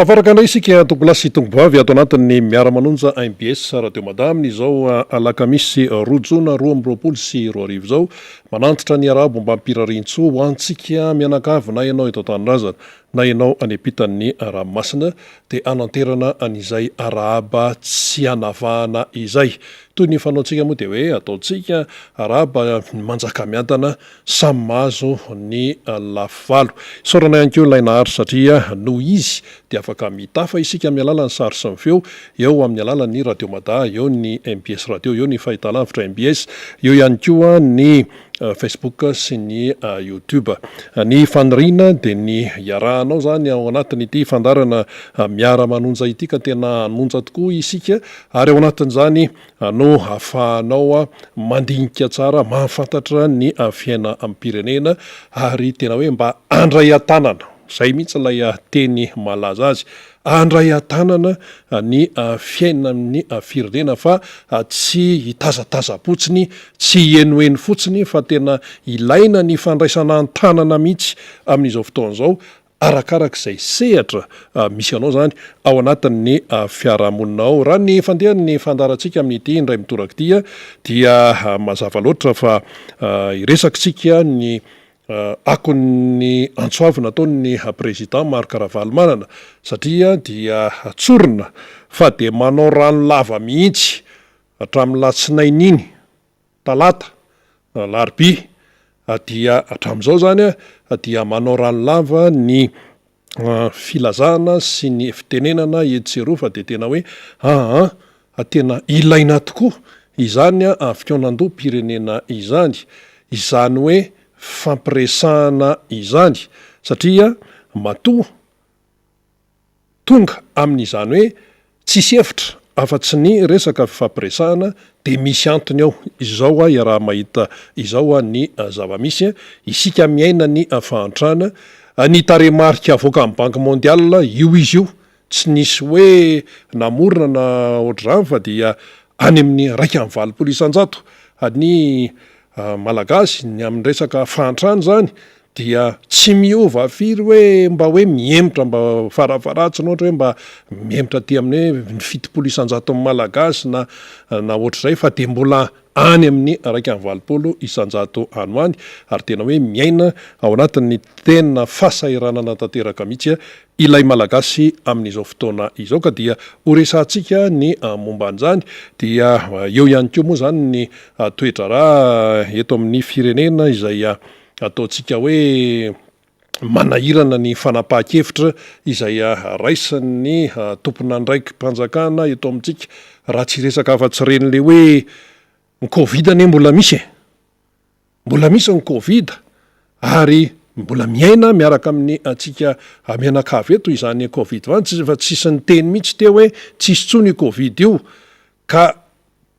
Tafaraka indray isika tompolasy tongobavy ato anatin'ny miara-manonja MBS radio madame izao alakamisy rojona 2 sy 4 arivo zao manantitra ny arabo mba mpirarintso ho antsika mianakavy na ianao eto tanindrazana na ianao any ampitan'ny ranomasina dia ananterana an'izay araba tsy anavahana izay toy ny fanaontsika moa dia hoe ataontsika araba manjaka miadana samy mahazo ny lafivalo saorana ihany keo ilay nahary satria noho izy dia afaka mitafa isika amin'ny alalany sary sy ny feo eo amin'ny alalany radio mada eo ny MBS radio eo ny fahitalavitra MBS eo ihany koa ny Facebook sy ny YouTube ny fanirina dia ny iarahanao zany ao anatin'ity fandarana miara-manonja ity ka tena anonja tokoa isika ary ao anatin'izany no ahafahanao mandinika tsara mahafantatra ny fiaina amin'ny pirenena ary tena hoe mba andray an-tanana zay mihitsy ilay teny malaza azy andray an-tanana ny fiaina amin'ny firenena fa tsy hitazataza-potsiny tsy henoheno fotsiny fa tena ilaina ny fandraisana an-tanana mihitsy amin'izao fotoana izao arakarak'izay sehatra misy anao zany ao anatin'ny fiarahamonina ao raha ny fandehan'ny fandarantsika amin'ity indray mitorak'itya dia mazava loatra fa iresakitsika ny akon'ny antsoavy nataony président Marc Ravalomanana satria dia tsorina fa dia manao rano lava mihitsy hatramin'ny latsinainy iny talata larobia dia hatramin'izao zany dia manao rano lava ny filazana sy ny fitenenana etseroa fa dia tena hoe tena ilaina tokoa izany fikaonandoha pirenena izany hoe fampiresahana izany satria matoa tonga amin'izany hoe tsisy efitra afa-tsy ny resaka fampiresahana dia misy antony ao izao iaraha mahita izao ny zava-misy isika miaina ny fahantrana ny taremarika avoaka amin'ny banky mondial io izy io tsy nisy hoe namorona na ohatr'izany fa dia any amin'ny 1.valopolo isanjato ny malagasy ny amin'ny resaka fahantrana zany dia tsy miova firy hoe mba hoe miemotra mba farafaratsy ohatra hoe mba miemotra ty amin'ny hoe 70 isanjato amin'ny malagasy na ohatr'izay fa dia mbola any amin'ny 1.valopolo isanjato anoany ary tena hoe miaina ao anatin'ny tena fahasahiranana tanteraka mihitsy ilay malagasy amin'izao fotoana izao ka dia horesantsika ny momba an'izany dia eo ihany koa moa zany ny toetra raha eto amin'ny firenena izay ataontsika hoe manahirana ny fanapahan-kevitra izay raisan'ny tompona ndraiky mpanjakana eto amintsika raha tsy resaka afa-tsy ren'le hoe ny Covid ane mbola misy ny Covid ary mbola miaina miaraka amin'ny atsika mianakavy eto izany Covid fa tsisy ny teny mihitsy teo hoe tsisy tsony Covid io ka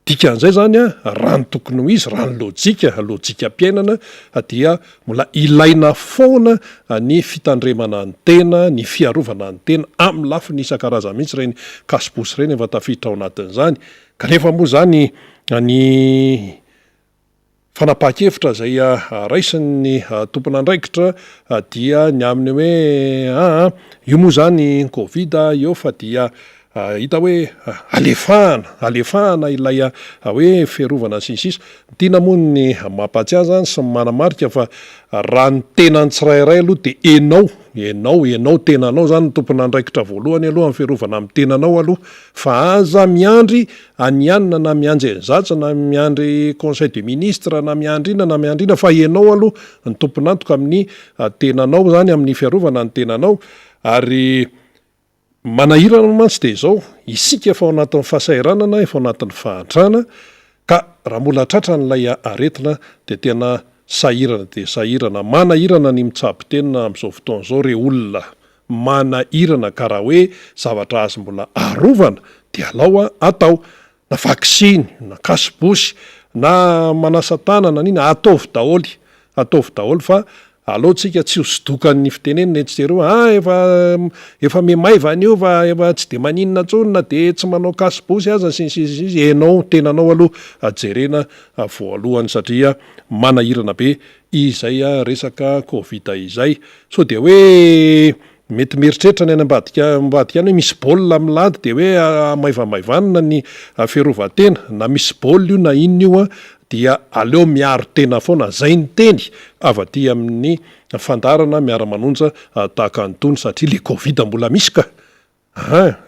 dikan'izay zany raha ny tokony ho izy raha ny lojika mpiainana dia mbola ilaina foana ny fitandremana ny tena ny fiarovana ny tena amin'ny lafiny isan-karazany mihitsy reny kasibosy reny efa tafiditra ao anatin'izany kanefa moa zany ny fanapahan-kevitra izay raisin'ny tompon'andraikitra dia ny aminy hoe io moa zany Covid io fa dia hita hoe alefahana ilay hoe fiarovana sinsisa tiana moa ny mampahatsiahy zany sy manamarika fa raha ny tenany tsirairay aloha dia enao tenanao zany ny tompon'andraikitra voalohany aloha amin'ny fiarovana amin'ny tenanao aloha fa aza miandry anianina na miandry an'zatsy na miandry conseil de ministre na miandrina fa enao aloha ny tompon'antoka amin'ny tenanao zany amin'ny fiarovana ny tenanao ary manahirana mantsy dia izao isika efa ao anatin'ny fahasahiranana efa ao anatin'ny fahantrana ka raha mbola tratra n'ilay aretina dia tena sahirana manahirana ny mitsabitenina amin'izao fotoana izao re olona manahirana ka raha hoe zavatra azy mbola arovana dia alao atao na vaksiny na kasibosy na manasa tanana nina ataovy daholo fa alohantsika tsy hosidokan'ny fitenenina etsereo efa memaiva anio fa efa tsy de maninona tsonina de tsy manao kasibosy aza sinsy enao tenanao aloha jerena voalohany satria manahirana be izay resaka Covid izay so de hoe mety mieritreritra ny any ambadika any hoe misy baolina milady de hoe maivamaivanina ny fiarovatena na misy baolina io na inona io a dia aleo miaro tena foana zay ny teny avaty amin'ny fandarana miara-manonja tahaka anytony satria le covid mbola misy ka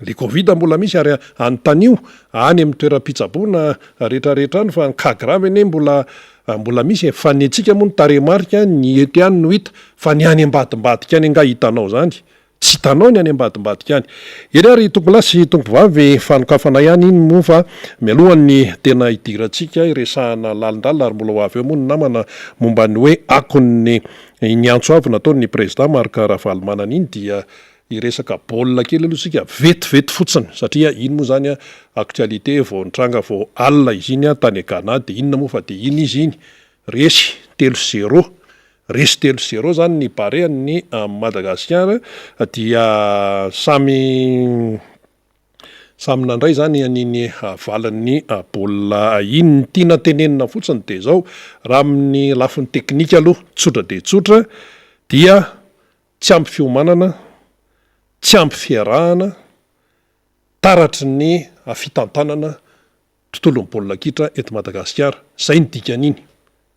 le covid mbola misy ary anytanio any amin'ny toeram-pitsaboana rehetrarehetra any fa kagrave ene mbola misy fa ny antsika moa ny taremarika ny eto ihany no hita fa ny any ambadimbadika any nga hitanao zany tsy hitanao ny any ambadimbadika any eny ary tompolasy tompovavy fanokafana ihany iny moa fa mialohan'ny tena hidirantsika iresahana lalindalina ary mbola ho avy eo moa ny namana momba ny hoe akon'ny ny antso avy nataony président Marc Ravalomanana iny dia iresaka baolina kely aloha sika vetivety fotsiny satria iny moa zany actualité vao nitranga vao alina izy iny tany Ghana de inona moa fa de iny izy iny resy 3-0 resy 3-0 zany ny bareany Madagasikara dia samy nandray zany aniny valan'ny baolina iny ny tiana tenenina fotsiny de zao raha amin'ny lafiny teknika aloha tsotra de tsotra dia tsy ampy fiomanana tsy ampy fiarahana taratry ny fitantanana tontolon'ny baolina kitra eto Madagasikara zay ny dikan'iny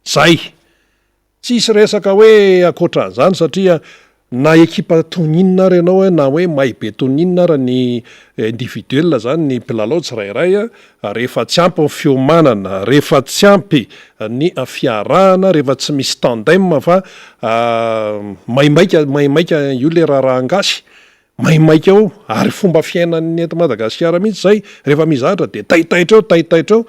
zay tsisy resaka hoe akoatran'izany satria na ekipa toninina ary ianao na hoe maibe toninina ary ny individuel zany ny mpilalao tsirairay rehefa tsy ampy ny fiomanana rehefa tsy ampy ny fiarahana rehefa tsy misy tandem fa maimaika io le raharangasy maimaika ao ary fomba fiainan'ny eto Madagasikara mihitsy zay rehefa mizahatra de taitaitra eo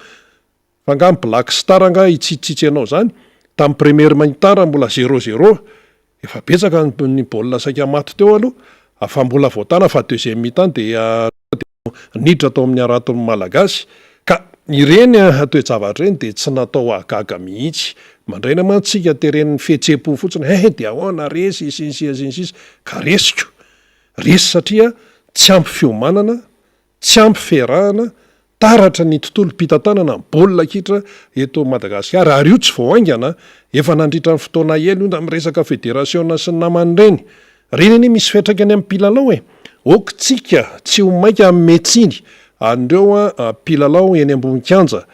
fa nga Black Star nga itsitsitsy anao zany tamin'ny première manitara mbola 0-0 efa betsaka ny baolina saika maty teo aloha fa mbola voatana fa deuxième mi-temps dia niditra tao amin'ny araton'ny malagasy ka ireny toe-javatra reny de tsy natao agaga mihitsy mandray naman tsika teren'ny fihetseham-po fotsiny de ahoana resy sinsisa ka resiko resy satria tsy ampy fiomanana tsy ampy fiarahana taratra ny tontolo mpitantanana baolina kitra eto Madagasikara ary io tsy voaingana efa nandritra ny fotoana elo io amin'ny resaka fédération sy ny namany reny anie misy fetraikany amin'ny mpilalao okitsika tsy ho maika amin'ny metsiny andreo mpilalao eny ambony-kanja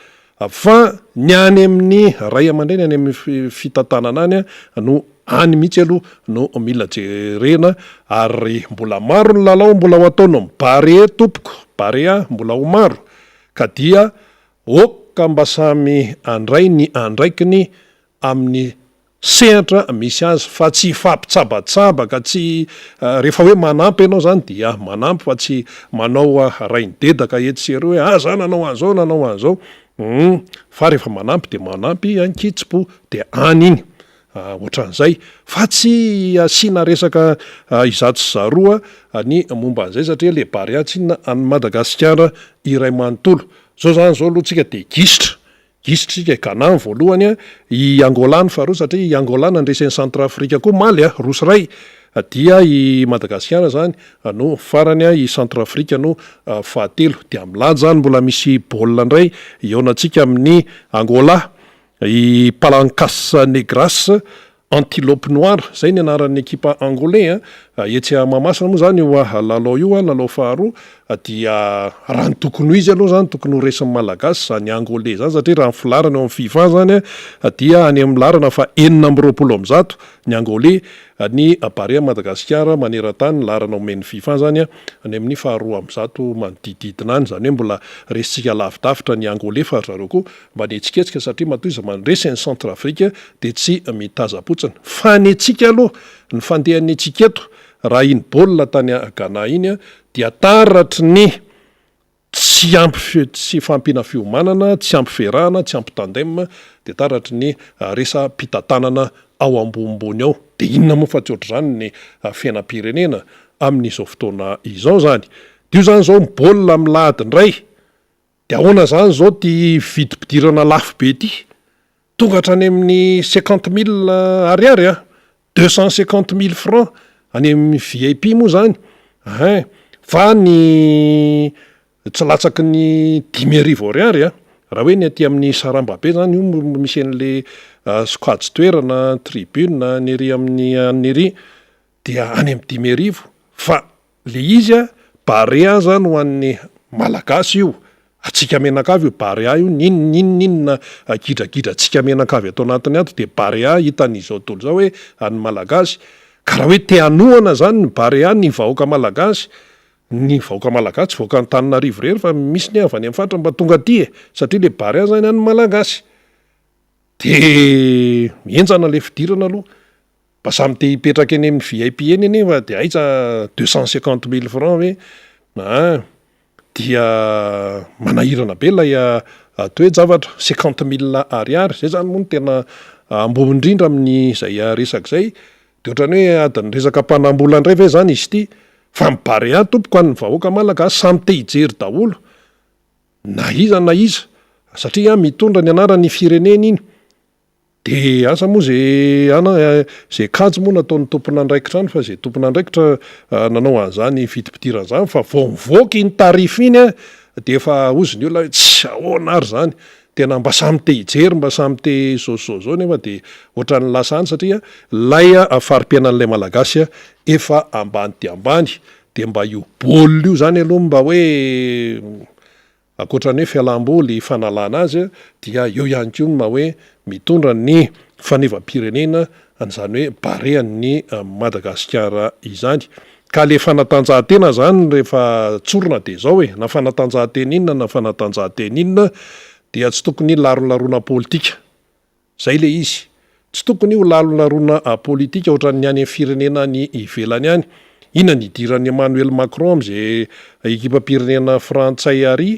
fa ny any amin'ny ray aman-dreny any amin'ny fitantanana any no any mihitsy aloha no mila jerena ary mbola maro ny lalao mbola ho ataonao mibare tompoko barea mbola ho maro ka dia oka mba samy andray ny andraikiny amin'ny sehatra misy azy fa tsy fampitsabatsabaka tsy rehefa hoe manampy ianao zany dia manampy fa tsy manao rain-dedaka etsero hoe za nanao an'zao fa rehefa manampy de manampy ankitsipo de any iny ohatran'izay fa tsy asiana resaka izato sy zaroa ny momba an'izay satria le barea tsinona any Madagasikara iray manontolo zao zany zao aloha tsika de gisitra tsika Ghana ny voalohany i Angola ny faharoa satria i Angola nandresen'ny Centrafrika koa maly roso ray dia i Madagasikara zany no farany i Centrafrika no fahatelo de amilady zany mbola misy baolina ndray eonatsika amin'ny Angola i Palancas Negras Antilope Noir zay ny anaran'ny ekipa angolais etsy Mamasina moa zany io lalao io lalao faharoa dia raha ny tokony ho izy aloha zany tokony ho resin'ny malagasy zany angolais zany satria raha ny filarana eo amin'ny FIFA zany dia any amin'ny larana fa 420 ny angolais ny barea Madagasikara maneran-tany ny larana omen'ny FIFA zany any amin'ny faharoa amby zato manodididina any zany hoe mbola resitsika lavidavitra ny angolais fa zareo koa mba nihetsiketsika satria matoa izy mandresen'ny Centrafrika de tsy mitazapotsiny fa ny antsika aloha ny fandehan'ny antsika eto raha iny baolina tany Ghana iny dia taratry ny tsy ampy tsy fampina fiomanana tsy ampy fiarahana tsy ampy tandem de taratry ny resa mpitantanana ao ambonimbony ao de inona moa fa tsy ohatr'izany ny fiainam-pirenena amin'izao fotoana izao zany de io zany zao baolina milady indray de ahoana zany zao ty vidim-pidirana lafo be ty tonga hatrany amin'ny 50 000 ariary 250 000 francs any amin'ny VIP moa zany fa ny tsy latsaky ny 10,000 ariary raha hoe ny aty amin'ny Sarambabe zany io misy an'le squadtoerana tribune ny ery amin'ny anery dia any amin'ny 10,000 fa le izy a barea zany ho an'ny malagasy io atsika menakavy io barea io ninninninna gidragidratsika menakavy atao anatiny ato de barea hitan'izao tontolo zao hoe an'ny malagasy ka raha hoe teanoana zany ny barea ny vahoaka malagasy ny vahoaka malagasy tsy vahoaka nytanina rivo rery fa misy ny avy any amin'ny fatra mba tonga aty satria le barea zany an'ny malagasy de mienjana le fidirana aloha mba samy te hipetraka eny amin'ny VIP eny nefa de aitsa 250 000 francs hoe dia manahirana be lay atao hoe zavatra 50 000 ariary zay zany moa no tena ambony indrindra amin'izay resaka zay de ohatrany hoe adiny resaka mpanambola indray ve zany izy ity fa mibarea tompoko an'ny vahoaka malagasy samy te hijery daholo na iza satria mitondra ny anaran'ny firenena iny de asa moa zay kajo moa nataon'ny tompona andraikitra any fa zay tompona andraikitra nanao an'izany vidim-pidirana zany fa vao mivoaka iny tarifo iny de efa oziny olona hoe tsy ahoana ary zany tena mba samy te hijery mba samy te zao nefa de ohatrany lasa any satria lay fari-piainan'ilay malagasy efa ambany de ambany de mba io baolina io zany aloha mba hoe akoatrany hoe fialam-boly fanalana azy dia eo ihany koa ma hoe mitondra ny fanevam-pirenena an'izany hoe barean'ny Madagasikara izany ka le fanatanjahantena zany rehefa tsorona de zao hoe na fanatanjahantena inona na fanatanjahantena inona dia tsy tokony larolarona politika zay le izy tsy tokony ho larolarona politika ohatran'ny any firenena ny ivelany any inona ny idiran'ny Emmanuel Macron am'izay ekipam-pirenena frantsay ary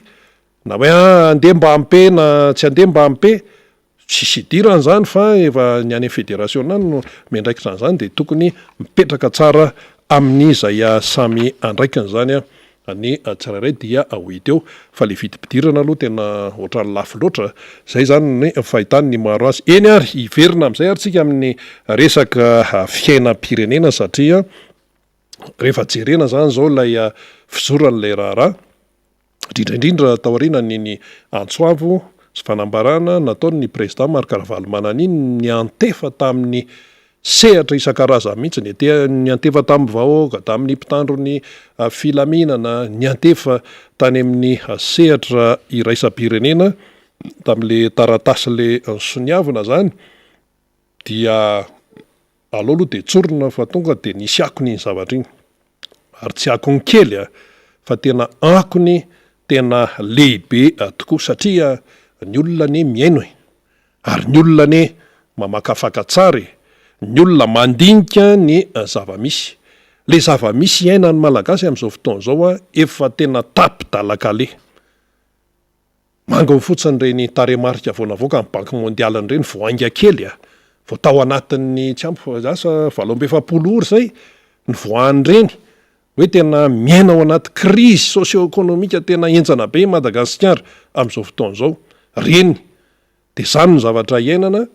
na hoe andeha mba ampe na tsy andeha mba ampe tsisy idirana zany fa efa ny any fédération any no miandraikitra an'izany de tokony mipetraka tsara amin'izay samy andraikany zany ny tsirairay dia ahoita eo fa le vidim-pidirana aloha tena ohatrany lafo loatra zay zany ny fahitany ny maro azy eny ary hiverina amin'izay ary tsika amin'ny resaka fiainam-pirenena satria rehefa jerena zany zao lay fizoran'lay raharaha indrindraindrindra taoriana ny Antsoavo sy fanambarana nataony président Marc Ravalomananiny ny antefa tamin'ny sehatra isan-karazany mihitsy ny antefa tamin'ny vahoaka tamin'ny mpitandro ny filaminana ny antefa tany amin'ny sehatra iraisam-pirenena tamin'le taratasy le soniavina zany dia aloha de tsorona fa tonga de nisy akony iny zavatra iny ary tsy akony kely fa tena akony tena lehibe tokoa satria ny olona ne miaino ary ny olona ne mamakafaka tsara ny olona mandinika ny zavamisy le zavamisy iaina ny malagasy amin'izao fotoana zao efa tena tapidalakale manga fotsiny reny taremarika voanavoaka amin'ny banky mondialy reny voainga kely vao tao anatin'ny tsy ampy asa 700 ory zay ny voany reny hoe tena miaina ao anaty crise socio-économique tena enjana be Madagasikara amin'izao fotoana zao reny de zany ny zavatra iainana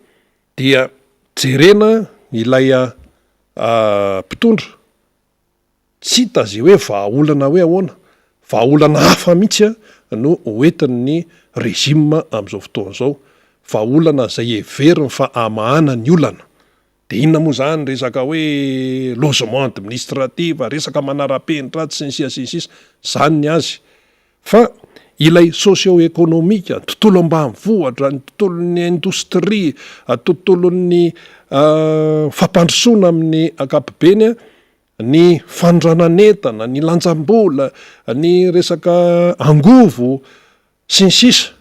dia jerena ilay mpitondra tsy hita zay hoe vahaolana hoe ahoana vahaolana hafa mihitsy no hoentin'ny régime amin'izao fotoana zao vahaolana zay everiny fa amahana ny olana de inona moa zany resaka hoe logement administratif resaka manara-penitra sy ny sisa zany ny azy fa ilay socio-économique tontolo ambanivohitra ny tontolon'ny indostria tontolon'ny fampandrosoana amin'ny ankapobeny ny fandrananetana ny lanjam-bola ny resaka angovo sy ny sisa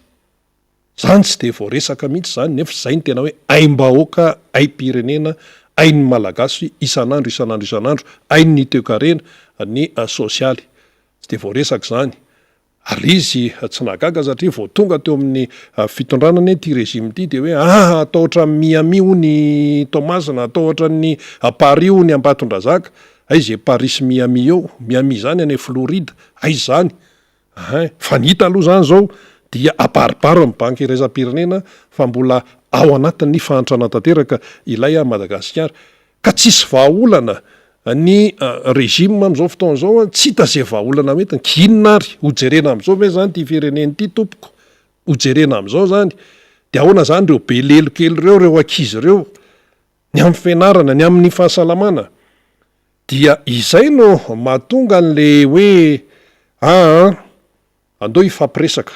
zany tsy de vao resaka mihitsy zany nefa zay ny tena hoe aim-bahoaka aim-pirenena ainy malagasy isan'andro ainy ny toe-karena ny sosialy tsy de vao resaka zany ary izy tsy nagaga satria vao tonga teo amin'ny fitondranany ty régime ty de hoe atao ohatra Miami ny Tomasina atao ohatra ny Paris ny Ambatondrazaka aizy Paris Miami eo Miami zany any Floride aizy zany fa nita aloha zany zao dia apariparo amin'ny banky iraisam-pirenena fa mbola ao anatin'ny fahantrana tanteraka ilay Madagasikara ka tsisy vahaolana ny régime amin'izao fotoana zao tsy hita zay vahaolana metiny kinona ary hojerena amin'izao ve zany ty fireneny ty tompoko hojerena amin'izao zany de ahoana zany reo be lelokely reo ankizy reo ny amin'ny fianarana ny amin'ny fahasalamana dia izay no mahatonga n'le hoe andeo ifampiresaka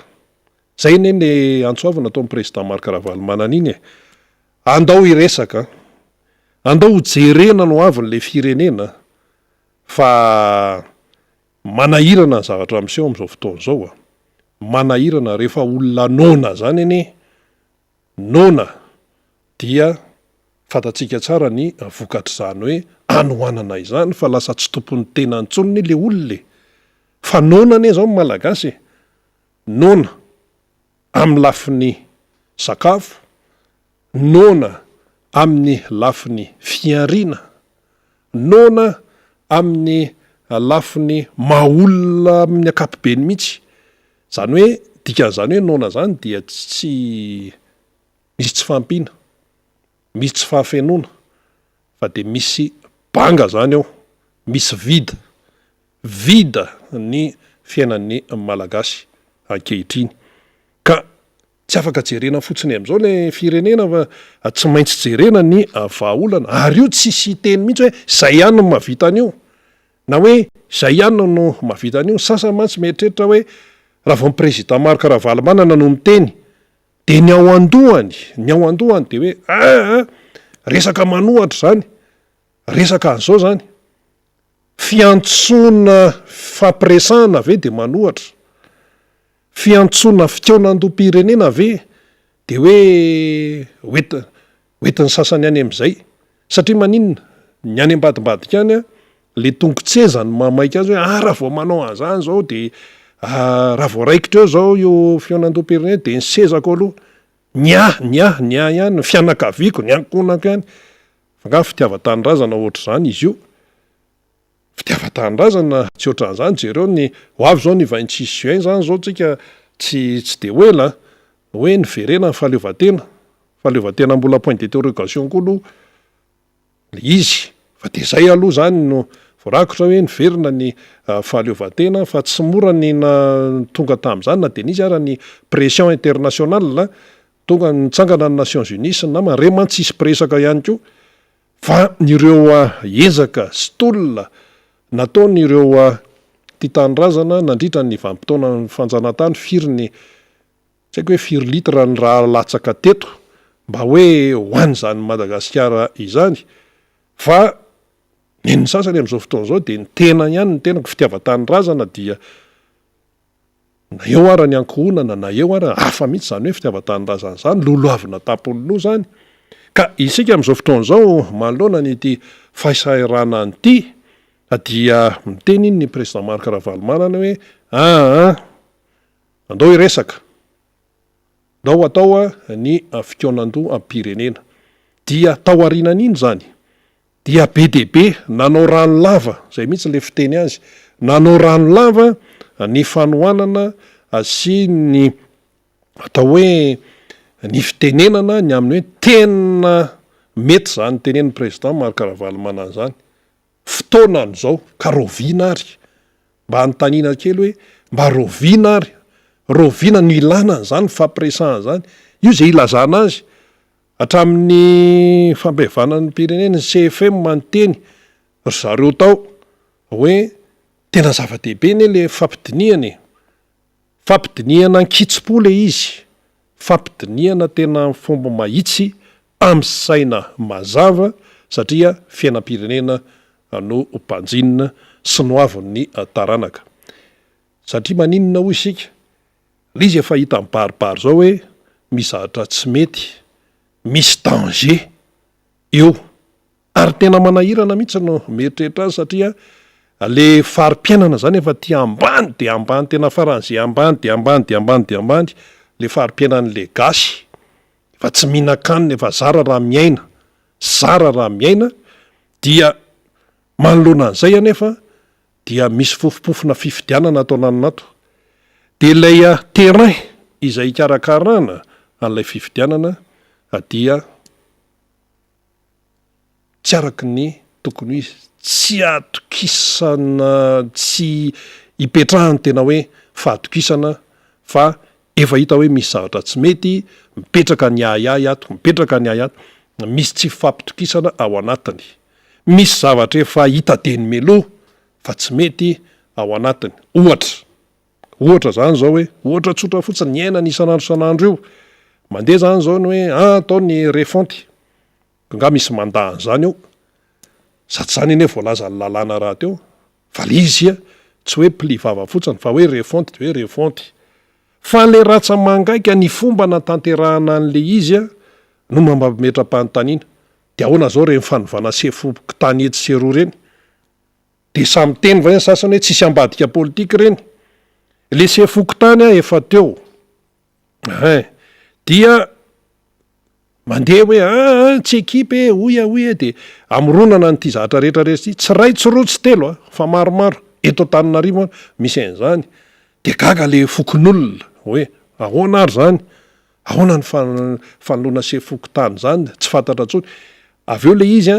zay ne le antsoavana ataon'ny président Marc Ravalomanana iny andao iresaka andao jerena no avin'le firenena fa manahirana ny zavatra miseho am'izao fotoana zao manahirana rehefa olona nona zany eny nona dia fantatsika tsara ny vokatr' zany hoe anohanana izany fa lasa tsy tompon'ny tena antsonony le olole fa nona ane zao malagasy nona amin'ny lafiny sakafo nona amin'ny lafiny fiarina nona amin'ny lafiny maolona amin'ny akapobeny mihitsy zany hoe dikan'izany hoe nona zany dia tsy misy tsy fampina misy tsy fahafenona fa de misy banga zany ao misy vida ny fiainan'ny malagasy ankehitriny ka tsy afaka jerena fotsiny am'izao le firenena fa tsy maintsy jerena ny vahaolana ary io tsisy teny mihitsy hoe zay ihany no mahavita an'io na hoe zay ihany no mahavita an'io sasa mantsy mieritreritra hoe raha vao ny président Marc Ravalomanana no miteny de ny ao andohany de hoe resaka manohatra zany resaka an'izao zany fiantsona fampiresahana ve de manohatra fiantsona fitaonandom-pirenena ve de hoe oetiny sasany any am'izay satria maninona ny any ambadimbadika any le tongotsezany mamaika azy hoe raha vao manao an'izany zao de raha vao raikitra eo zao io fiaonandom-pirenena de ny sezako aloha ny ihany fianakaviako ny ankonako ihany fa nga fitiava-tanindrazana ohatr' zany izy io fitiava-tanindrazana tsy ohatran'izany jereo ny ho avy zao ny 26 juin zany zao tsika tsy de hoela hoe ny verena ny fahaleovatena mbola point d'interrogation koa aloha le izy fa de zay aloha zany no voarakotra hoe niverina ny fahaleovatena fa tsy mora ny na tonga tam'izany na de nisy ara ny pression internationale tonga nitsangana ny Nations Unies sy nama remantsisy presaka ihany koa fa nireo ezaka stolna nataon'ireo tia tanindrazana nandritra ny vanim-potoana ny fanjanantany firiny tsy haiko hoe firy litra ny raha latsaka teto mba hoe hoany zany Madagasikara izany fa ny sasany am'izao fotoana zao de ny tena ihany ny tenako fitiava-tanindrazana dia na eo ara ny ankohonana na eo ara hafa mihitsy zany hoe fitiava-tanindrazana zany loloavina tampolno zany ka isika am'izao fotoana zao manoloana nyty fahasairana anyty dia miteny iny ny président Marc Ravalomanana hoe andao iresaka ndao atao ny fitaonando am-pirenena dia tao arinan'iny zany dia be deaibe nanao rano lava zay mihitsy le fiteny azy nanao rano lava ny fanohanana sy ny atao hoe ny fitenenana ny amin'ny hoe tena mety zany tenen'ny président Marc Ravalomanana zany fotoanany zao ka roviana ary mba antanina kely hoe mba roviana ary roviana no ilana zany fampiresahana zany io zay ilazana azy hatramin'ny fampihavanan'ny pirenena ny CFM manonteny zareo tao hoe tena zava-dehibe ne le fampidiniana ankitsi-po le izy fampidiniana tena fomba mahitsy amin'ny saina mazava satria fiainam-pirenena no mpanjinina sy no avin'ny taranaka satria maninona ho isika le izy efa hita mibaribary zao hoe mizahatra tsy mety misy danger eo ary tena manahirana mihitsy no mieritreritra azy satria le fari-piainana zany efa ty ambany de ambany tena faran'izay ambany le fari-piainan'le gasy efa tsy mihinan-kanina efa zara raha miaina dia manoloana an'izay anefa dia misy fofopofona fifidianana atao nananato de ilay terrain izay ikarakarana an'ilay fifidianana dia tsy araky ny tokony izy tsy atokisana tsy hipetrahany tena hoe fahatokisana fa efa hita hoe misy zavatra tsy mety mipetraka ny ahiahy ato misy tsy fampitokisana ao anatiny misy zavatra efa hita teny meloha fa tsy mety ao anatiny. Ohatra zany zao hoe ohatra tsotra fotsiny ny aina ny isan'andro io mandeha zany zao ny hoe atao ny refonty nga misy mandahany zany eo sady zany eny voalaza ny lalàna raha teo fa le izy tsy hoe plivava fotsiny fa hoe refonty de hoe refonty fa le ratsa mangaika ny fomba natanterahana an'le izy no mambametra-panontaniana de ahoana zao reny fanovana sefokotany etsy seroa reny de samy teny va sasany hoe tsisy ambadika politika reny le sefokotany efa teo dia mandeha hoe tsy ekipe oya de amronana nyty zahatra rehetrarehetra tsy ray tsy roa tsy telo fa maromaro eto Antananarivo misy an'izany de gaga le fokon'olona hoe ahoana ary zany ahoana ny fanoloana sefokotany zany tsy fantatra tsony avy eo le izy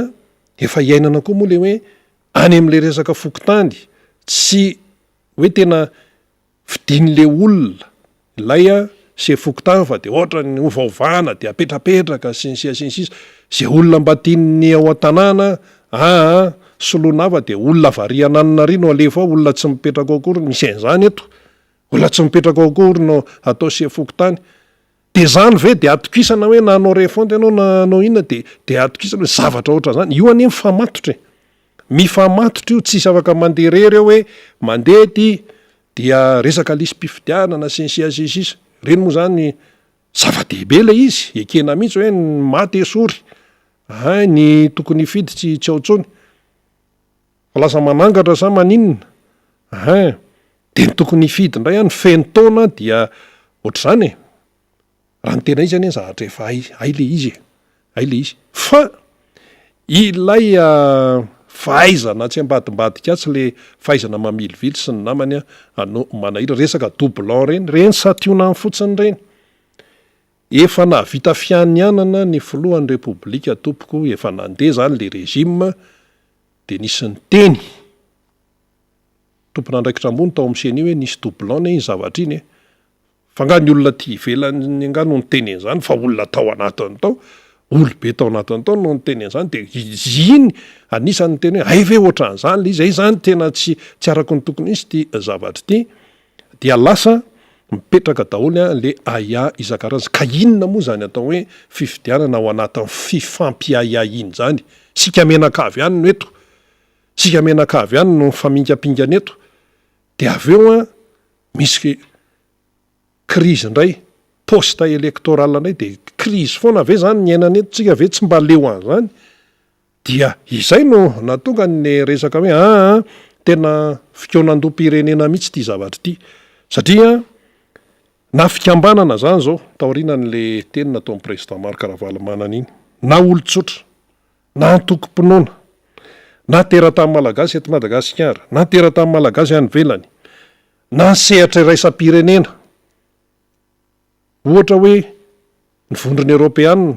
efa iainana koa moa le hoe any am'le resaka fokotany tsy hoe tena fidin'le olona ilay sefokotany fa de ohatra ny ovaovana de apetrapetraka sinisia zay olona mba tiany ao an-tanàna soloana ava de olona variananina ry no alefa ao olona tsy mipetraka ao akory misy an'izany eto olona tsy mipetraka ao akory no atao sefokotany de zany ve de atokisana hoe nanao refonty ianao nanao inona de atokisana hoe zavatra ohatra zany io anie mifamatotra io tsisy afaka mandeha rery eo hoe mandeha ty dia resaka lisy-pifidianana sinisia reny moa zany zava-dehibe le izy ekena mihitsy hoe ny maty esory ny tokony hifiditsy tsy ao tsony fa lasa manangatra sa maninona de ny tokony hifidy indray ny fenotona dia ohatr'izany raha ny tena izy any zavatra efa ay le izy fa ilay fahaizana tsy ambadimbadika tsy le fahaizana mamilivily sy ny namany manahira resaka doublon reny sationany fotsiny reny efa navita fianianana ny filohan'ny repoblika tompoko efa nandeha zany le régime de nisy ny teny tompona andraikitra ambony tao am'seny hoe nisy doublon iny zavatra iny fa nga ny olona ty ivelany nga no ny teny an'izany fa olona tao anatiny tao olobe tao anatiny tao no ny teny an'izany de izy iny anisan'ny teny hoe ay ve ohatran'izany le izy ay zany tena tsy araka ny tokony izy ty zavatra ty dia lasa mipetraka daholy le aya isan-karazany ka inona moa zany atao hoe fifidianana ao anatin'ny fifampiaya iny zany sika menakavy ihany no eto sika menakavy ihany no famingapingana eto de avy eo misy krizy indray posta elektoral indray de krizy foana ve zany ny ainana eto tsika ve tsy mba leo an'izany dia izay no natonga ny resaka hoe tena fikonan-dom-pirenena mihitsy ty zavatra ty satria na fikambanana zany zao taorinan'le teny nataon'ny président Marc Ravalomanana iny na olon-tsotra na antokom-pinoana na teratany malagasy eto Madagasikara na teratany malagasy any velany na sehatra iraisam-pirenena ohatra hoe ny vondrony Europeanina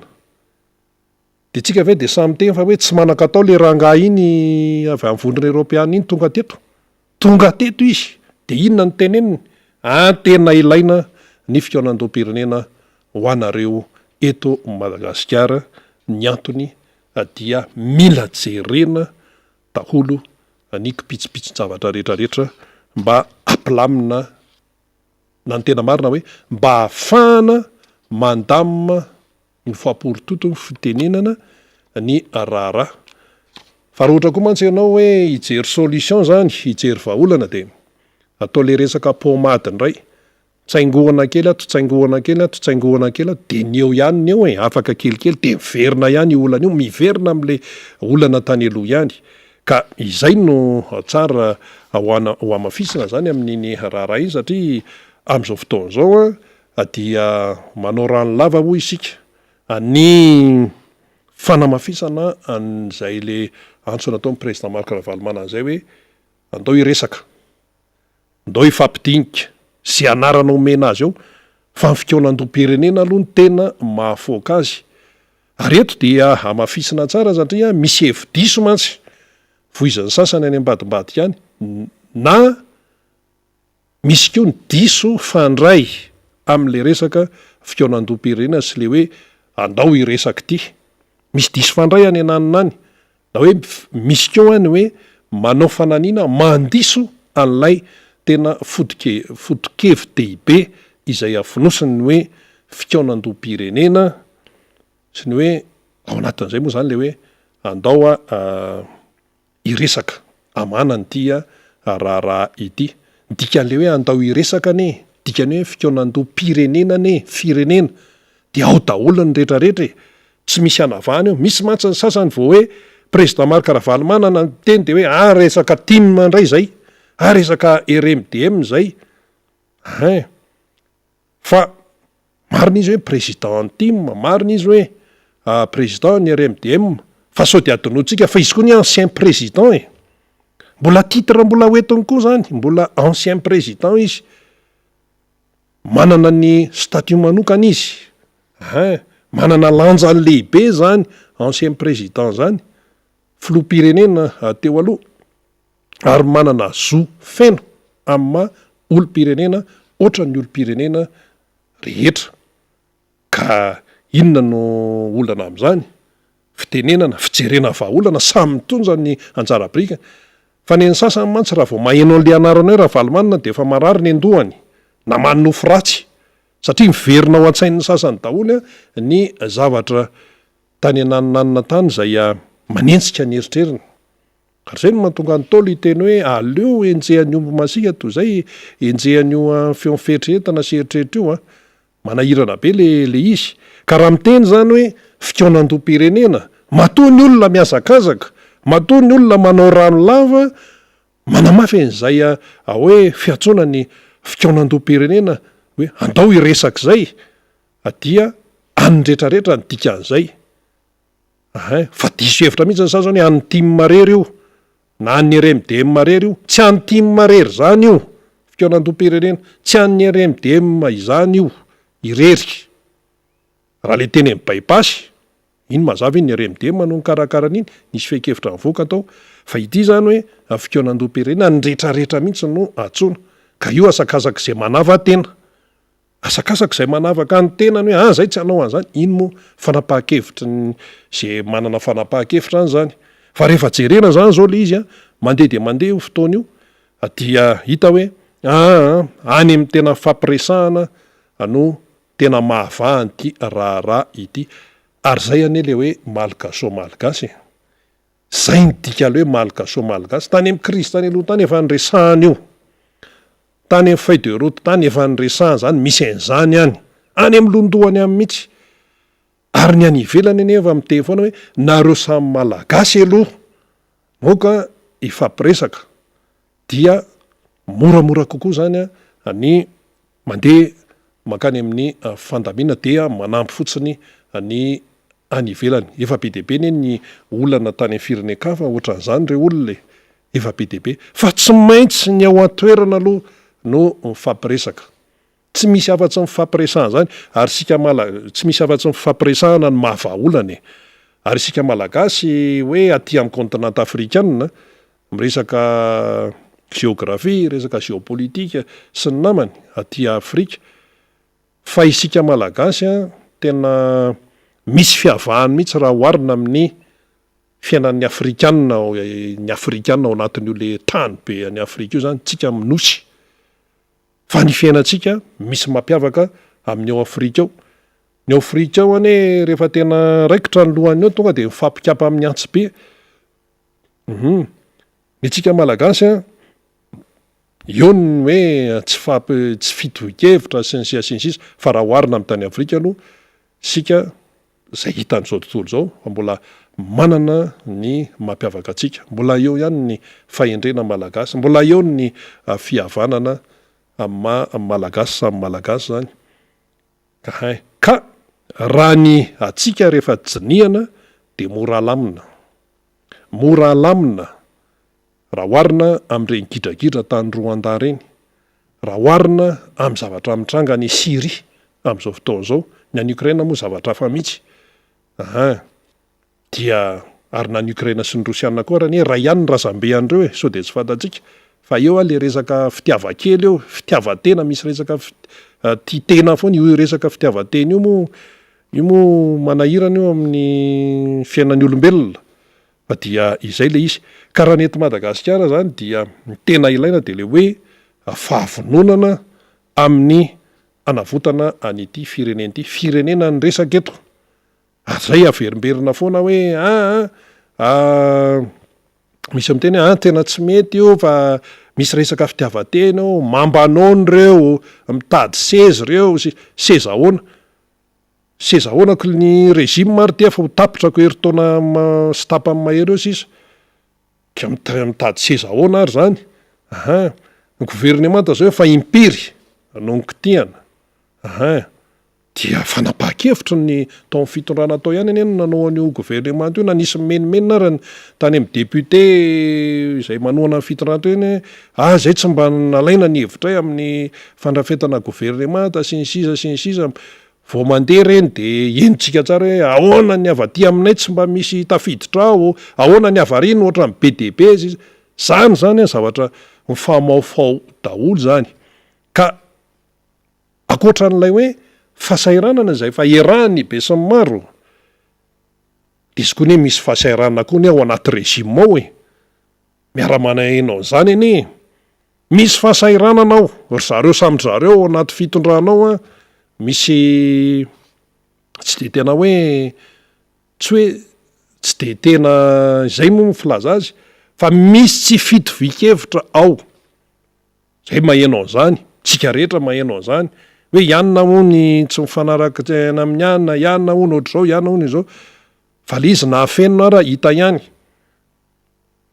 de tsika ve de samy teny fa hoe tsy manan-katao le ranga iny avy amin'ny vondrony Europeanina iny tonga teto izy de inona ny teneniny tena ilaina ny fikonan-dom-pirenena ho anareo eto Madagasikara ny antony dia mila jerena daholo ny kipitsipitsin-javatra rehetrarehetra mba ampilamina na ny tena marina hoe mba ahafahana mandamina ny famporototo ny fitenenana ny raharaha fa raha ohatra koa mantsy ianao hoe hijery solution zany hijery vahaolana de atao le resaka pomady indray tsaingohana kely ato de ny eo ihany ny eo afaka kelikely de miverina ihany olana io miverina am'le olana tany aloha ihany ka izay no tsara ho amafisina zany amin'iny raharaha iny satria am'izao fotoan'izao dia manao rano lava moa isika ny fanamafisana an'izay le antso nataon'ny président Marc Ravalomanana zay hoe andao hiresaka andao hifampidinika sy anarana omena azy eo fa ny fikonan-dom-pirenena aloha ny tena mahafoaka azy ary eto dia amafisina tsara satria misy hevi-diso mantsy voizan'ny sasany any ambadimbadika any na misy keo ny diso fandray am'le resaka fikonan-dom-pirenena sy le hoe andao hiresaka ty misy diso fandray any ananinany na hoe misy keo any hoe manao fananiana mandiso an'lay tena fotokevy dehibe izay afinosiny hoe fikaonandom-pirenena sy ny hoe ao anatin'izay moa zany le hoe andao iresaka amanany tia raharaha ity dikan'le hoe andao iresaka ane dikany hoe fikaonandom-pirenena ane firenena de ao daholony rehetrarehetra tsy misy anavahany eo misy matsany sasany vao hoe président Marc Ravalomanana teny de hoe resaka tim ndray zay resaka RMDM zay fa marina izy hoe président tim marina izy hoe président ny RMDM fa sao de adonotsika fa izy koa ny ancien président mbola titre mbola hoentiny koa zany mbola ancien président izy manana ny statut manokana izy manana lanjany lehibe zany ancien président zany filoham-pirenena teo aloha ary manana zo feno amma olo-pirenena oatra ny olo-pirenena rehetra ka inona no olana am'izany fitenenana fijerena vahaolana samy mitonja ny anjara-brika fa ny sasany mantsy raha vao maheno an'le anarana hoe Ravalomanana de efa marary ny andohany na manofo ratsy satria miverina ao an-tsain'ny sasany daholy ny zavatra tany ananinanina tany zay manentsika ny eritrerina ary zay no mahatonga ny tolo iteny hoe aleo enjehan'ny omby masika toy zay enjehan'io feon fieritreretana sy eritreritra io manahirana be le izy ka raha miteny zany hoe fikaonandom-pirenena matoa ny olona miazakazaka matoa ny olona manao rano lava manamafy an'izay hoe fiatsona ny fikaonandom-pirenena hoe andao iresaka zay dia any rehetrarehetra ny dikan'izay fa diso hevitra mihitsy ny sasany hoe any tim marery io na an'ny RMDM marery io tsy any tim marery zany io fikaonandom-pirenena tsy an'ny RMDM izany io irery raha le teny amin'ny baibasy iny mazava iny ny RMDM manao ny karakaran'iny nisy fekevitra mivoaka tao fa ity zany hoe fikaonandom-pirenena ny rehetrarehetra mihitsy no atsona ka io asakasaka izay manava tena asakasaka izay manavaka ny tenany hoe zay tsy hanao an'izany iny moa fanapaha-kevitra zay manana fanapaha-kevitra any zany fa rehefa jerena zany zao le izy mandeha de mandeha io fotoana io dia hita hoe any amin'ny tena fampiresahana no tena mahavahany ty raharaha ity ary zay ane le hoe malgaso malgasy zay ny dika le hoe malgaso malgasy tany amin'ny Kristy tany aloha tany efa nyresahany io tany amin'ny feuille de route tany efa nyresahany zany misy an'izany any amin'ny londohany amin'ny mihitsy ary ny any ivelany anefa miteny foana hoe nareo samy malagasy aloha moka ifampiresaka dia moramora kokoa zany ny mandeha makany amin'ny fandamina dia manampy fotsiny ny any ivelany efa be dehibe ny olana tany amin'ny firenen-kafa ohatran'izany re olona efa be dehibe fa tsy maintsy ny ao an-toerana aloha no mifampiresaka tsy misy afa-tsy mifampiresahana zany ary tsy misy afa-tsy mifampiresahana ny mahavaolana ary isika malagasy hoe aty amin'ny continent africaine miresaka géographie resaka géopolitika sy ny namany aty Afrika fa isika malagasy tena misy fiavahany mihitsy raha oharina amin'ny fiainan'ny afrikanina ny afrikanina ao anatin'io le tany be any Afrika io zany tsika minosy fa ny fiainantsika misy mampiavaka amin'ny ao Afrika ao ny ao Afrika ao ane rehefa tena raikitra ny lohany ao tonga de mifampikapa amin'ny antsy be ny tsika malagasy eo ny hoe tsy fitovikevitra sy ny sisa fa raha oharina amin'ny tany Afrika aloha sika zay hitan'izao tontolo zao fa mbola manana ny mampiavaka atsika mbola eo ihany ny fahendrena malagasy mbola eo ny fihavanana amin'ny malagasy samy malagasy zany ka raha ny atsika rehefa jinihana de mora lamina raha oharina amin'ireny gidragidra tany Rwanda reny raha oharina amin'ny zavatra mitranga ny Syrie amin'izao fotoana zao ny any Ukraine moa zavatra hafa mihitsy dia ary na ny Ukraine sy ny Rosiana koa raha raha ihany ny razambehan'ireo sao de tsy fantatsika fa eo le resaka fitiava-kely eo fitiavatena misy resaka tia tena foana io resaka fitiavatena io moa manahirana eo amin'ny fiainan'ny olombelona fa dia izay le izy ka raha nety Madagasikara zany dia tena ilaina de le hoe fahavononana amin'ny anavotana anyity firenen'ity firenena ny resaka eto zay averimberina foana hoe misy am'teny tena tsy mety io fa misy resaka fitiavatena io mambanony reo mitady seza reo seza ahoanako ny rezima maro tia fa ho tapitrako heritaona sy tapany mahery eo sisa ka mitady seza ahoana ary zany ny gouvernemanta zao fa impiry nonkitiana dia fanapaha-kevitra ny taon'ny fitondrana atao ihany eny nanao an'io gouvernemanta io na nisy menimenina ary tany amin'ny député izay manoana ny fitondrana tao eny zay tsy mba nalaina ny hevitray amin'ny fandrafetana gouvernemanta sy ny sisa vao mandeha reny de enitsika tsara hoe ahoana ny avaty aminay tsy mba misy tafiditra ao ahoana ny avariny ohatra ny BDB zany zavatra mifamaofao daholo zany ka akoatran'ilay hoe fasairanana zay fa erahany be sy maro de izy koa ne misy fasairanana koa ne ao anaty rezima ao miara-manainao zany anie misy fasairanana ao ry zareo samy zareo ao anaty fitondranao misy tsy de tena hoe tsy de tena zay moa filaza azy fa misy tsy fitovikevitra ao zay mahenao zany tsika rehetra mahenao zany hoe ianona hony tsy mifanaraka tena amin'ny anina ianona hony ohatr'izao ianona hony izao fa le izy na afenina ara hita ihany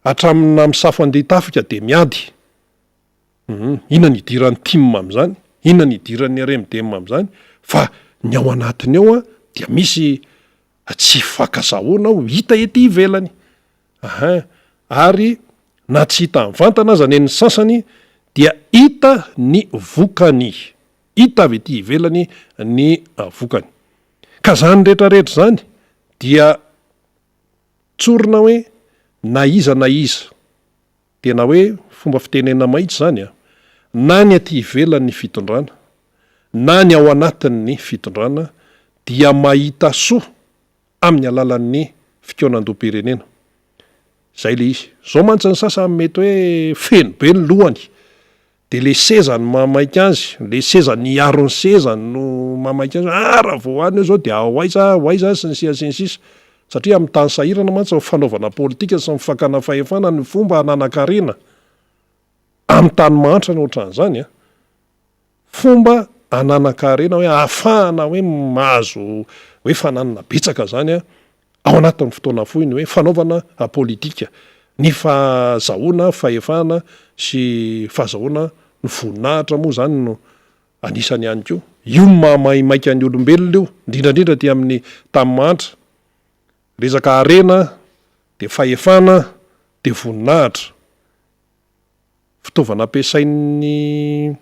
hatramina misafo-andeha tafika de miady inona ny idiran'ny timma am'zany inona ny idiran'ny RMDM am'zany fa ny ao anatiny ao dia misy tsy fakasahoana ao hita ety ivelany ary na tsy hita mivantana aza ny sasany dia hita ny vokany hita avy ety ivelany ny vokany ka zany rehetrarehetra zany dia tsorona hoe na iza tena hoe fomba fitenena mahitsy zany na ny aty ivelan'ny fitondrana na ny ao anatin'ny fitondrana dia mahita soa amin'ny alalan'ny fikaonan-doam-pirenena zay le izy zao mantsy ny sasany mety hoe feno be ny lohany de le sezany mamaika azy le sezany iarony sezany no mamaika azy raha vao any zao de hoaiza sy ny sisa satria amin'ny tany sahirana mantsy ny fanaovana politika sy mifakana fahefana ny fomba hananakarena amin'ny tany mahantra ny ohatran'izany fomba hananakarena hoe ahafahana hoe mahazo hoe fananana betsaka zany ao anatin'ny fotoana foiny hoe fanaovana politika ny fahazahoana fahefana sy fahazahoana ny voninahitra moa zany no anisany ihany koa io mamaika ny olombelona io indrindrandrindra ty amin'ny tanymantra resaka arena de fahefana de voninahitra fitaovana ampiasain'ny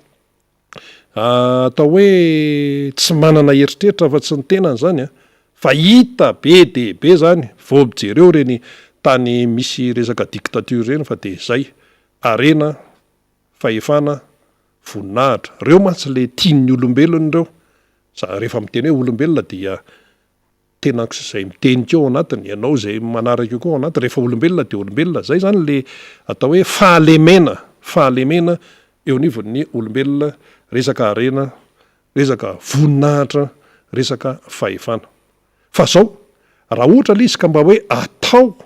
atao hoe tsy manana heritreritra fa tsy ny tenany zany fa hita be de be zany vao jereo reny tany misy resaka dictature reny fa de zay arena fahefana voninahitra reo mantsy le tian'ny olombelona reo rehefa miteny hoe olombelona dia tena zay mitenika ao anatiny ianao zay manaraka io koa ao anaty rehefa olombelona de olombelona zay zany le atao hoe fahalemena eo anivon'ny olombelona resaka arena resaka voninahitra resaka fahefana fa zao raha ohatra le izy ka mba hoe atao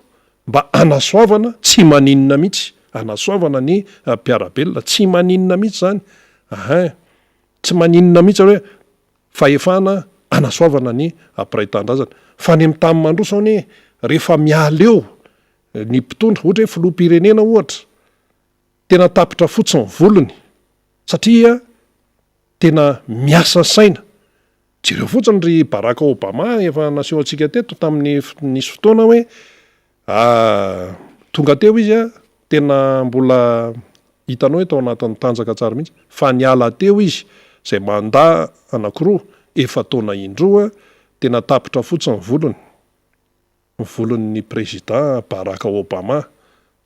mba anasoavana tsy maninona mihitsy anasoavana ny mpiarabelona tsy maninona mihitsy zany tsy maninona mihitsy hoe fahefana anasoavana ny ampiray-tandrazana fa ny amin'ny tamy mandroso any rehefa miala eo ny mpitondra ohatra hoe filoha-pirenena ohatra tena tapitra fotsiny volony satria tena miasa saina jereo fotsiny ry Barack Obama efa naseho antsika teto tamin'ny nisy fotoana hoe tonga teo izy tena mbola hitanao tao anatin'ny tanjaka tsara mihitsy fa niala teo izy zay manda anankiroa efa taona indroa tena tapitra fotsiny ny volon'ny président Barack Obama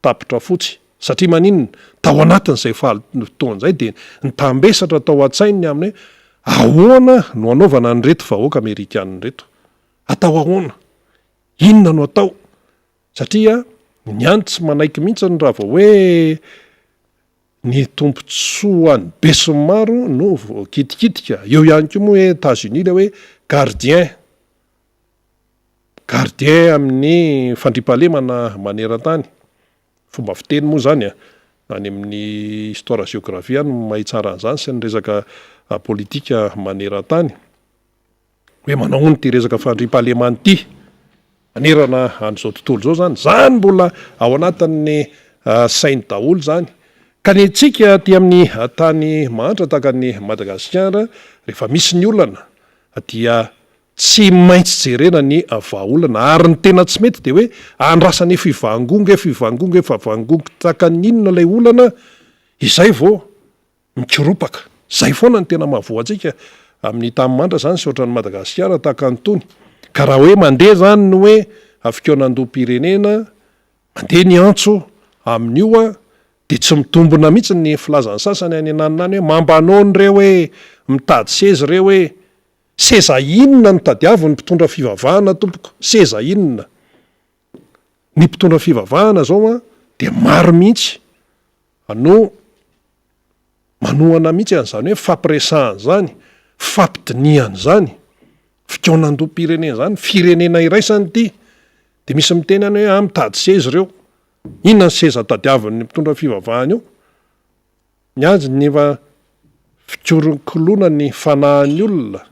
tapitra fotsy satria maninona tao anatin'izay fotoan'izay de nitambesatra tao an-tsainy amin'ny ahoana no anaovana ny reto vahoaka Amerikanina reto atao ahoana inona no atao satria ny antitsy manaiky mihitsy raha vao hoe ny tompontsoany besomaro no kitikitika. Eo ihany koa moa hoe États-Unis le hoe gardien amin'ny fandriampahalemana maneran-tany. Fomba fiteny moa zany any amin'ny histoire géographie no mahay tsara an'izany sy ny resaka politika maneran-tany. Hoe manao ny ty resaka fandriampahalemana ty manerana an'izao tontolo zao zany mbola ao anatin'ny sainy daholo zany. Ka ny tsika ty amin'ny tany mahantra tahaka ny Madagasikara rehefa misy ny olana dia tsy maintsy jerena ny vahaolana, ary ny tena tsy mety de hoe andrasany fivangonga tahaka n'inona lay olana izay vao mikiropaka. Zay foana ny tena mahavoatsika amin'ny tany mantra zany sy ohatran'ny Madagasikara tahaka nytony. Ka raha hoe mandeha zany no hoe fikoanam-pirenena, mandeha ny antso amin'io de tsy mitombona mihitsy ny filazan'ny sasany any ananiny hoe mambanao nyreo hoe mitady seza reo hoe seza inona no tadiaviny mpitondra fivavahana tompoko, seza inona. Ny mpitondra fivavahana zao de maro mihitsy manohana mihitsy an'izany hoe fampiresahana zany, fampidiniana zany, fikoanan-dom-pirenena zany, firenena iraisany ty. De misy miteny any hoe mitady seza reo. Inona ny seza tadiavin'ny mpitondra fivavahana io? Ny azy nefa fikoronkoloana ny fanahin'ny olona.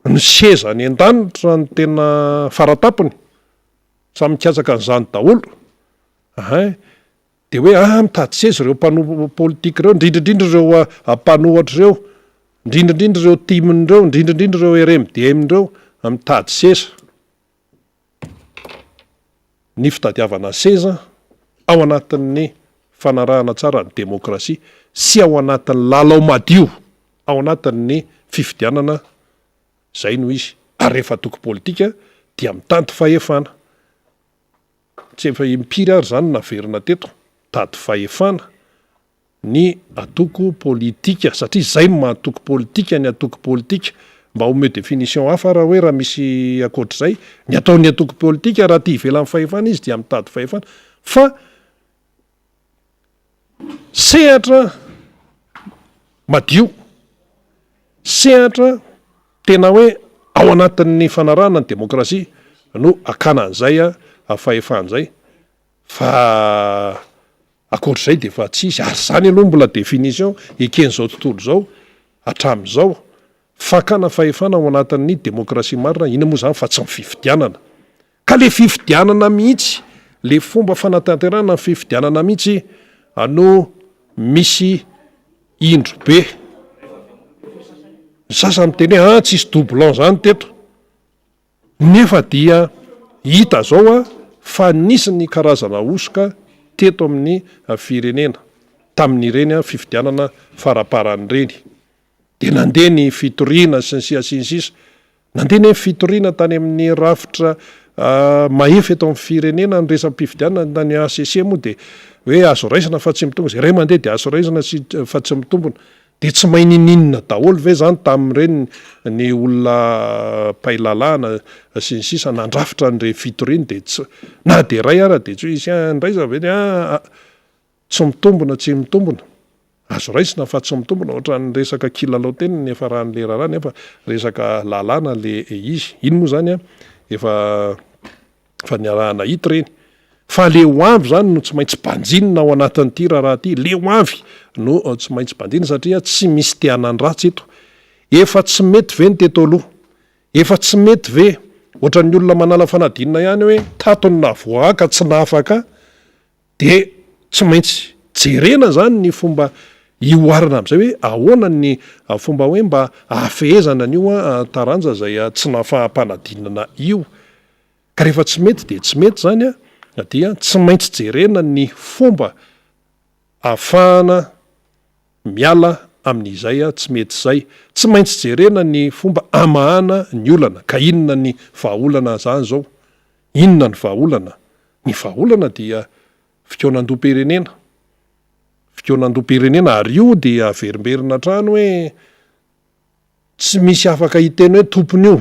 Ny seza ny an-danitra ny tena faratapony, samy mikatsaka an'izany daholo. De hoe mitady seza reo mpano politika reo, indrindraindrindra reo mpanohatra reo, indrindraindrindra reo timin'ireo, indrindraindrindra reo RMDM-reo mitady seza. Ny fitadiavana seza ao anatin'ny fanarahana tsara ny demokrasia sy ao anatin'ny lalao madio ao anatin'ny fifidianana zay no izy. Ary rehefa atoko politika dia mitady fahefana. Tsy efa impiry ary zany naverina teto, tady fahefana ny atoko politika, satria zay mahatoko politika ny atoko politika. Mba home définition hafa raha hoe raha misy akoatr'izay, ny ataon'ny atoko politika raha ty ivelan'ny fahefana izy dia mitady fahefana, fa sehatra madio, sehatra tena hoe ao anatin'ny fanarahana ny demokrasia no akana an'izay fahefan'izay. Fa akoatr'izay de fa tsy izy, ary zany aloha mbola définition eken'izao tontolo zao hatramin'izao. Fakana fahefana ao anatin'ny demokrasia marina, ina moa zany fa tsy mififidianana. Ka le fifidianana mihitsy, le fomba fanatanterana ny fifidianana mihitsy no misy indro be. Ny sasany miteny hoe tsisy doublon zany teto. Nefa dia hita zao fa nisy ny karazana osoka teto amin'ny firenena tamin'ireny fifidianana faraparan'ireny. De nandeha ny fitoriana sy ny sisa, nandeha ny fitoriana tany amin'ny rafitra mahefy eto amin'ny firenena ny resam-pifidianana tany ACC moa de hoe azo raisina fa tsy mitombona, zay ray mandeha de azo raisina fa tsy mitombona. De tsy mahay nininona daholo ve zany tamin'ireny ny olona pailalana sy ny sisa nandrafitra n'ire fitoriana de tsy na de ray ara de tsy isy andraisa ve tsy mitombona. Azo raisina fa tsy mitombona, ohatran'ny resaka kilalao teny nefa rahan'le raharaha nefa resaka lalàna le izy. Iny moa zany efa niarahana hita reny. Fa le hoavy zany no tsy maintsy banjinina ao anatin'ity raharaha ty. Le hoavy no tsy maintsy banjinina satria tsy misy te-hanan-dratsy eto. Efa tsy mety ve ny teto aloha? Efa tsy mety ve ohatran'ny olona manala fanadinana ihany hoe tatony navoaka tsy nafaka, de tsy maintsy jerena zany ny fomba ioarana am'izay hoe ahoana ny fomba hoe mba ahafehezana an'io taranja zay tsy nafahampanadinana io. Ka rehefa tsy mety de tsy mety zany dia tsy maintsy jerena ny fomba ahafahana miala amin'izay tsy mety zay. Tsy maintsy jerena ny fomba amahana ny olana. Ka inona ny vahaolana zany zao? Inona ny vahaolana? Ny vahaolana dia fikoanan-dom-pirenena. Fikoanan-dom-pirenena, ary io dia averimberina trano hoe tsy misy afaka hiteny hoe tompony io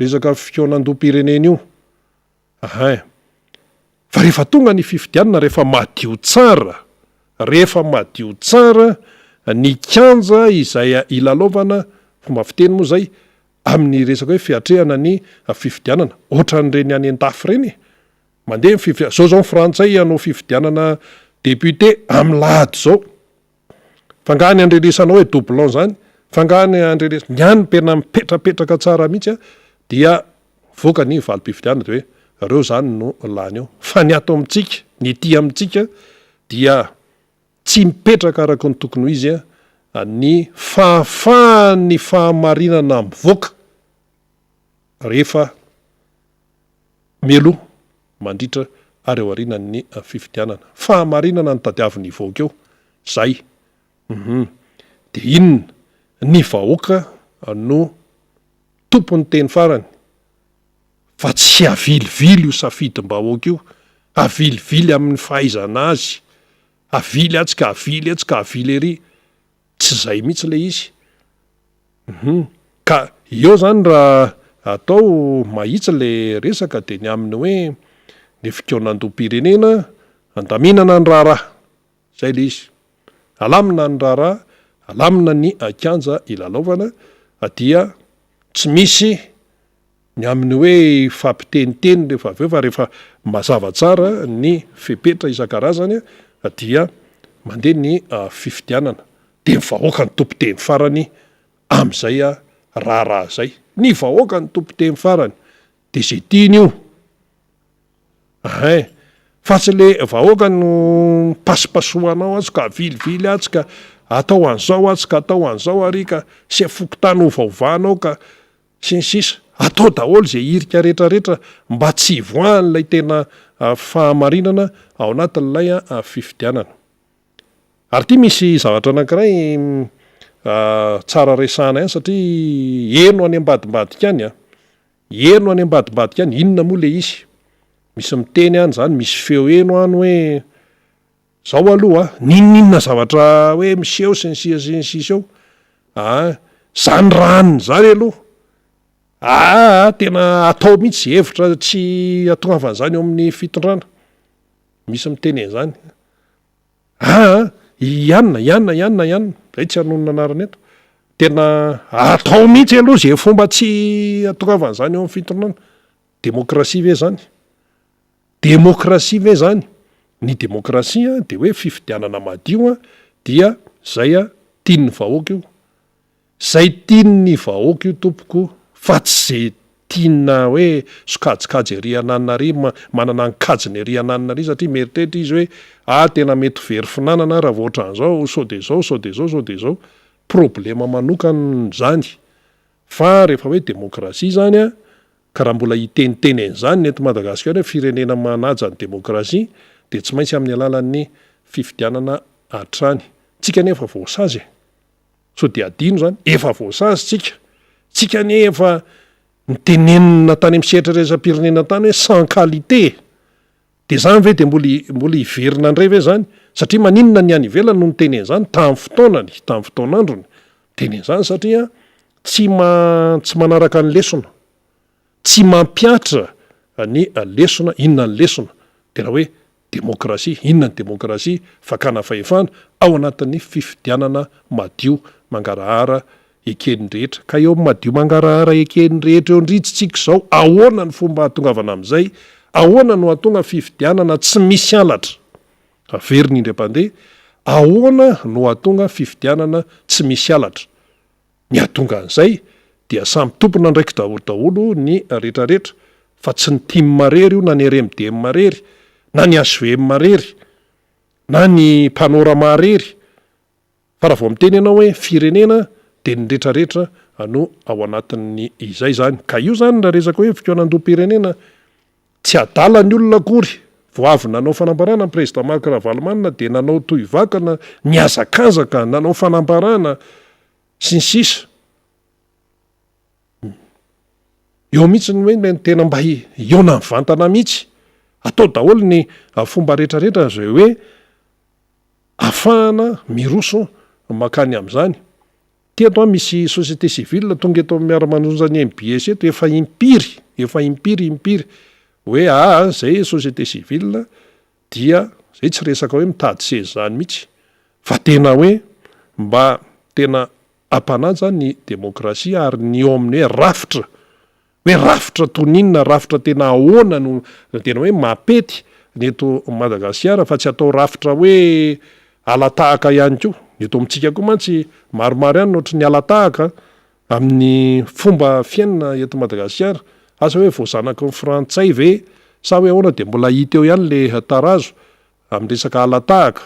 resaka fikoanan-dom-pirenena io. fa rehefa tonga ny fifidianana rehefa madio tsara ny kanja izay ilalaovana fomba fiteny moa zay amin'ny resaka hoe fiatrehana ny fifidianana ohatran'ireny any an-dafy reny mandeha zao zao ny frantsay anao fifidianana député amin'ny lahady zao fangany andreresanao hoe doublon zany fangany andreresa ny any pena mipetrapetraka tsara mihitsy dia voaka ny valim-pifidianana de hoe reo zany no lany eo fa ny ato amintsika ny ty amintsika dia tsy mipetraka araka ny tokony ho izy ny fahafahany fahamarinana mivoaka rehefa melo mandritra ary eo arinan'ny fifidianana fahamarinana ny tadiaviny ivoaka eo zay de inona ny vahoaka no tompony teny farany fa tsy avilivily io safidim-bahoaka io avilivily amin'ny fahaizana azy avily atsika avily ery tsy zay mihitsy le izy ka eo zany raha atao mahitsy le resaka de ny aminy hoe ny fikonan-dom-pirenena andaminana ny raharaha zay le izy alamina ny raharaha alamina ny akanja ilalaovana dia tsy misy ny aminy hoe fampiteniteny rehefa aveo fa rehefa mazava tsara ny fepetra isan-karazany dia mandeha ny fifidianana de ny vahoaka ny tompo-teny farany am'izay raharaha zay ny vahoaka ny tompo-teny farany de zay tiany io fa tsy le vahoaka no pasipasoanao atsika avilivily atsika atao an'izao atsika atao an'izao ary ka sy afokotany ovaovanao ka sisa atao daholo zay irika rehetrarehetra mba tsy ivoahan'ilay tena fahamarinana ao anatin'ilay fifidianana ary ty misy zavatra anankiray tsara resana ihany satria eno any ambadimbadika any eno any ambadimbadika any inona moa le izy misy miteny any zany misy feo eno any hoe zao aloha ninninona zavatra hoe miseho sy ny sisa eo zany ranony zany aloha tena atao mihitsy hevitra tsy atoavan'izany eo amin'ny fitondrana misy miteny zany ianina zay tsy hanonona anarana eto tena atao mihitsy aloha zay fomba tsy atoavan'izany eo amin'ny fitondrana demokrasia ve zany ny demokrasia de hoe fifidianana madio dia zay tiany vahoaka io zay tiany vahoaka io tompoko fa tsy zay tiana hoe sokajikajy ery ananina ary manana ny kajiny ery ananina ary satria meritreritra izy hoe tena mety very finanana raha voatran'izao sao de zao problema manokany zany fa rehefa hoe demokrasia zany ka raha mbola hiteniteny zany eto Madagasikara firenena manaja ny demokrasia de tsy maintsy amin'ny alalan'ny fifidianana hatrany tsika nefa voasazy so de adino zany efa voasazy tsika nefa nitenenina tany amin'ny sehatraresa-pirenena tany hoe sans qualité de zany ve de mbola hiverina indray ve zany satria maninona ny any ivelany no nitenen zany tamin'ny fotoanandrony tenen zany satria tsy manaraka ny lesona tsy mampiatra ny lesona inona ny lesona de raha hoe demokrasia inona ny demokrasia fakana fahefana ao anatin'ny fifidianana madio mangarahara ekeny rehetra ka eo madio mangarahara ekeny rehetra eo ndritsitsika zao ahoana ny fomba hatongavana am'izay ahoana no hatonga fifidianana tsy misy alatra averiny indram-pandeha ahoana no hatonga fifidianana tsy misy alatra ny hatonga an'izay dia samy tompona ndraiky daholo ny rehetrarehetra fa tsy ny tim marery io na ny RMDM marery na ny HVM marery na ny mpanora marery fa raha vao miteny ianao hoe firenena de ny rehetrarehetra no ao anatin'ny izay zany ka io zany raha resaka hoe fikonan-dom-pirenena tsy adala ny olona akory vao avy nanao fanambarana ny président Marc Ravalomanana de nanao toy vakana niazakazaka nanao fanambarana sy ny sisa eo mihitsy ny hoe tena mba eo na mivantana mihitsy atao daholo ny fomba rehetrarehetra zay hoe afahana miroso makany am'izany ty eto misy société civile tonga eto miara-manonja ny MBS eto efa impiry hoe zay société civile dia zay tsy resaka hoe mitady sezy zany mihitsy fa tena hoe mba tena ampanaja ny demokrasia ary ny eo amin'ny hoe rafitra toninona rafitra tena ahoana no tena hoe mapety ny eto Madagasikara fa tsy atao rafitra hoe alatahaka ihany koa eto amintsika koa mantsy maromaro ihany nohatra ny alatahaka amin'ny fomba fiainana eto Madagasikara asa hoe voazanaka ny frantsay ve sa hoe ahoana de mbola hita eo ihany le tarazo amin'ny resaka alatahaka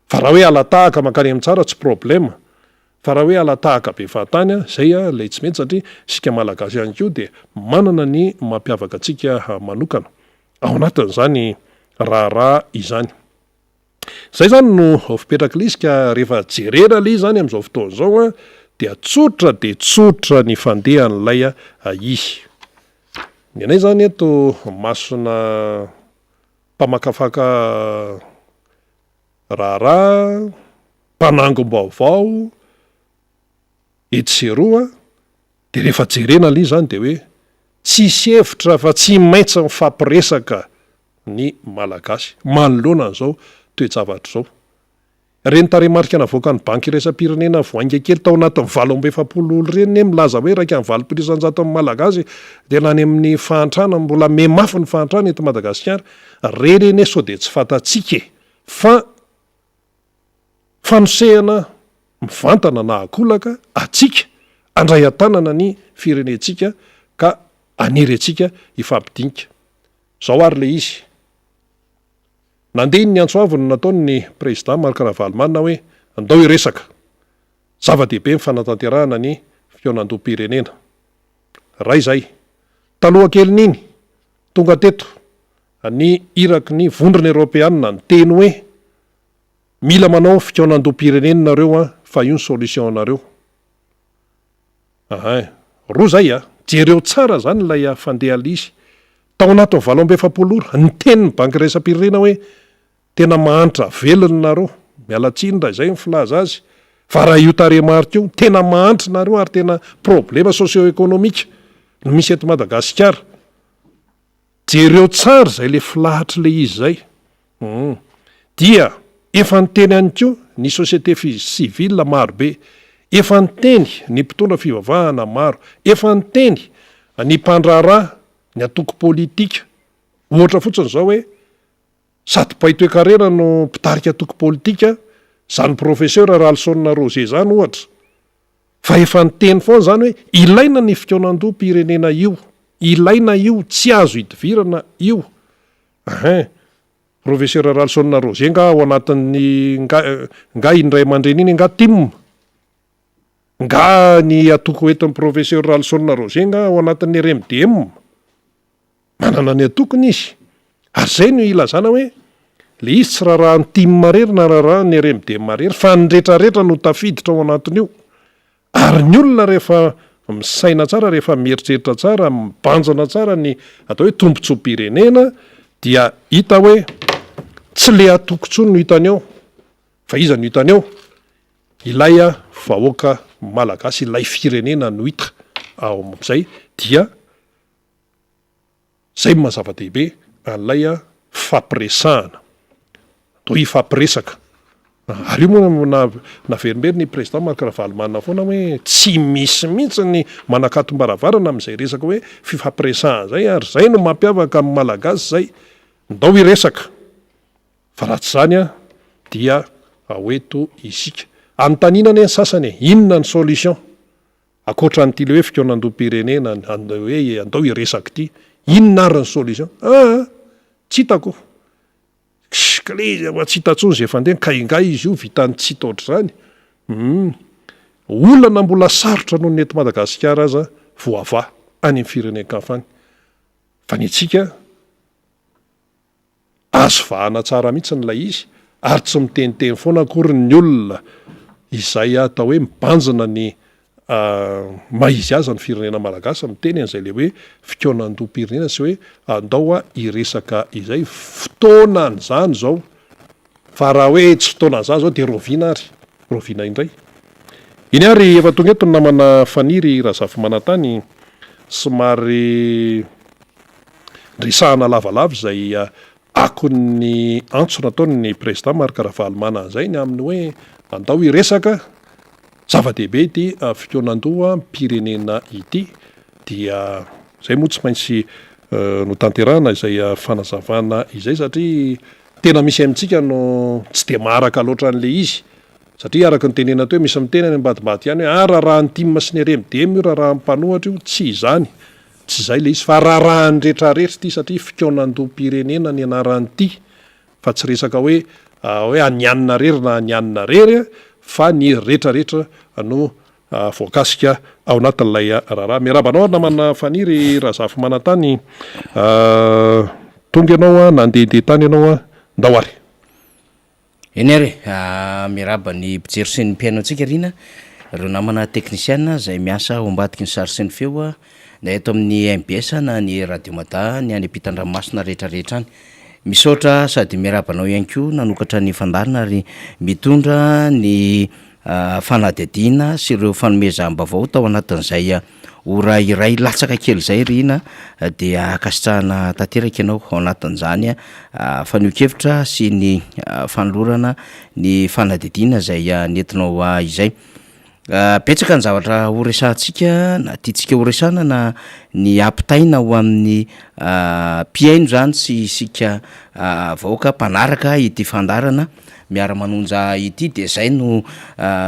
fa raha hoe alatahaka mankany amin'ny tsara tsy problema fa raha hoe alatahaka be fahatany zay lay tsy mety satria sika malagasy ihany koa de manana ny mampiavaka antsika manokana ao anatin'izany raharaha izany zay zany no fipetraka lisika rehefa jerena le zany amin'izao fotoan'izao dia tsotra ny fandehan'ilay izy ny anay zany eto masona mpamakafaka raharaha mpanangom-baovao etseroa de rehefa jerena le zany de hoe tsisy hevitra fa tsy maintsy mifampiresaka ny malagasy manoloana an'izao toe-javatra zao reny tarehimarika navoaka ny banky iraisam-pirenena voainga kely tao anatin'ny 700 olo reny milaza hoe raika ny 700 amin'ny malagasy de na ny amin'ny fahantrana mbola memafy ny fahantrana eto Madagasikara reny sao de tsy fantatsika fa fanosehana mivantana na akolaka atsika andray an-tanana ny firenentsika ka aniry atsika ifampidinika zao ary le izy nandeha ny antsoaviny nataony ny président Marc Ravalomanina hoe andao iresaka zava-dehibe ny fanatanterahana ny fionandom-pirenena ray zay taloha kely niny tonga teto ny iraky ny vondrona Europeanina ny teny hoe mila manao fionandom-pirenena nareo fa io ny solution nareo roa zay jereo tsara zany lay fandeha lizy tao anatin'ny 700 ora ny teny ny banky iraisam-pirenena hoe tena mahantra velona nareo mialatsiny raha izay ny filaza azy fa raha io tarehimarika io tena mahantra nareo ary tena problema socio-ekonomika no misy eto Madagasikara jereo tsara zay le filahatra le izy zay dia efa niteny ihany koa ny société civile marobe efa niteny ny mpitondra fivavahana maro efa niteny ny mpandraharaha ny atoko politika ohatra fotsiny zao hoe sady paitoekarena no mpitarika atoko politika zany professeur Ralson Roger zany ohatra fa efa niteny foana zany hoe ilaina ny fionandom-pirenena io ilaina io tsy azo hidivirana io professeur Ralson Roger nga ao anatin'ny nga indray mandreny iny nga tim nga ny atoko entin'ny professeur Ralson Roger nga ao anatin'ny RMDM manana ny atokony izy ary zay no ilazana hoe le izy tsy raha ny tim marery na raha ny RMDM marery fa ny retraretra no tafiditra ao anatin'io ary ny olona rehefa misaina tsara rehefa mieritreritra tsara mibanjana tsara ny atao hoe tombontso-pirenena dia hita hoe tsy le atokontsony no hitany ao fa iza no hitany ao ilay vahoaka malagasy ilay firenena no hita ao amin'izay dia zay mazava-dehibe an'ilay fampiresahana to ifampiresaka ary io moa naverimbery ny président Marc Ravalomanina foana hoe tsy misy mihitsy ny manakatom-baravarana amin'izay resaka hoe fifampiresahana zay ary zay no mampiavaka amin'ny malagasy zay ndao iresaka fa raha tsy zany dia aoeto isika anotaninana ny sasany inona ny solution akoatra n'ity le hoe fionandom-pirenena hoe andao iresaka ity inona ary ny solution tsy hitako kle tsy hitantsony zay fandeha kaingay izy io vitany tsy hita oatra zany olana mbola sarotra noho ny eto Madagasikara aza voava any amin'ny firenekafany fa ny atsika azo vahana tsara mihitsy nylay izy ary tsy miteniteny foana akory ny olona izay atao hoe mibanjina ny maizy aza ny firenena malagasy miteny an'izay le hoe fionandom-pirenena sy hoe andao iresaka izay fotoanan'izany zao fa raha hoe tsy fotoanan'izany zao de rovina indray iny ary efa tonga eto ny namana faniry Razafy Manantany somary ndrisahana lavalava zay akony antso nataony ny président Marc Ravalomanana an'izay ny amin'ny hoe andao iresaka zava-dehibe ty fitonan-doha pirenena ity dia zay moa tsy maintsy no tanterahana izay fanazavana izay satria tena misy amintsika no tsy de maraka loatra an'le izy satria araka ny tenena to hoe misy mitena ny ambadibady ihany hoe raha ny timma sy ny remidemy io raha mpanohatra io tsy izany tsy zay le izy fa raharahan'ny rehetrarehetra ty satria fitonan-doha pirenena ny anarany ty fa tsy resaka hoe anianina rery na anianina rery fa ny rehetrarehetra no voakasika ao anatin'ilay raharaha miarabanao ary namana faniry razafy manantany tonga ianao nandehandeha tany ianao ndao ary eny ary miaraba ny mpijery sy ny mpiaino antsika rina reo namana teknisiana zay miasa ao ambadiky ny sary sy ny feo na eto amin'ny MBS na ny radio mada ny any ampitan-dranomasina rehetrarehetra any misaotra sady miarabanao ihany ko nanokatra ny fandarina ary mitondra ny fanadidina sy ireo fanomezam-bavao tao anatin'izay ora iray latsaka kely zay rina dia akasitrahana tanteraka ianao ao anatin'izany fanokevitra sy ny fanolorana ny fanadidina zay nentinao izay betsaka ny zavatra horesantsika na tiatsika horesana na ny ampitaina ho amin'ny mpiaino zany sy isika vahoaka mpanaraka ity fandarana miara-manonja ity de zay no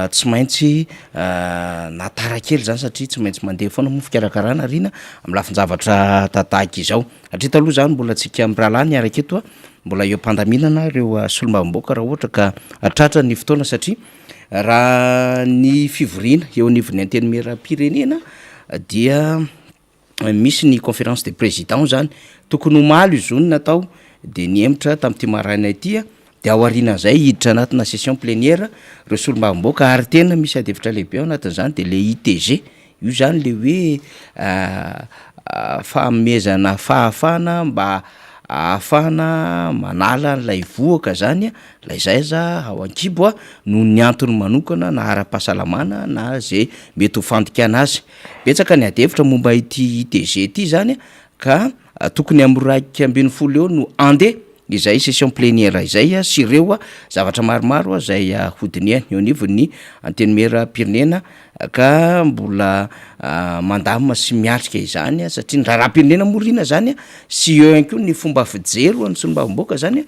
tsy maintsy natara kely zany satria tsy maintsy mandeha foana mo fikarakarana rina amin'ny lafin-javatra tatahaky izao satria taloha zany mbola tsika mirahalahy ny araka eto mbola eo mpandaminana ireo solombavamboaka raha ohatra ka atratra ny fotoana satria raha ny fivoriana eo anivon'ny antenimieram-pirenena dia misy ny conférence de président zany tokony omaly izy zony natao de niemitra tamin'ity maraina ity de ao aorianan'izay hiditra anatina session plénière reo solombavamboaka ary tena misy adevitra lehibe ao anatin'izany de le ITG io zany le hoe fahamezana fahafana mba ahafahana manala n'lay voaka zany lay zaiza ao ankibo no ny antony manokana na ara-pahasalamana na zay mety ho fandika anazy betsaka ny adevitra momba ity ITG ity zany ka tokony am'raika ambin'ny folo eo no ande izay session plénière izay sy ireo zavatra maromaro zay hodiniany eo anivon'ny antenimieram-pirenena ka mbola mandamina sy miatrika izany satria ny raharam-pirenena morina zany sy eo ihany koa ny fomba fijery ny solombavamboaka zany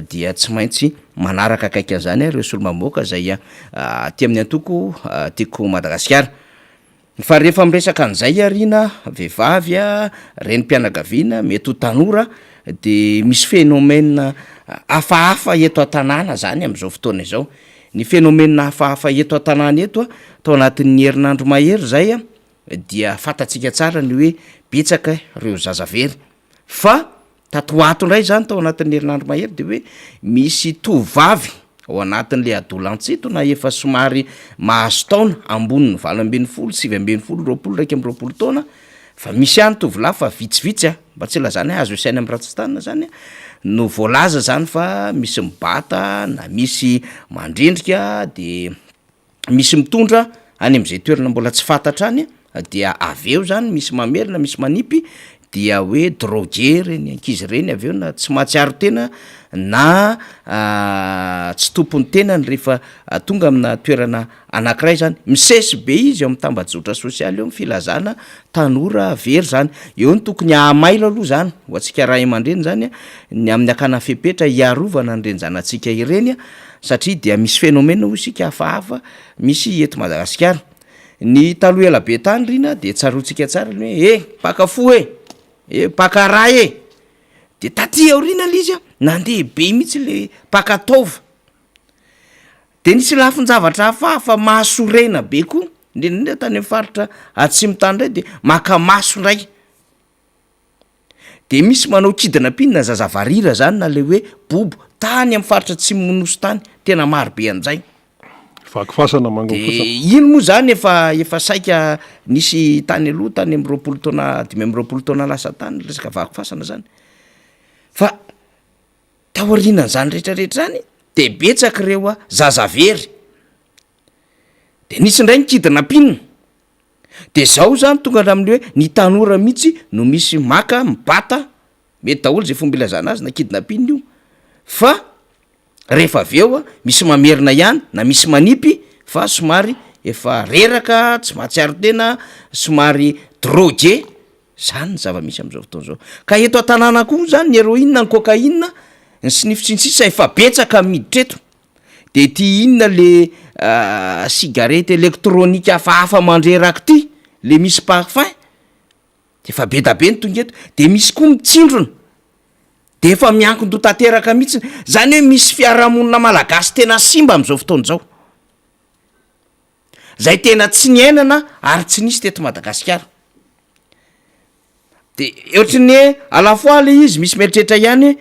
dia tsy maintsy manaraka akaiky an'izany reo solombavamboaka zay aty amin'ny antoko tiako Madagasikara fa rehefa miresaka an'izay arina vehivavy renim-pianakaviana mety ho tanora de misy phénomène hafahafa eto an-tanàna zany am'izao fotoana izao ny phénomène hafahafa eto an-tanàna eto tao anatin'ny herinandro mahery zay dia fatatsika tsara ny hoe betsaka reo zazavery fa tatoato indray zany tao anatin'ny herinandro mahery de hoe misy tovavy ao anatin'le adolantsito na efa somary mahazo taona amboniny 20 7 raika amby 20 taona fa misy ihany tovolahy fa vitsivitsy mba tsy lazany azo isaina amin'ny ratsatanana zany no voalaza zany fa misy mibata na misy mandrindrika de misy mitondra any am'izay toerana mbola tsy fantatra any dia aveo zany misy mamerina misy manipy dia hoe droguer reny ankizy reny aveo na tsy mahatsiaro tena na tsy tompony tenany rehefa tonga amina toerana anankiray zany misesy be izy eo amin'ny tambajotra sosialy eo amin'ny filazana tanora very zany eo ny tokony ahamailo aloha zany ho atsika raha aman-dreny zany ny amin'ny akana fepetra hiarovana nyreny zanantsika ireny satria dia misy phénomène ho isika hafahafa misy eto Madagasikara ny taloha ela be tany rina de tsarotsika tsara ny hoe pakafo pakaray de taty aoriana lizy nandeha be mihitsy le pakatova de nisy lafin-javatra hafahafa mahasorena be koa indrindra tany faritra atsimo tany ray de makamaso ndray de misy manao kidina-pinina zazavarira zany na le hoe bobo tany amin'ny faritra tsy monoso tany tena maro be an'izay vakifasana manao de ino moa zany efa saika nisy tany aloha tany amin'ny 20 taona 20 taona lasa tany resaka vakifasana zany fa taorianan'izany rehetrarehetra zany de betsaka reo zazavery de nisy indray nikidina-pinina de zao zany tonga ram'le hoe ny tanora mihitsy no misy maka mibata mety daholo zay fomba ilazana azy na kidnapina io fa rehefa avy eo a misy mamerina ihany na misy manipy fa somary efa reraka tsy mahatsiaro tena somary droge zany ny zava-misy am'izao fotoana zao ka eto an-tanàna koa zany ny héroïne ny cocaïne ny sinifitsinsisa efa betsaka miditra eto de ty inona le cigarette électronique hafahafa mandreraka ty le misy parfum de efa be da be ny tonga eto de misy koa mitsindrona de efa miankindro tanteraka mihitsy zany hoe misy fiarahamonina malagasy tena simba am'izao fotoana zao zay tena tsy niainana ary tsy nisy teto Madagasikara de ohatrany hoe à la fois le izy misy mieritreritra ihany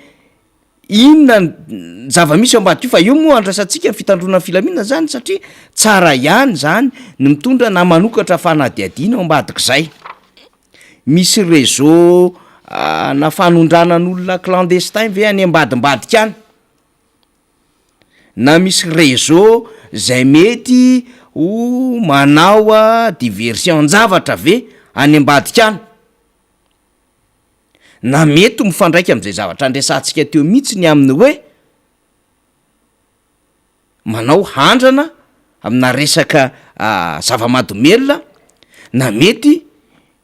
inona ny zava-misy ao ambadika io fa io moa andrasantsika fitandrona filaminana zany satria tsara ihany zany ny mitondra na manokatra fanadiadiana ao ambadik'izay misy réseau na fanondranan'olona clandestin ve any ambadimbadika any na misy réseau zay mety ho manao diversion an-javatra ve any ambadika any na mety ho mifandraika am'izay zavatra andresantsika teo mihitsy ny amin'ny hoe manao handrana amina resaka zava-madomelona na mety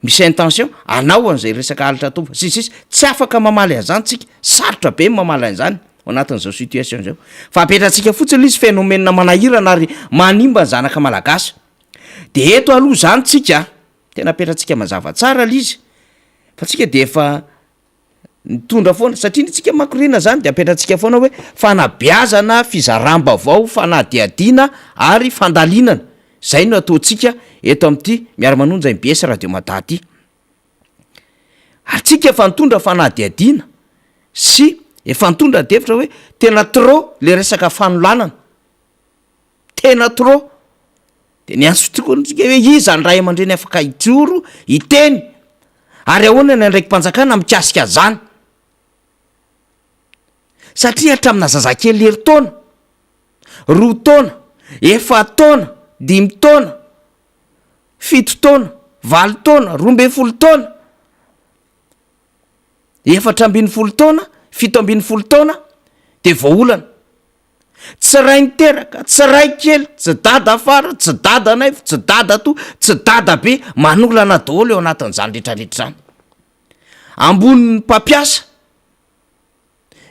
misy intention anao an'izay resaka alitra tova sisisy tsy afaka mamaly an'izany tsika sarotra be mamaly an'izany ao anatin'izao situation zao fa apetratsika fotsiny izy phénomène manahirana ary manimba ny zanaka malagasy de eto aloha zany tsika tena apetratsika mazava tsara lizy fa tsika de efa mitondra foana satria nitsika makorina zany de apetratsika foana hoe fanabiazana fizaram-bavao fanadiadiana ary fandalinana zay no ataotsika eto am'ty miara-manonja MBS radio Mataty ary tsika efa nitondra fanadiadiana sy efa nitondra devitra hoe tena trop le resaka fanolanana tena trop de ny anso tokotsika hoe iza ny ray aman-dreny afaka ijoro iteny ary ahoana ny andraiky mpanjakana mikasika zany satria hatramina zazakely hery taona 2 taona 4 taona 5 taona 7 taona 8 taona 12 taona 4 taona 7 taona de voaolana tsy ray niteraka tsy ray kely tsy dada afara tsy dada naifo tsy dada to tsy dada be manolana daholo eo anatin'izany rehetrarehetra zany ambonin'ny mpampiasa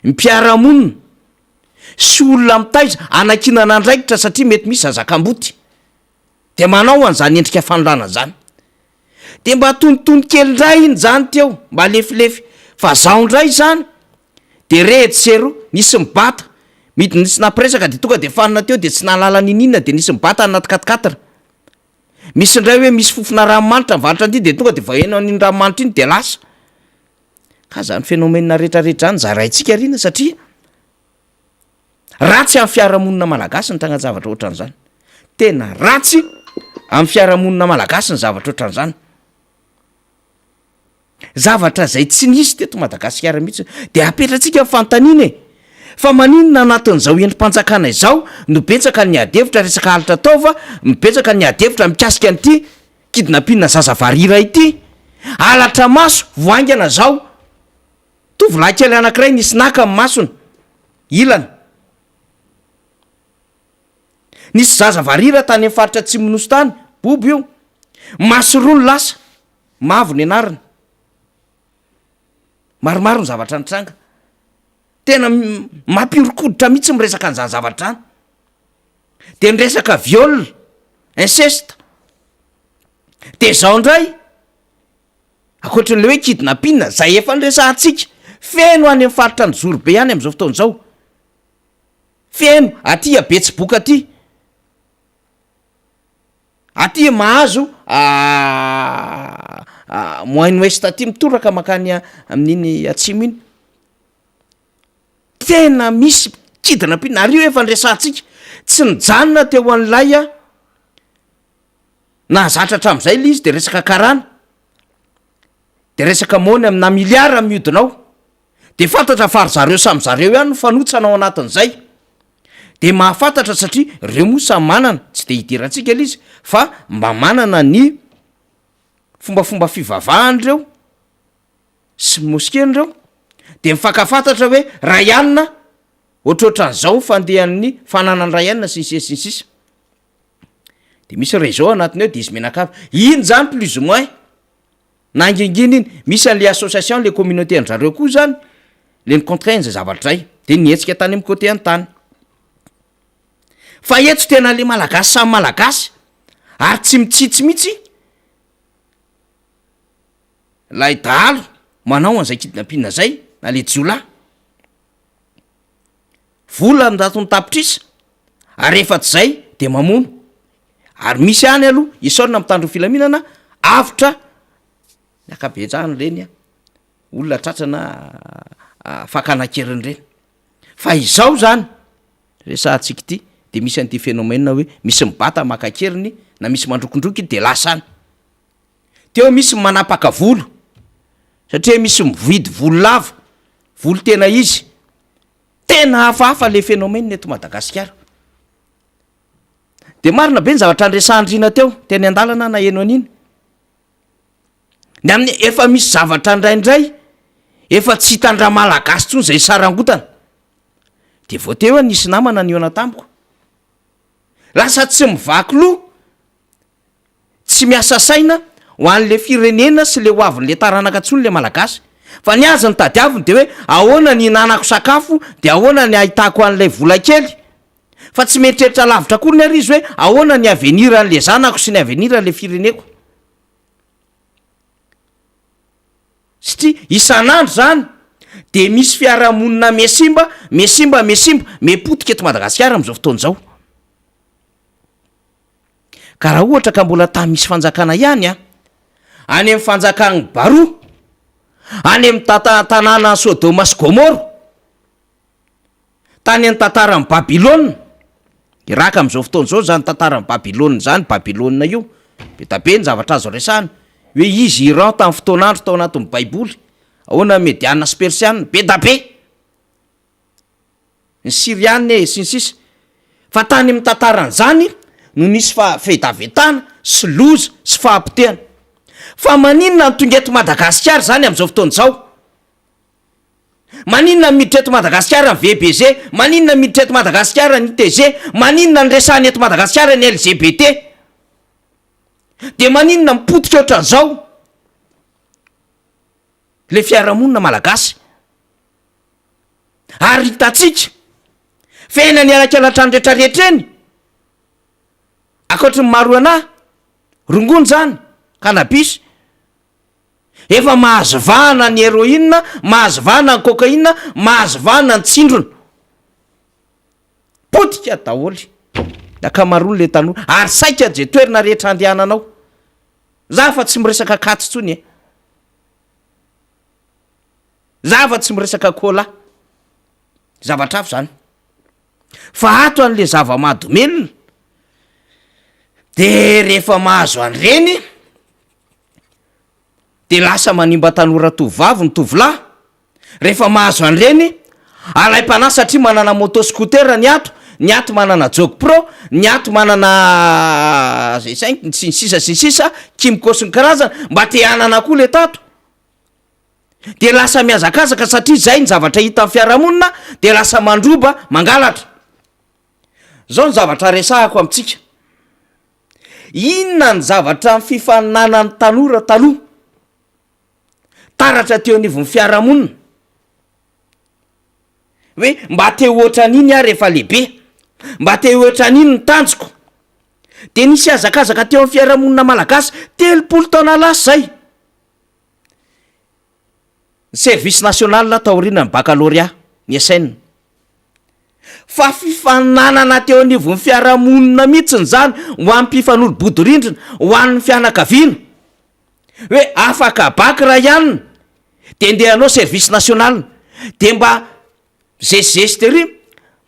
mpiaramonina sy olona mitaiza anakinana andraikitra satria mety misy zazakamboty de manao an'izany endrika fanolana zany de mba tonitony kely ndray iny zany teo mba lefilefy fa zaho ndray zany de rehetsero nisy mibata nisy nampiresaka de tonga de fanina teo de tsy nahalala ninina de nisy mibata anaty katikatira misy ndray hoe misy fofona ranomanitra mivalitra an'ity de tonga de vaeno an'iny ranomanitra iny de lasa ka zany phénomène rehetrarehetra zany zaraintsika rina satria ratsy amin'ny fiarahamonina malagasy ny tagnazavatra ohatran'izany tena ratsy amin'ny fiarahamonina malagasy ny zavatra ohatran'izany zavatra zay tsy nisy teto Madagasikara mihitsy de apetratsika fantanina e fa maninona anatin'izao endrim-panjakana izao no betsaka ny adevitra resaka alitra taova mibetsaka ny adevitra mikasika an'ity kidnapina zazavarira ity alatra maso voaingana zao tovolahy kely anankiray nisy naka amin'ny masony ilana nisy zazavarira tany amin'ny faritra tsy minosy tany boby io maso roa ny lasa mavo ny anarany maromaro ny zavatra nitranga tena mampiorokoditra mihitsy miresaka an'izany zavatra any de niresaka viol inceste de zao ndray akoatran'le hoe kidnapina zay efa niresahantsika feno any amin'ny faritra ny zorobe ihany am'izao fotoana zao feno aty abetsy-boka aty mahazo moyen ouest aty mitoraka makany amin'iny atsimo iny tena misy kidnapina ary io efa niresahantsika tsy nijanona teo an'lay na zatra hatram'izay le izy de resaka karana de resaka mony amina miliara mihodinao de fantatra fary zareo samy zareo ihany no fanotsanao anatin'izay de mahafantatra satria reo moa samy manana tsy de hidirantsika le izy fa mba manana ny fombafomba fivavahany reo sy moskeny reo de mifankafantatra hoe ray alina ohatrohatran'izao fandehan'ny fananany ray alina sinsisa de misy réseau anatiny eo de izy menakavy iny zany plus ou moins na ingingina iny misy an'le association le communauté andrareo koa zany le nicontrainza zavatra zay de nietsika tany amy côté an-tany fa etso tena le malagasy samy malagasy ary tsy mitsitsy mihitsy lay dahalo manao an'izay kidnampina zay na le jiolahy vola ndatony tapitrisa ary efatsy zay de mamono ary misy any aloha isaorina mitandro filaminana avitra ny akabetsahany reny olona tratrana fakanakeriny reny fa izao zany resahantsika ty de misy an'ity phénomène hoe misy mibata makakeriny na misy mandrokondroky de lasa any teo misy manapaka volo satria misy mividy volo lava volo tena izy tena hafahafa le phénomène eto Madagasikara de marina be ny zavatra andresahandrina teo teny an-dalana na eno an'iny ny amin'ny efa misy zavatra ndraindray efa tsy hitandra malagasy tsony zay sarangotana de voateo a nisy namana ny eo anatamiko lasa tsy mivaky loha tsy miasa saina ho an'le firenena sy le hoavin'le taranaka tsony le malagasy fa ny azy ny tadiaviny de hoe ahoana ny nanako sakafo de ahoana ny ahitako an'lay vola kely fa tsy meritreritra lavitra kory ny ary izy hoe ahoana ny avenir an'le zanako sy ny avenir an'le fireneko satria isan'andro zany de misy fiarahamonina mesimba mepotika eto Madagasikara am'izao fotoana zao ka raha ohatra ka mbola tamy misy fanjakana ihany any amy fanjakany Baro any amy tanàna Sodoma sy Gomoro tany any tantarany Babilôna iraka am'izao fotoana zao zany tantarany Babilôna zany Babilôna io be tabe ny zavatra azo resahana hoe izy Iran tamy fotoan'andro tao anatin'ny baiboly ahoana Mediana sy Persiana be tabe ny Siriane sy ny sisa fa tany amy tantarany zany no nisy fahafedavetana sy loza sy fahampitehana fa maninona ny tonga eto Madagasikara zany am'izao fotoana zao maninona miditra eto Madagasikara ny VBG maninona miditra eto Madagasikara ny ITG maninona ny resahany eto Madagasikara ny LGBT de maninona mipotika ohatran'izao le fiarahamonina malagasy ary hitatsika fena ny anakelatrany rehetrarehetreny akoatry ny maro anahy rongony zany kanabisy efa mahazovahana ny héroïne mahazovahana ny cocaïne mahazovahana ny tsindrona potika daholy akamarony le tanora ary saika je toerina rehetra andehananao za fa tsy miresaka katy tsony za fa tsy miresaka kola zavatra afo zany fa ato an'le zava-mahadomelona de rehefa mahazo an'ireny de lasa manimba tanora tovavy ny tovolahy rehefa mahazo an'ireny alay-pana satria manana motoscooter ny ato manana jog pro ny ato manana zay sainky sinsisa kimikosiny karazana mba te hanana koa le tato de lasa miazakazaka satria zay ny zavatra hita amin'ny fiarahamonina de lasa mandroba mangalatra zao ny zavatra resahako amitsika inona ny zavatra ny fifaninana ny tanora taloha taratra teo anivon'ny fiarahamonina hoe mba te ohatran'iny aho rehefa lehibe mba te ohatran'iny ny tanjoko de nisy azakazaka teo amin'ny fiarahamonina malagasy 30 taona lasa zay ny service national taoriana ny baccalauréat ny SN fa fifaninanana teo anivon'ny fiarahamonina mihitsiny zany ho amin'ny mpifanolo-bodorindrina ho an'ny fianakaviana hoe afaka baky raha ihany de ndehanao service national de mba zesitery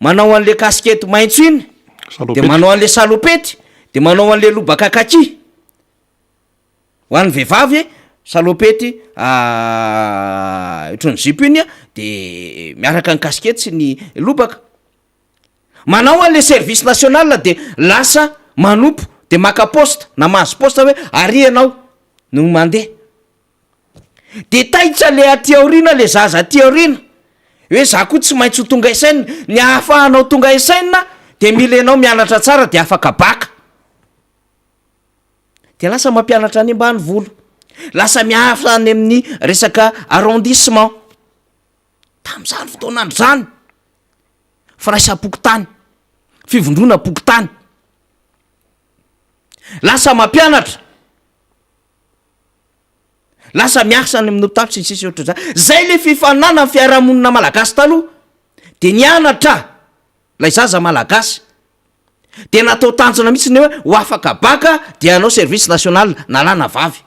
manao an'le kaskety maintso iny de manao an'le salopety de manao an'le lobaka kaki ho an'ny vehivavy salopety otrany zipo iny de miaraka ny kaskety sy ny lobaka manao an'le service national de lasa manompo de maka posta na mahazo posta hoe ary anao no mandeha de taitra le aty aorina le zaza aty aorina hoe za koa tsy maintsy ho tonga isaina ny ahafahanao tonga isaina de mila anao mianatra tsara de afaka baka de lasa mampianatra any ambany volo lasa miafa any amin'ny resaka arrondissement tam'izany fotoanandro zany firaisam-pokotany fivondrona pokotany lasa mampianatra lasa miasa any amin'ny hopitaly sy sisy oatra zay le fifanana ny fiarahamonina malagasy taloha de nianatra lay zaza malagasy de natao tanjona mihitsy ny hoe ho afaka baka de anao service national nalàna vavy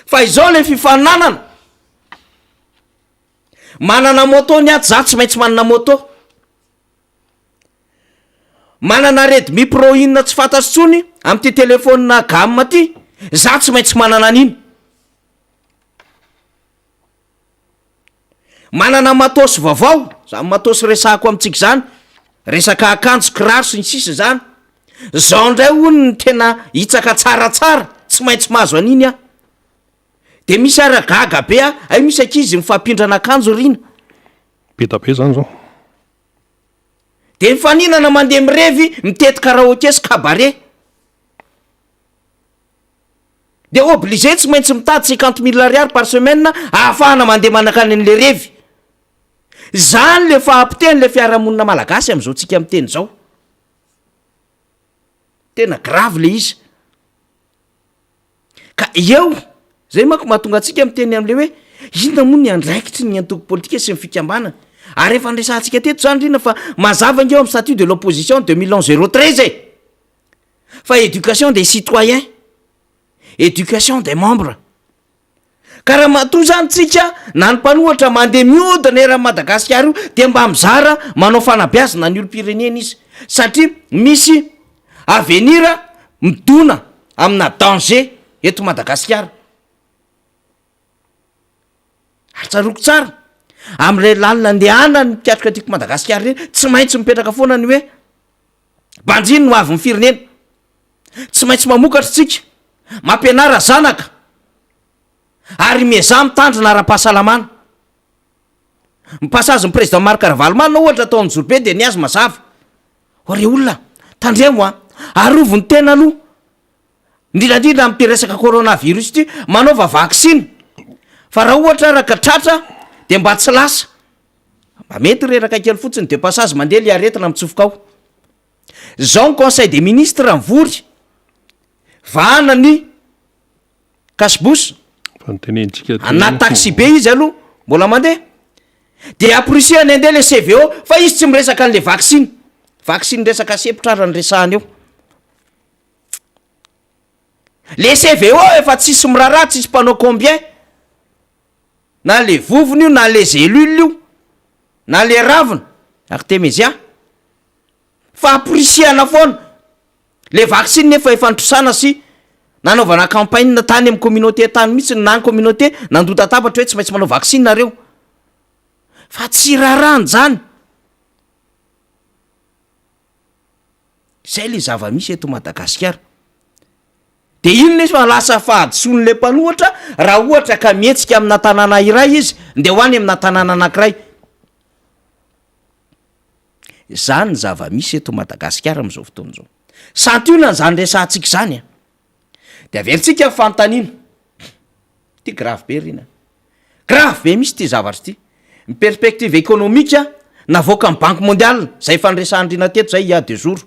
fa izao le fifananana manana moto ny aty za tsy maintsy manana moto manana redmi pro inona tsy fantatry tsony am'ty telefona gamma ty za tsy maintsy manana an'iny manana matosy vaovao za matosy resako amitsika zany resaka akanjo kiraro sy ny sisa zany zao ndray hony ny tena hitsaka tsaratsara tsy maintsy mahazo an'iny a de misy aragaga be a ay misy akizy mifampindrana akanjo rina betabe zany zao de mifaninana mandeha mirevy mitety karaoke sy cabaret de obligé tsy maintsy mitady 50 000 ariary par semaine ahafahana mandeha manakany an'le revy zany le fahampiteny le fiarahamonina malagasy am'izao tsika miteny zao tena grave le izy ka eo zay manko mahatonga atsika miteny am'le hoe inona moa ny andraikitry ny antoko politika sy mifikambanana ary efa nresantsika teto zany rina fa mazava ingeo am' statut de l'opposition 2011-013 e fa éducation des citoyens éducation des membres ka raha matoa zany tsika na ny mpanohatra mandeha miodina era Madagasikara io de mba mizara manao fanabeazana ny olo-pirenena izy satria misy avenira midona amina danger eto Madagasikara atsaroko tsara am're lalina andehana ny mpiatrika tiako Madagasikara reny tsy maintsy mipetraka foana ny hoe banjiny no avy ny firenena tsy maintsy mamokatra tsika mampianara zanaka ary mieza mitandrina ara-pahasalamana mipasazy ny président Marc Ravalomanina ohatra ataony Zorobe de niazy mazava ore olona tandremo a arovony tena aloha indrindrandrindra am'ty resaka coronavirus ty manaova vaksiny fa raha ohatra raka tratra de mba tsy lasa mba mety reraka kely fotsiny de pasazy mandeha le aretina mitsofoka ao zao ny conseil des ministres mivory vahana ny kasibosy anaty taxi be izy aloha mbola mandeha de aprisihany andeha le CVO fa izy tsy miresaka an'le vaksiny resaka sepotrara ny resahany eo le CVO efa tsisy mirara tsisy mpanao combien na le vovony io na le zelule io na le ravina artemisia fa aprisihana foana le vaksiny nefa efa nitrosana sy nanaovana campagne tany amin'ny communauté tany mihitsy na ny communauté nandota tabatra hoe tsy maintsy manao vaksiny nareo fa tsy rarany zany zay le zava-misy eto Madagasikara de ino le fa lasa fahadison'le mpanohatra raha ohatra ka mihetsika amina tanàna iray izy nde hoany amina tanàna anankiray zany zava-misy eto Madagasikara am'izao fotoana zao santionany zany resantsika zany a de averintsika fantanina ty grave be rina grave be misy ty zavatra ty ny perspective économique navoaka ny banque mondiale zay fanresahandrina teto zay ia de jour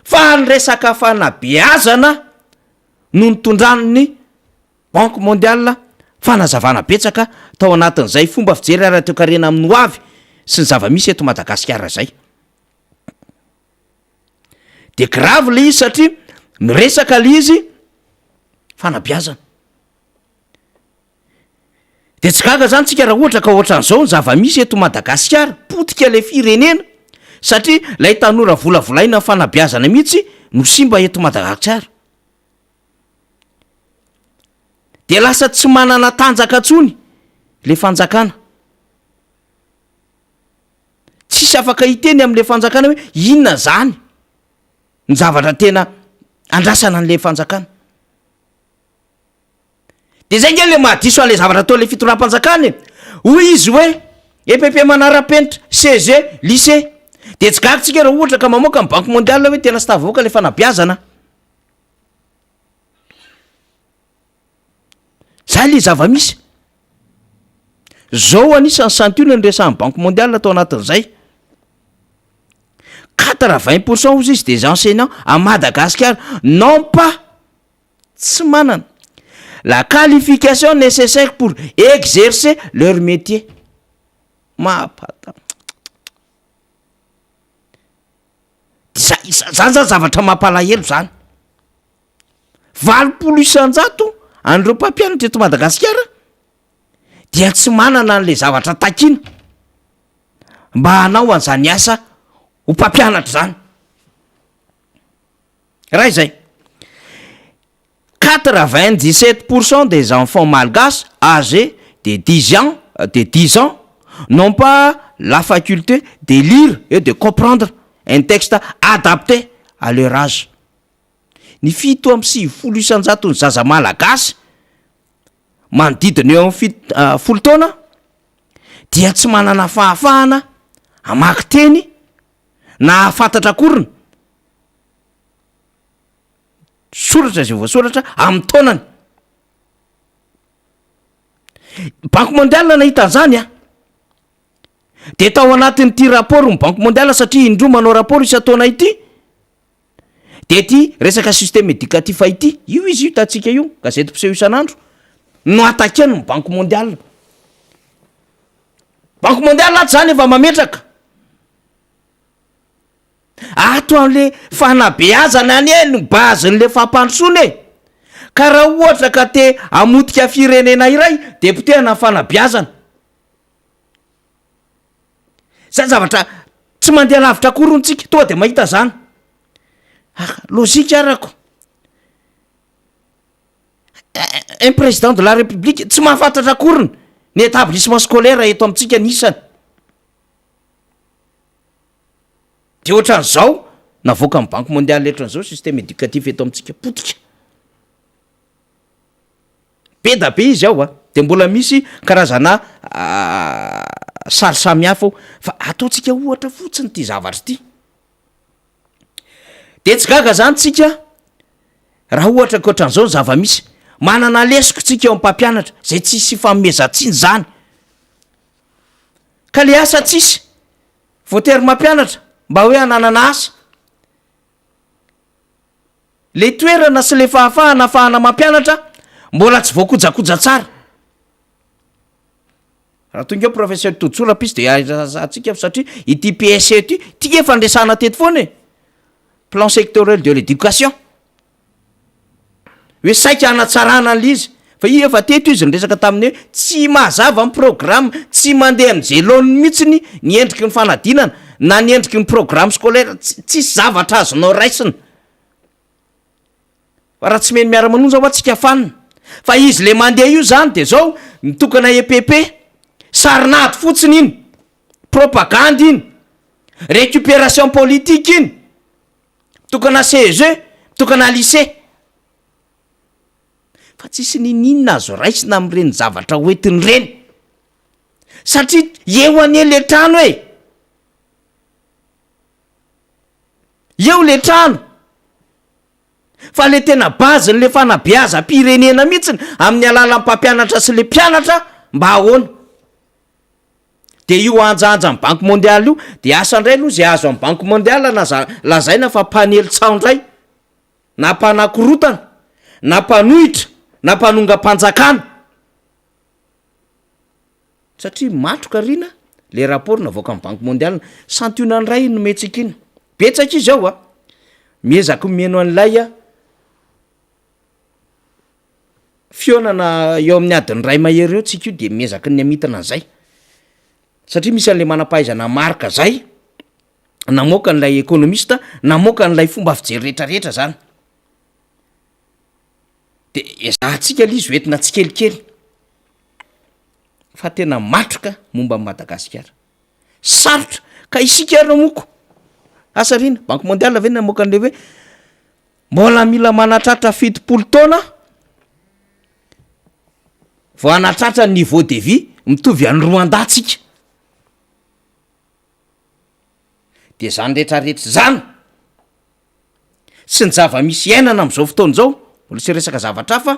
fa ny resaka fanabeazana no nitondran'ny banque mondiale fanazavana betsaka tao anatin'izay fomba fijery ara-toekarena amin'ny hoavy sy ny zava-misy eto Madagasikara zay de grave le izy satria miresaka le izy fanabeazana de tsy gaga zany tsika raha ohatra ka ohatran'izao ny zava-misy eto Madagasikara potika le firenena satria lay tanora volavolaina fanabeazana mihitsy no simba eto Madagasikara de lasa tsy manana tanjaka tsony le fanjakana tsisy afaka hiteny am'le fanjakana hoe inona zany ny zavatra tena andrasana an'le fanjakana de zay nge le mahadiso an'le zavatra atao le fitondram-panjakana hoy izy hoe EPP manara-penitra CG lycée de tsy gagitsika raha ohatra ka mamoaka ny banque mondiale hoe tena sy tavoaka le fanabeazana. Zay le zava-misy zao anisan'ny santiona ny resan'ny banque mondiale atao anatin'izay 80% ozy izy des enseignants à Madagascar non pas tsy manana la qualification nécessaire pour exercer leur métier. Mapata zany zany zavatra mampalahelo zany 20 isan-jato an'ireo mpampianatra eto Madagasikara dia tsy manana an'le zavatra takina mba hanao an'izany asa ho mpampianatra zany. Raha izay 97% des enfants malgaches âgés de 10 ans n'ont pas la faculté de lire et de comprendre un texte adapté à leur âge. Ny 70 isan-jato ny zaza malagasy manodidina eo amin'ny 10 taona dia tsy manana fahafahana hamaky teny na hafantatra akoriny soratra zay voasoratra amin'ny taonany. Banque mondiale nahita an'izany de tao anatin'ity rapport ny banque mondiale satria indroa manao rapport isan-taona ity de ty resaka système éducatif ity io izy io tatsika io gazety mpiseho isan'andro no atakeny ny banque mondiale. Banque mondiale ato zany efa mametraka ato am'le fanabeazana any ny bazin'le fampandrosoana ka raha ohatra ka te amotika firenena iray de potehana ny fanabeazana. Zany zavatra tsy mandeha lavitra akorontsika tonga de mahita zany. Logika arako un président de la république tsy mahafantatra akoriny ny établissement scolaire eto amintsika nisany. De ohatran'izao navoaka amin'ny banque mondiale letran'izao système éducatif eto amintsika potika be da be izy ao de mbola misy karazana sary samihafa fa ataotsika ohatra fotsiny ty zavatra ty de tsy gaga zany tsika raha ohatra koatran'izao zava-misy manana lesiko tsika eo amin'ny mpampianatra zay tsisy fanomezantsiny zany ka le asa tsisy voatery mampianatra mba hoe hananana asa le toerana sy le fahafahana ahafahana mampianatra mbola tsy voakojakoja tsara. Raha tonga eo professeur Todsorapis de azatsika satria ity PSE ty tika efa andresana teto foana plan sectoriel de l'éducation hoe saika hanatsarana an'izy fa i efa teto izy nyresaka tamin'ny hoe tsy mahazava amin'ny programme tsy mandeha amin'izay laony mihitsiny ny endriky ny fanadinana na ny endriky ny programme scolaire tsisy zavatra azonao raisina fa raha tsy meny miara-manonja ho atsika fanina fa izy le mandeha io zany de zao mitokana EPP sarinady fotsiny iny propagande iny récupération politique iny mitokana CG mitokana lycée fa tsisy ninina azo raisina amin'ireny zavatra hoentiny reny satria eo anie le trano eo le trano fa le tena baziny le fanabeazam-pirenena mihitsiny amin'ny alalan'ny mpampianatra sy le mpianatra mba ahoana. De io anjaanja amin'ny banque mondiale io de asandray aloha zay azo amin'ny banque mondiale lazaina fa mpanely tsaondray na mpanakorotana na mpanohitra na mpanonga-panjakana satria matroka rina le rapport navoaka amin'ny banque mondiale santionany ray nometsika iny betsaka izy ao miezaka meno an'ilay fionana eo amin'ny adiny ray mahery eo tsika io de miezaka ny amitana an'izay satria misy an'le manam-pahaizana marika zay namoaka n'ilay économiste namoaka n'ilay fomba fijery rehetrarehetra zany de ezahantsika lizy hoentina tsikelikely fa tena matroka momba amin'ny Madagasikara sarotra ka isika ary moko asa rina banque mondiale ve namoaka an'le hoe mbola mila manatratra 70 taona vao anatratra niveau de vie mitovy any roa andatsika de zany rehetrarehetra zany sy ny zava-misy iainana am'izao fotoana zao mbola tsy resaka zavatra hafa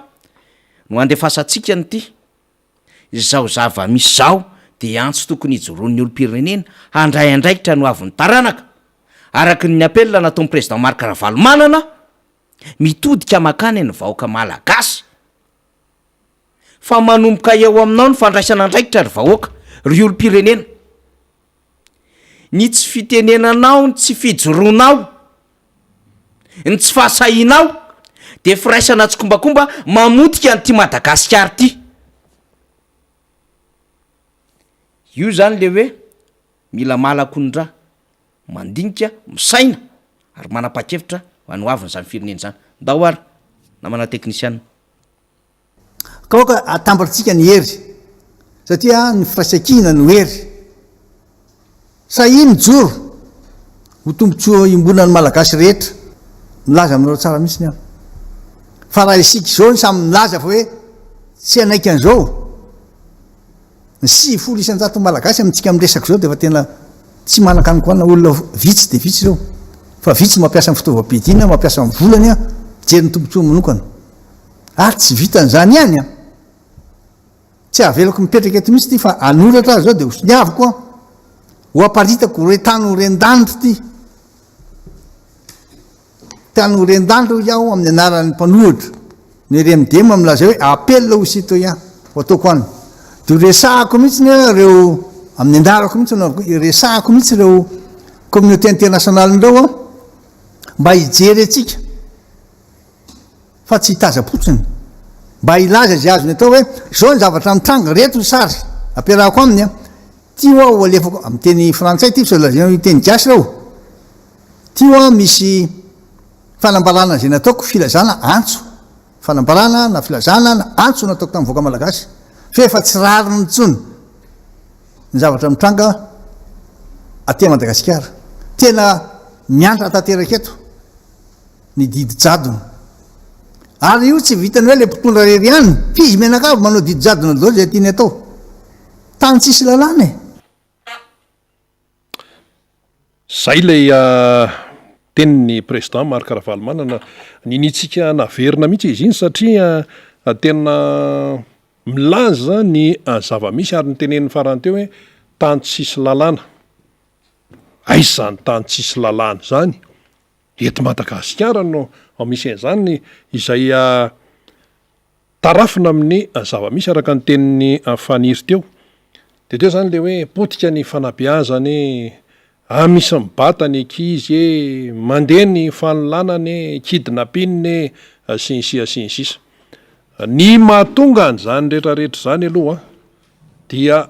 no andefasantsika nyity zao zava-misy zao de antso tokony hijoroan'ny olo-pirenena handray andraikitra no avy ny taranaka araky ny apelina nataon'ny président Marc Ravalomanana mitodika makany ny vahoaka malagasy fa manomboka eo aminao ny fandraisana andraikitra ry vahoaka ry olo-pirenena ny tsy fitenenanao ny tsy fijoroanao ny tsy fahasahinao de firaisana tsy kombakomba mamotika nyty Madagasikara ty io zany le hoe mila malakondra mandinika misaina ary manapa-kevitra hoanoaviny zany firenena zany ndao ary namana teknisiana ka oka atambatritsika ny hery satria ny firasakina no hery sahiny joro ho tombontsoa imbonany malagasy rehetra milaza aminao tsara mihitsy ny aho fa raha isika zao ny samy milaza fa hoe tsy anaiky an'izao ny 50 isan-jato malagasy amintsika miresaka zao de fa tena tsy manakanokoana olona vitsy de vitsy zao fa vitsy mampiasa ny fitaovam-piadiana mampiasa ny volany a jery ny tombontsoa manokana ary tsy vitan'izany ihany a tsy avelako mipetraka eto mihitsy ty fa anoratra azy zao de osony aviko a ho aparitako re tany ren-danitro ty tany ren-danitro iaho amin'ny anaran'ny mpanohitra ny remidema milaza hoe apel ho citoyen ho ataoko any de resahako mihitsy ny reo amin'ny andarako mihitsy resahako mihitsy reo communauté internationale ndreo a mba hijery atsika fa tsy hitaza-potsiny mba ilaza zay azony atao hoe zao ny zavatra mitranga reto sary ampiarahako aminy a tio aho alefako amin'ny teny frantsay ty so lazay teny gasy reo tio a misy fanambarana zay nataoko filazana antso fanambarana na filazana na antso nataoko tamin'ny voaka malagasy fa efa tsy rary ny tsony ny zavatra mitranga aty Madagasikara tena miantra tanteraka eto ny didy jadona ary io tsy vitany hoe le mpitondra rery ihany fizy menakavy manao didy jadona dao zay tiany atao tany tsisy lalàna e zay lay teniny président Marc Ravalomanana ninitsika naverina mihitsy izy iny satria tena milaza ny zava-misy ary ny tenen'ny farany teo hoe tany tsisy lalàna aizy zany tany tsisy lalàna zany eto Madagasikara no misy an'izany izay tarafina amin'ny zava-misy araka ny teniny faniry teo de teo zany le hoe potika ny fanabeazany misy mibata ny ankizy mandeha ny fanolanany kidnapiny sy ny sisa ny mahatonga an'izany rehetrarehetra zany aloha dia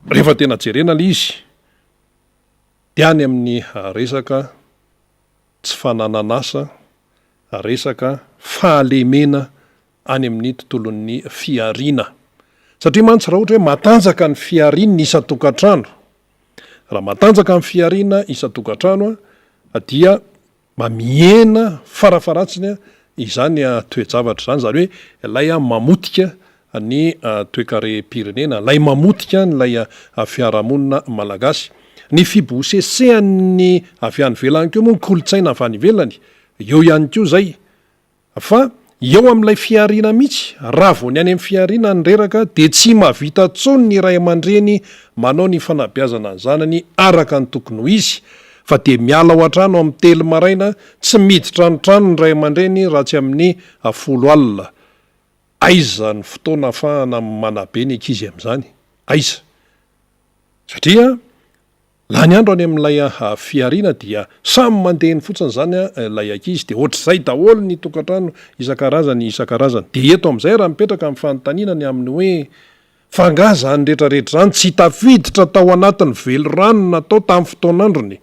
rehefa tena jerena le izy de any amin'ny resaka tsy fanananasa resaka fahalemena any amin'ny tontolon'ny fiarina satria mantsy raha ohatra hoe matanjaka ny fiarina isan-tokantrano raha matanjaka ny fiarina isan-tokantrano dia mamiena farafaratsiny izany toejavatra zany zany hoe lay mamotika ny toekare-pirenena lay mamotika nylay fiarahamonina malagasy ny fibosesehan'ny avy any velany keo moa ny kolotsaina avy any velany eo ihany ko zay fa eo amin'ilay fiarina mihitsy raha vo ny any amin'ny fiarina ny reraka de tsy mavita tsony ny ray aman-dreny manao ny fanabeazana ny zanany araka ny tokony ho izy fa de miala ao an-trano amin'ny telo maraina tsy miditra anytrano ny ray aman-dreny raha tsy amin'ny 10 alina aiza ny fotoana afahana manabe ny ankizy amin'izany aiza satria laha ny andro any amin'ilay fiarina dia samy mandehany fotsiny zany lay ankizy de ohatr'izay daholo ny tokantrano isan-karazany de eto amin'izay raha mipetraka amin'ny fanontaniana amin'ny hoe fangaza ny rehetrarehetra zany tsy tafiditra tao anatin'ny velorano natao tamin'ny fotoan'androny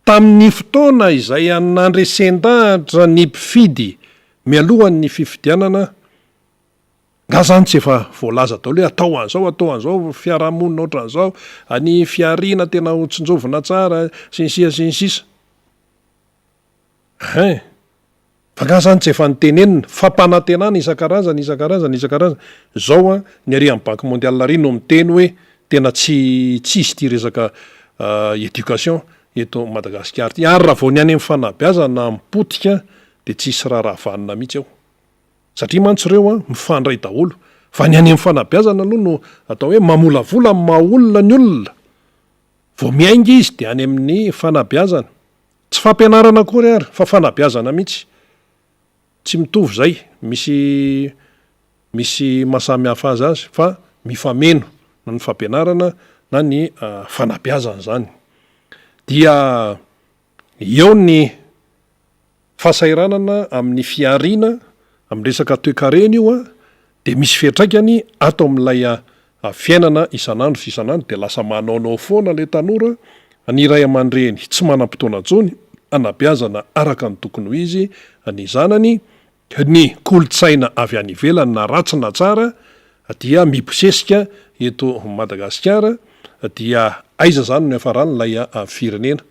tamin'ny fotoana izay nandresendahatra ny mpifidy mialohan'ny fifidianana nga zany tsy efa voalaza daholo hoe atao an'izao fiarahamonina ohatran'izao any fiarina tena hotsinjovina tsara sy ny sisa fakazany tsy efa nytenenina fampanantenana isan-karazany zao a ny ary amin'ny banky mondial ry no miteny hoe tena tsy izy ty resaka éducation eto Madagasikara ty ary raha vao ny any amin'ny fanabeazana mipotika de tsisy raharaha mihitsy eo satria mantsy reo a mifandray daholo fa ny any amin'ny fanabeazana aloha no atao hoe mamolavola maolona ny olona vao miainga izy de any amin'ny fanabeazana tsy fampianarana kory ary fa fanabeazana mihitsy tsy mitovy zay misy masamy hafa azy fa mifameno na ny fampianarana na ny fanabeazana zany dia eo ny fasairanana amin'ny fiarina amin'ny resaka toe-karena io a de misy fiatraikany ato amin'ilay fiainana isan'andro sy isan'andro de lasa manaonao foana le tanora ny ray aman-dreny tsy manam-potoana ntsony anabeazana araka ny tokony ho izy ny zanany ny kolotsaina avy any ivelany na ratsy na tsara dia mibosesika eto Madagasikara dia aiza zany no efaran'ilay firenena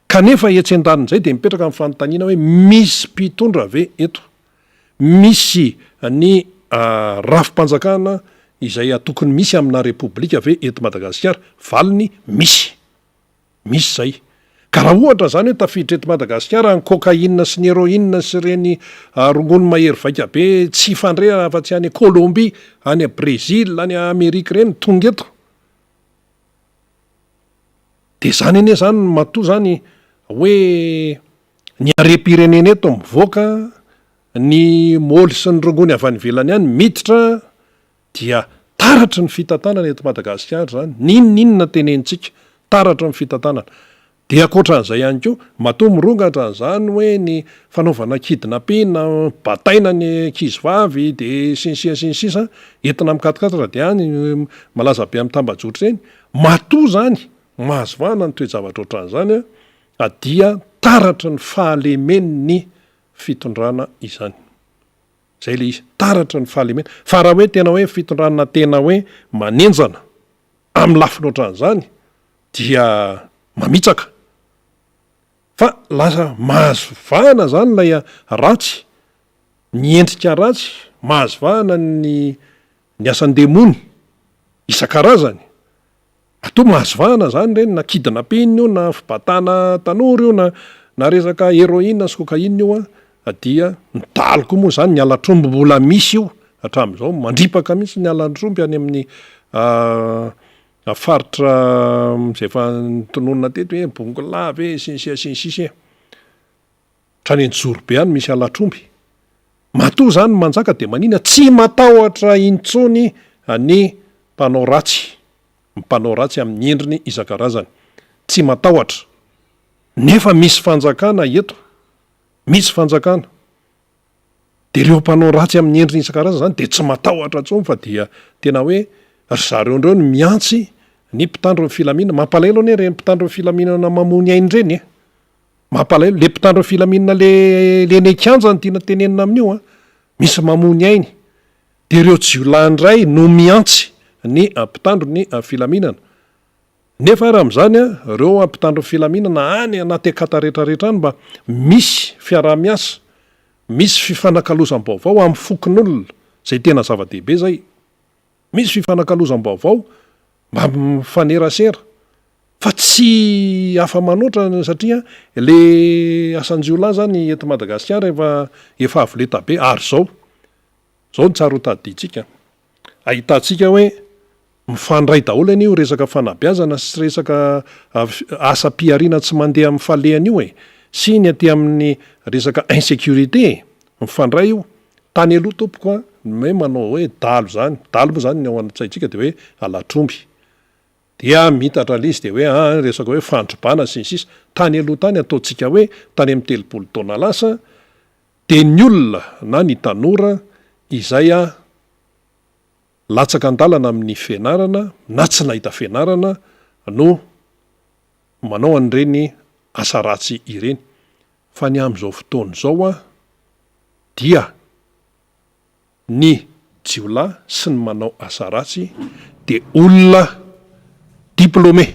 kanefa etsen-danin'izay de mipetraka amin'ny fanontaniana hoe misy mpitondra ve eto misy ny rafim-panjakana izay tokony misy amina repoblika ve eto Madagasikara valiny misy zay ka raha ohatra zany hoe tafiditra eto Madagasikara ny cocaïne sy ny héroïne sy reny rongono mahery vaika be tsy fandre afa-tsy any Colombie any a Brésil any Amerika reny tonga eto de zany ane zany matoa zany hoe ny are-pirenena eto mivoaka ny moly sy ny rongony avy any ivelany any miditra dia taratry ny fitantanana eto Madagasikara zany ninona tenentsika taratry ny fitantanana de akoatran'izay ihany koa matoa mirongatra zany hoe ny fanaovana kidnapping na bataina ny ankizivavy de sinsisa entina mikatokatoka de any malaza be amin'ny tambajotra reny matoa zany mahazo vahana ny toe-javatra ohatran'izany a dia taratry ny fahalemeny fitondrana izany zay le izy taratry ny fahalemena fa raha hoe tena hoe fitondrana tena hoe manenjana amin'ny lafiny ohatran'izany dia mamitsaka fa lasa mahazo vahana zany lay ratsy ny endrika ratsy mahazo vahana ny asan-demony isan-karazany atao mahazo vahana zany reny na kidnapping io na fibatana tanora io na resaka héroïne sy cocaïne io a dia nitaliko moa zany ny alatromby mbola misy io hatramin'izao mandripaka mihitsy ny alatromby any amin'ny faritra zay efa nitononona teto hoe bongolavy sinsisy trany Njorobe any misy alatromby matoa zany manjaka de manina tsy matahotra intsony ny mpanao ratsy amin'ny endriny isan-karazany tsy matahotra nefa misy fanjakana eto misy fanjakana de reo mpanao ratsy amin'ny endriny isan-karazany zany de tsy matahotra ntsony fa dia tena hoe zareo ndreo ny miantsy ny mpitandro ny filaminana mampalahelo ane reny mpitandro ny filaminana mamony ainy reny mampalahelo le mpitandro ny filaminana le nekanjany tiana tenenina amin'io misy mamony ainy de reo jiolahandray no miantsy ny mpitandro ny filaminana nefa raha am'zany reo mpitandro ny filaminana any anaty akata rehetrarehetra any mba misy fiaraha-miasa misy fifanakalozam-baovao amin'ny fokon'olona zay tena zava-dehibe zay misy fifanakalozam-baovao mba mifanerasera fa tsy afa manoatra satria le asan-jiolahy zany eto Madagasikara efa avoleta be ary zao ny tsara ho tadiditsika ahitantsika hoe mifandray daholo an'io resaka fanabeazana sy resaka asa-piariana tsy mandeha amin'ny falehany io sy ny aty amin'ny resaka insécurité mifandray io tany aloha tompoko hoe manao hoe dalo moa zany ny ao an-tsaintsika de hoe alatromby dia mitatra lizy de hoe resaka hoe fandrobana sinsisa tany aloha tany ataotsika hoe tany amin'ny telopolo taona lasa de ny olona na ny tanora izay latsaka andalana amin'ny fianarana na tsy nahita fianarana no manao an'ireny asa ratsy ireny fa ny amin'izao fotoana izao dia ny jiolahy sy ny manao asa ratsy de olona diplômé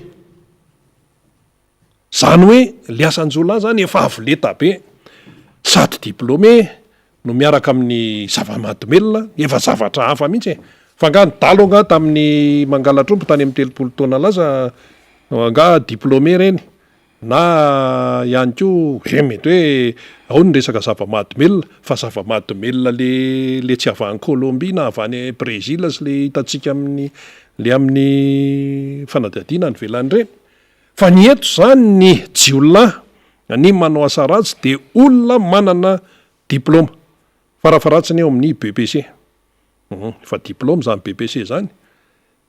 zany hoe le asan-jiolahy zany efa avoleta be sady diplômé no miaraka amin'ny zava-mahadomelona efa zavatra hafa mihitsy fa nga nydalo nga tamin'ny mangalatrompo tany amin'ny 30 taona laza nga diplôme reny na ihany ko mety hoe ao ny resaka zava-mahadomelona fa zava-mahadomelona le tsy avany Colombie na avany Brésil sy le hitantsika amin'ny fanadihadiana ny velany reny fa ny eto zany ny jiolahy ny manao asa ratsy de olona manana diplôma farafaratsiny eo amin'ny BPC fa diplôma zany BPC zany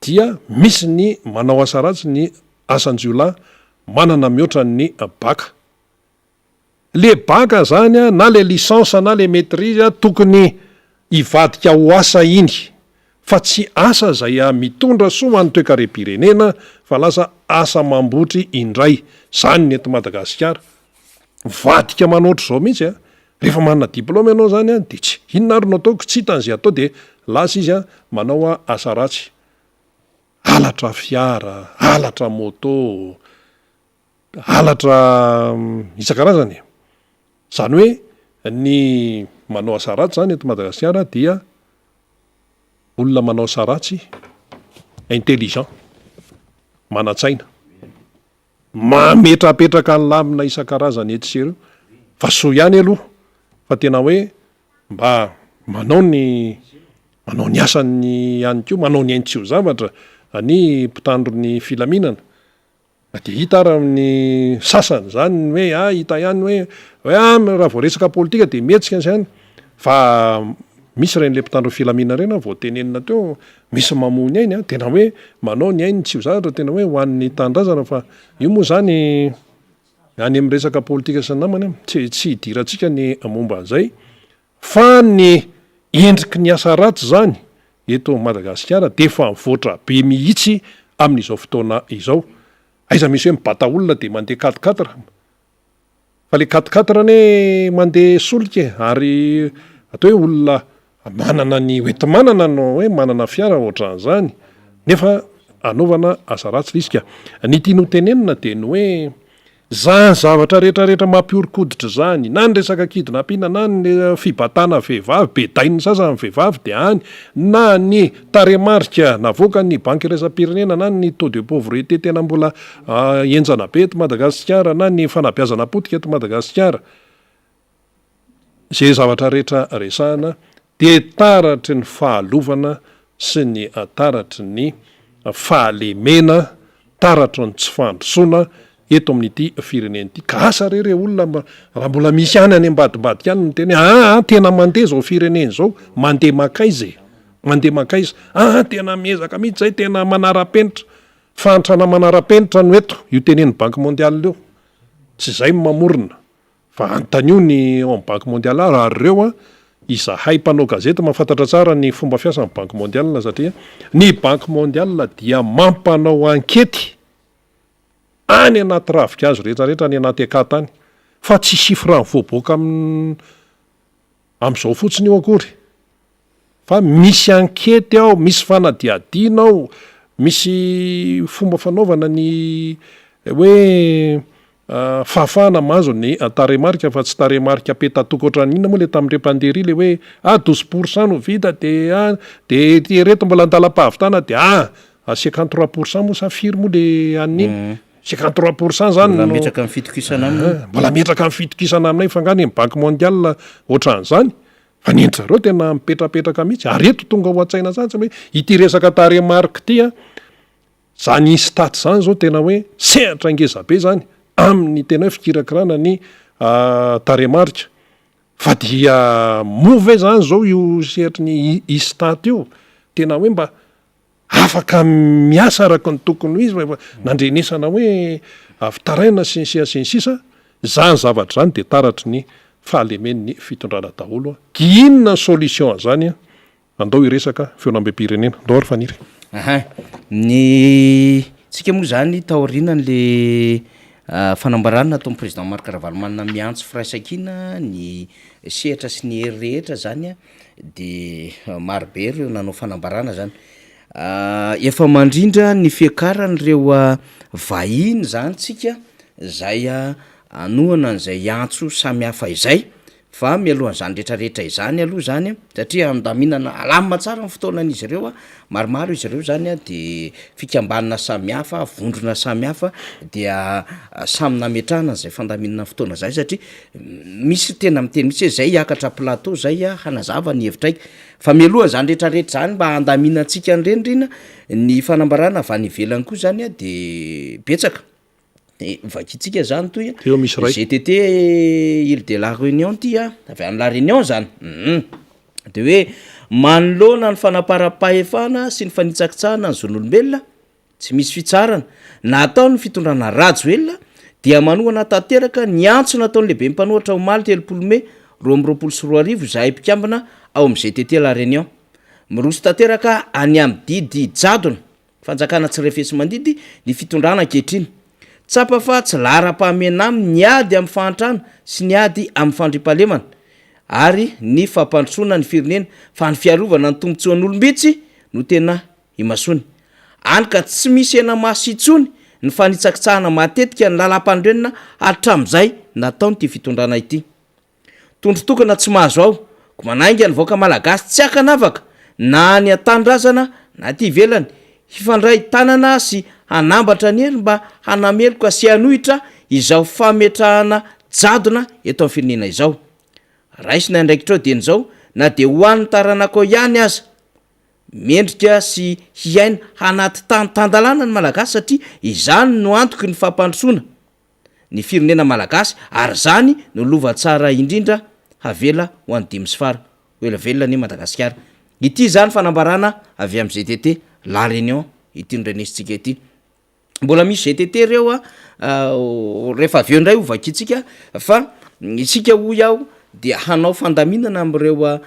dia misy ny manao asa ratsy ny asan-jiolahy manana mihoatra ny baka le baka zany na le licence na le maîtrise tokony ivadika ho asa iny fa tsy asa zay mitondra soa any toe-karem-pirenena fa lasa asa mambotry indray zany ny eto Madagasikara vadika manoatra zao mihitsy rehefa manana diplôma ianao zany de tsy inona ary no ataoko tsy hitan'izay atao de lasa izy manao asa ratsy halatra fiara halatra moto halatra isan-karazany zany hoe ny manao asa ratsy zany eto Madagasikara dia olona manao asa ratsy intelligent manatsaina mametrapetraka ny lamina isan-karazany eto sy ireo fa soa ihany aloha fa tena hoe mba manao ny asany ihany ko manao ny aintso zavatra ny mpitandro ny filaminana de hita ara amin'ny sasany zany hoe hita ihany hoe raha vao resaka politika de mihetsika zany fa misy ren'le mpitandro filaminana reny vao tenenina teo misy mamony ainy tena hoe manao ny ainy tsy ho zavatra tena hoe ho an'ny tandrazana fa io moa zany any amin'ny resaka politika sy namany tsy hidirantsika ny momba an'izay fa ny endriky ny asa ratsy zany eto Madagasikara de fa mivoatra be mihitsy amin'izao fotoana izao aiza misy hoe mibata olona de mandeha 4x4 fa le 4x4 ne mandeha solika ary atao hoe olona manana ny oetimanana no hoe manana fiara ohatran'izany nefa anaovana asa ratsy lisika ny tiano tenenina de ny hoe zany zavatra rehetrarehetra mampiorikoditra zany na ny resaka kidnapping na ny fibatana vehivavy bedain'ny sasany vehivavy de any na ny taremarika navoaka ny banky iraisam-pirenena na ny taux de pauvreté tena mbola enjana be eto Madagasikara na ny fanabeazana potika eto Madagasikara zay zavatra rehetra resahana de taratry ny fahalovana sy ny taratry ny fahalemena taratry ny tsy fandrosoana eto amin'ity firenena ity ka asa rere olona raha mbola misy any any ambadibadika any no teny tena mandeha zao firenena zao mandeha makaiza tena miezaka mihitsy zay tena manara-penitra fantrana manara-penitra no eto io tenen'ny banque mondiale leo tsy zay mamorona fa antanio ny ao amin'ny banque mondiale raha reo izahay mpanao gazety mahafantatra tsara ny fomba fiasan'ny banque mondiale satria ny banque mondiale dia mampanao ankety any anaty ravikazo rehetrarehetra any anaty akata any fa tsy sifra mivoaboaka am'izao fotsiny io akory fa misy ankety ao misy fanadiadiana ao misy fomba fanaovana ny hoe fahafahana mahazo ny taremarika fa tsy taremarika apetatoka ohatran'inona moa le tamin'ire pandery le hoe 12% no vita de reto mbola andalam-pahavitana de 53% moa safiry moa le an'iny 53% zany mbola metraka amin'ny fitokisana aminay mbola metraka amin'ny fitokisana aminay fa ngany banque mondiale ohatran'izany fa ny endry zareo tena mipetrapetraka mihitsy ary eto tonga ho an-tsaina zany tsy hoe ity resaka taremarika ity zany stat zany zao tena hoe sehatra ngeza be zany amin'ny tena hoe fikirakirana ny taremarika fa dia move zany zao io sehatry ny istat io tena hoe mba afaka miasa araka ny tokony izy nandrenesana hoe fitaraina sensisa zany zavatra zany de taratry ny fahalemen'ny fitondrana daholo inona solution zany andao iresaka feonambe-pirenena andao ary faniry ny tsika moa zany taoriana le fanambarana ataon'ny président Marc Ravalomanana miantso firaisan-kina ny sehatra sy ny hery rehetra zany de marobe reo nanao fanambarana zany efa mandrindra ny fiakarany reo vahiny zany tsika zay anohana an'izay antso samy hafa izay fa mialohan'izany rehetrarehetra izany aloha zany satria andaminana alamina tsara ny fotoanan'izy ireo a maromaro izy ireo zany a de fikambanina samihafa vondrona samihafa dia samy nametrahana zay fandaminana fotoana zay satria misy tena miteny mihitsy hoe zay hiakatra plateau zay a hanazava ny hevitra aiky fa mialohan'izany rehetrarehetra zany mba handaminantsika nyrenyrina ny fanambarana avy any ivelany koa zany a de betsaka vakitsika zany toy Teo misy ray. GTT Île de la Réunion ty a avy any la Réunion zany de hoe manoloana ny fanaparam-pahefana sy ny fanitsakitsahana ny zon'olombelona tsy misy fitsarana natao ny fitondrana rajoelona dia manohana tanteraka ny antso nataony lehibe mpanohatra omaly 30 Mai 2024 zahay mpikambana ao am GTT la Réunion miroso tanteraka any am didy jadona fanjakana tsy refesy mandidy ny fitondrana ankehitriny tsapa fa tsy lara-pahamena aminy ny ady amin'ny fahantrana sy ny ady amin'ny fandripahalemana ary ny fampandrosoana ny firenena fa ny fiarovana ny tombotsoan'olombitsy no tena imasony any ka tsy misy ena masitsony ny fanitsakitsahana matetika ny lalam-pandrenina hatram'izay nataony ty fitondrana ity tondrotokana tsy mahazo aho ko manainga ny voaka malagasy tsy akanavaka na ny atandrazana na ty ivelany hifandray tanana sy hanambatra ny hery mba hanameloka sy hanohitra izao fametrahana jadona eto amin'ny firenena izao raisina ndraikitrao de nizao na de hoan'ny taranako ihany aza mendrika sy hiaina hanaty tantandalana ny malagasy satria izany no antoky ny fampandrosoana ny firenena malagasy ary zany no lova tsara indrindra havela ho any dimy sy fara elavelona ny Madagasikara ity zany fanambarana avy am GTT la Réunion ity nrenesitsika ity mbola misy GTT reo a rehefa aveo indray ovakitsika fa isika ho iaho de hanao fandaminana am'ireo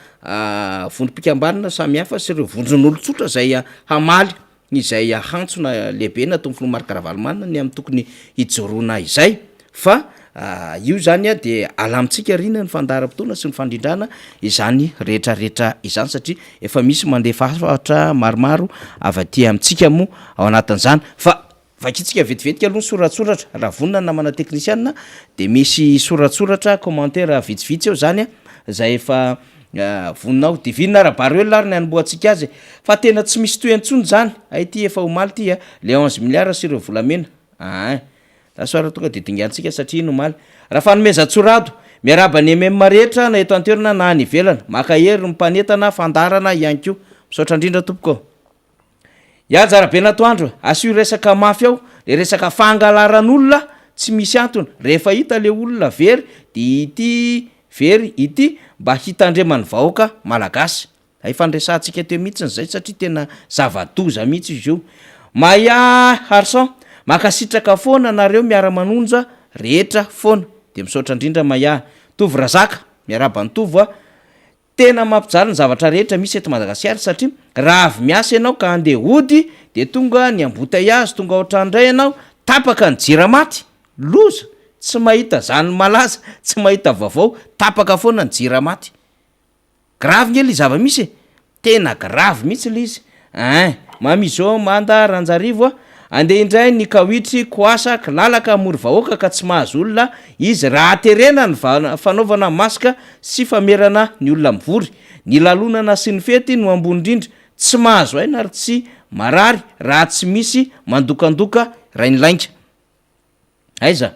vondrom-pikambanana samihafa sy ireo vondron'olotsotra zay hamaly izay hantsona lehibe na tompony Marc Ravalomanina ny am tokony hijoroana izay fa io zany a de alamitsika rina ny fandaharam-potoana sy ny fandrindrana izany rehetrarehetra izany satria efa misy mandefa fatra maromaro avaty amitsika mo ao anatin'izany fa vakitsika vetivetika aloha ny soratsoratra raha vonina namana teknisianina de misy soratsoratra commentaire vitsivitsy eo zany a zay efa voninao divinina rahabaroela ary ny anomboatsika azy fa tena tsy misy toy antsony zany aity efa omaly ty a le 11 milliards sy ireo volamena tasoara tonga de dingantsika satria ino omaly raha fanomezatsorado miaraba ny MM rehetra na eto antoerana na any ivelana makahery ny mpanetana fandarana ihany ko misaotra indrindra tompoko ya jarabe natoandro asio resaka mafy ao le resaka fangalaran'olona tsy misy antony rehefa hita le olona very de ity very ity mba hitandremany vahoaka malagasy ifandresantsika teo mihitsy zay satria tena zava-doza mihitsy izy io maya harson makasitraka foana nareo miara-manonja rehetra foana de misaotra indrindra maya tovy razaka miaraba ny tovo a tena mampijaly ny zavatra rehetra misy eto Madagasikara satria raha avy miasa ianao ka andeha hody de tonga ny ambotaiazy tonga ohatrandray ianao tapaka ny jiramaty loza tsy mahita zany malaza tsy mahita vaovao tapaka foana ny jiramaty gravy ngely zava-misy tena gravy mihitsy le izy mamizao manda ranjarivo a andeha indray ny kawitry koasa kilalaka amory vahoaka ka tsy mahazo olona izy raha aterena ny fanaovana masika sy famerana ny olona mivory ny lalonana sy ny fety no ambony indrindra tsy mahazo aina ary tsy marary raha tsy misy mandokandoka rainlainga aiza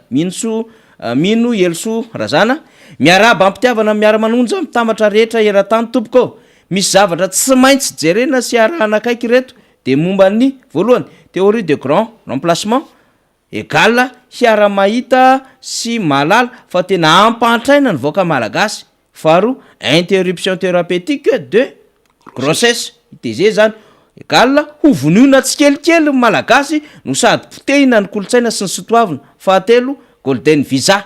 mino elso razana miaraba ampitiavana miara-manonja mitambatra rehetra era-tany tompoko misy zavatra tsy maintsy jerena sy arahanakaiky reto de momba ny voalohany théorie de grand remplacement égale hiara-mahita sy malala fa tena ampantraina ny voaka malagasy faro interruption thérapeutique de grossesse iteze zany égale hovoniona tsikelikely malagasy no sady potehina ny kolotsaina sy ny sotoavina fahatelo golden visa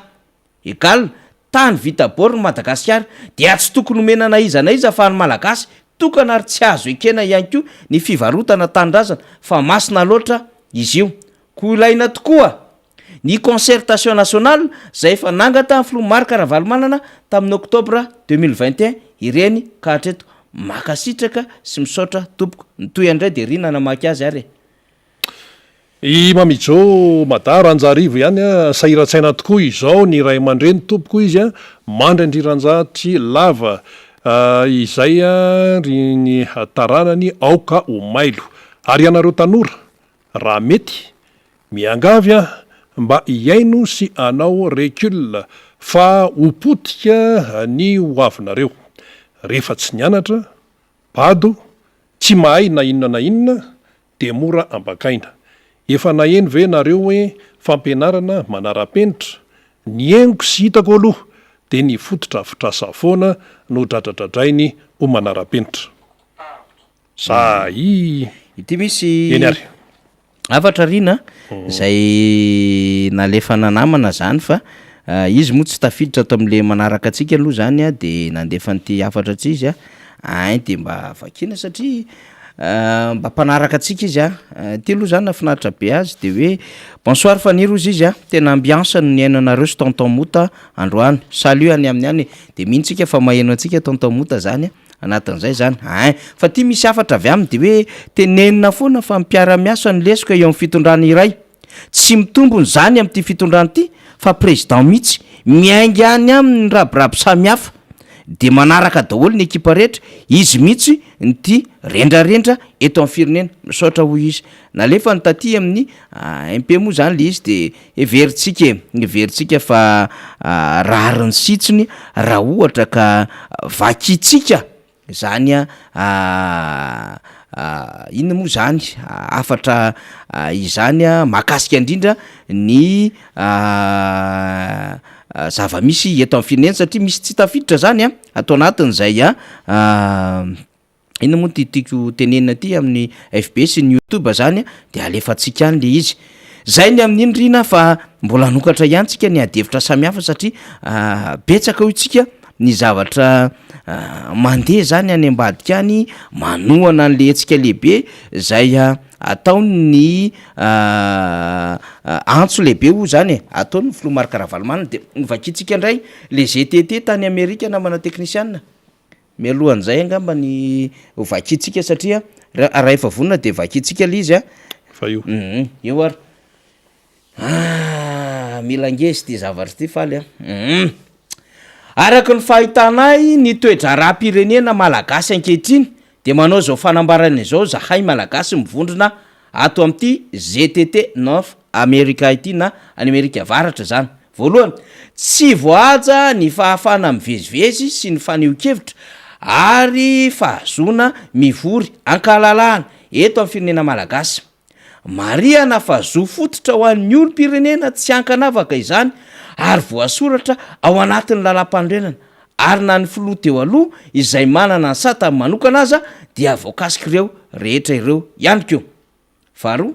égale tany vita borny Madagasikara dia tsy tokony homenana iza na iza fa ny malagasy tokana ary tsy azo ekena ihany ko ny fivarotana tandrazana fa masina loatra izy io ko ilaina tokoa ny concertation nationale zay efa nangata ny filoha Marc Ravalomanana tamin'ny oktobra 2021 ireny ka hatreto makasitraka sy misaotra tompoko ny toy andray de rina namaky azy ary I mamijô madara anjarivo ihany a sahiran-tsaina tokoa izao ny ray aman-dreny tompoko izy a mandrendriranjatry lava izay a ry ny taranany aoka ho mailo ary ianareo tanora raha mety miangavy a mba hiaino sy anao recule fa hopotika ny hoavinareo rehefa tsy nianatra bado tsy mahay na inona na inona de mora ambakaina efa naheno ve nareo hoe fampianarana manara-penitra ny eniko sy hitako aloha de ny fototra fitrasafoana no dradradradrainy ho manara-penitra ity misy eny ary afatra rina zay nalefa nanamana zany fa izy moa tsy tafiditra ato am'le manaraka atsika aloha zany a de nandefa nyty afatra tsy izy a ay de mba vakina satria mba mpanaraka atsika izy a ty aloha zany nafinaritra be azy de hoe bonsoir faniro izy izy a tena ambiansa no niaino anareo sy tonton mota androany salut any amin'ny any de mihintsika fa maheno atsika tonton mota zany a anatin'izay zany ay fa ty misy afatra avy aminy de hoe tenenina foana fa mipiara-miasa ny lesika eo amin'ny fitondrana iray tsy mitombony zany am'ty fitondrana ty fa président mihitsy miaingy any aminy rabiraby samihafa de manaraka daholo ny ekipa rehetra izy mihitsy nyty rendrarendra eto amin'ny firenena misaotra hoy izy nalefa ny taty amin'ny mp moa zany le izy de everitsika fa rariny sitsiny raha ohatra ka vakitsika zany a inona moa zany afatra izany a mahakasika indrindra ny zava-misy eto amin'ny firenena satria misy tsy tafiditra zany a atao anatin'izay a inona moa tiatiako tenenina ty amin'ny FBS ny YouTube zany a de alefatsika any le izy zay ny amin'iny rina fa mbola nokatra ihany tsika ny adevitra samihafa satria betsaka io tsika ny zavatra mandeha zany any ambadika any manohana an'le hetsika lehibe zay ataony antso lehibe io zany ataony filoha marikaravalomana de nivakitsika indray le GTT tany Amerika namana teknisianina mialohan'izay angamba ny vakitsika satria raha efa vonona de vakitsika le izy a fa io io ary mila ngezy ty zavatra ty faly araky ny fahitanay ny toedra raha-pirenena malagasy ankehitriny de manao zao fanambarana izao zahay malagasy mivondrona ato am'ty GTT North America ity na any Amerika avaratra zany voalohany tsy voaja ny fahafana mivezivezy sy ny faneho-kevitra ary fahazona mivory ankalalahana eto amin'ny firenena malagasy mariana fa zo fototra ho an'ny olom-pirenena tsy ankanavaka izany ary voasoratra ao anatin'ny lalam-pandrenana ary na ny filoha teo aloha izay manana ny satany manokana aza dia voakasika ireo rehetra ireo ihany keo faharoa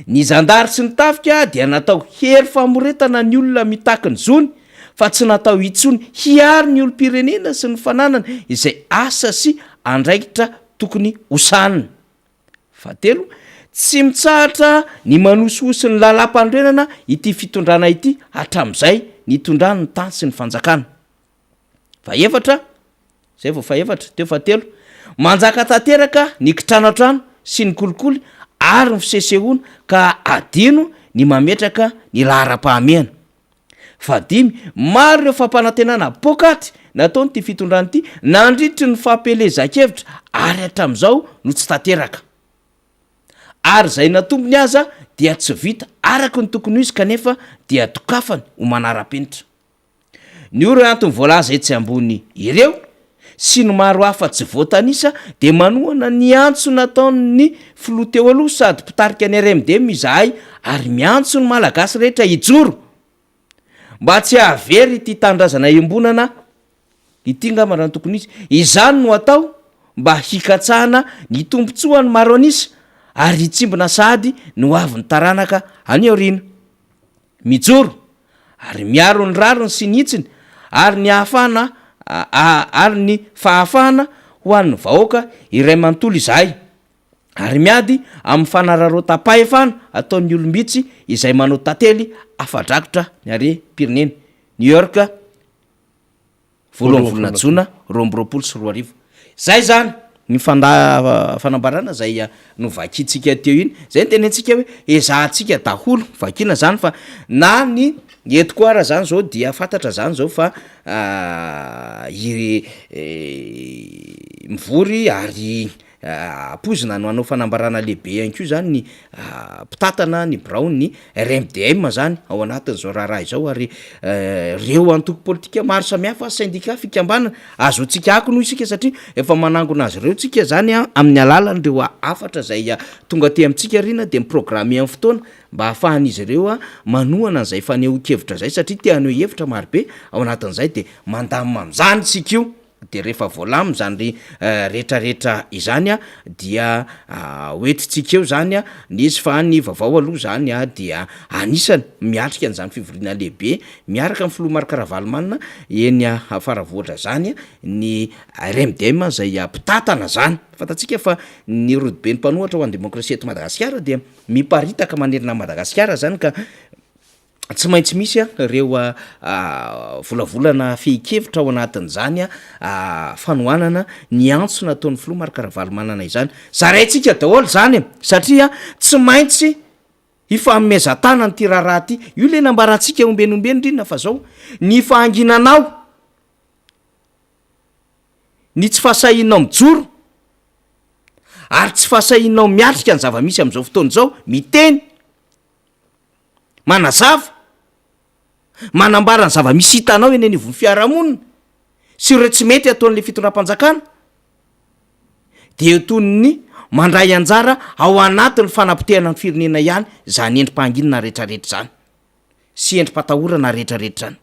ny zandary sy ny tafika dia natao hery famoretana ny olona mitaky ny zony fa tsy natao itsony hiary ny olom-pirenena sy ny fananana izay asa sy andraikitra tokony hosanina fahatelo tsy mitsahatra ny manososy ny lalam-pandrenana ity fitondrana ity hatram'izay nitondrany ny tany sy ny fanjakana faefatra zay vao faefatra teo fahatelo manjaka tanteraka ny kitranantrano sy ny kolikoly ary ny fisesehoana ka adino ny mametraka ny lahara-pahamehana fadimy maro ireo fampanantenana pokaty nataony ty fitondrany ity nandritry ny fampelezan-kevitra ary hatram'izao no tsy tanteraka ary zay natombony aza dia tsy vita araky ny tokony izy kanefa dia tokafany ho manara-penitra ny oro antony voalaza etsy ambony ireo sy ny maro hafa tsy voatanisa de manohana ny antso nataony filoha teo aloha sady mpitarika ny RMD mizahay ary miantso ny malagasy rehetra hijoro mba tsy hahavery ity tandrazana embonana ity ngamana ny tokony izy izany no atao mba hikatsahana ny tombontsoany maro anisa ary hitsimbona sady no avy ny taranaka any aorina mijoro ary miaro ny rariny sy nitsiny ary ny ahafana ary ny fahafahana ho an'ny vahoaka iray manontolo izahay ary miady amin'ny fanararo tapahefana ataon'ny olombitsy izay manao tantely afadrakotra ny are pirenena New York voalohan'ny volana jona 2024 zay zany ny fanambarana zay novakitsika teo iny zay ny tenentsika hoe ezahantsika daholo vakina zany fa na ny eto koa raha zany zao dia fantatra zany zao fa mivory ary apozina no anao fanambarana lehibe any ko zany ny mpitatana ny brao ny RMDM zany ao anatin'izao raharaha izao ary reo antoko politika maro samihafa syndicat fikambanana azotsika ako noho isika satria efa manangona azy reo tsika zany amin'ny alalany reo afatra zay tonga te amitsika rina de miprograme amin'ny fotoana mba hahafahan'izy ireo manohana an'izay faneho-kevitra zay satria teaneo hevitra marobe ao anatin'izay de mandamina am'zany tsika io de rehefa voalamy zany rehetrarehetra izany dia oetitsika eo zany nisy fa ny vaovao aloha zany dia anisany miatrika an'izany fivoriana lehibe miaraka amin'ny filoha Marc-Ravalomanina eny afaravoatra zany ny RMDM zay mpitatana zany fantatsika fa ny rodibe ny mpanohatra ho an'ny demokrasia eto Madagasikara dia miparitaka manerina Madagasikara zany ka tsy maintsy misy reo volavolana fehi-kevitra ao anatin'izany fanohanana ny antso nataon'ny filoha Marc-Ravalomanana izany zaraintsika daholo zany satria tsy maintsy ifamezatana ny ty raharaha ty io le nambarantsika ombenombeno rina fa zao ny fahanginanao ny tsy fahasahinao mijoro ary tsy fahasahinao miatrika ny zava-misy am'izao fotoana zao miteny manazava manambara ny zava-misy hitanao eny anivon'ny fiarahamonina sy ireo tsy mety ataon'le fitondram-panjakana de toyny mandray anjara ao anatin'ny fanapotehana ny firenena ihany zany endrim-pahanginana rehetrarehetra zany sy endrim-patahorana rehetrarehetra zany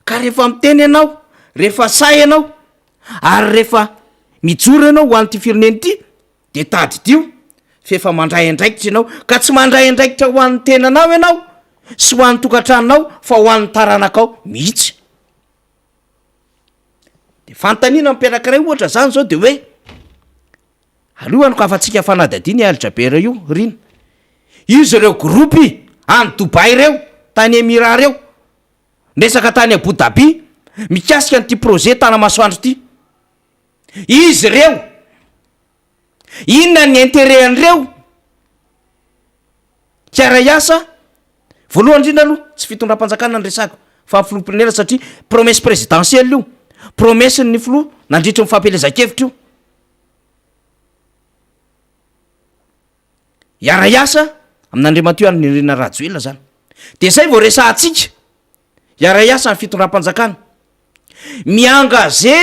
ka rehefa miteny ianao rehefa say ianao ary rehefa mijoro ianao ho an'ity firenena ity de tadidio fefa mandray andraikitra ianao ka tsy mandray andraikitra ho an'ny tenanao ianao sy ho an'ny tokantranonao fa ho an'ny taranakao mihitsy de fantaniana mpianankiray ohatra zany zao de hoe alohany ko afatsika fanadadiny aljaber io rina izy reo gropy any Dubai reo tany Emirat reo resaka tany Abu Dhabi mikasika n'ity projet tanamasoandro ty izy reo inona ny intérêt an'ireo kiara iasa voalohany indrindra aloha tsy fitondram-panjakana ny resako fa filoham-pirenena satria promesse présidentielle io promesse ny filoha nandritry ny fampelezan-kevitra io iara iasa amin'Andriamantoa any nirena Rajoelina zany de zay vao resahantsika iara iasa ny fitondram-panjakana miangaze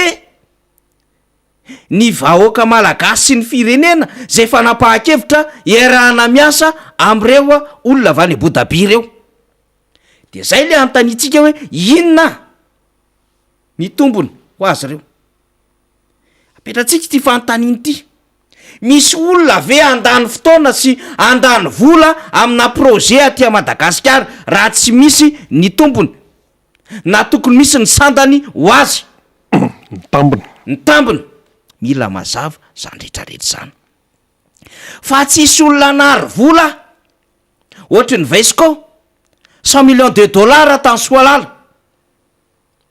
ny vahoaka malagasy sy ny firenena zay fanapahakevitra iarahana miasa am'ireo olona avy any Abu Dhabi reo de zay le antanitsika hoe inona ny tombony ho azy reo apetratsika ty fantaniny ty misy olona ve andany fotoana sy andany vola amina projet aty Madagasikara raha tsy misy ny tombony na tokony misy ny sandany ho azy ny tambony mila mazava zany rehetrarehetra zany fa tsisy olona nary vola ohatry ny Vesco 100 millions de dollars tany Soalala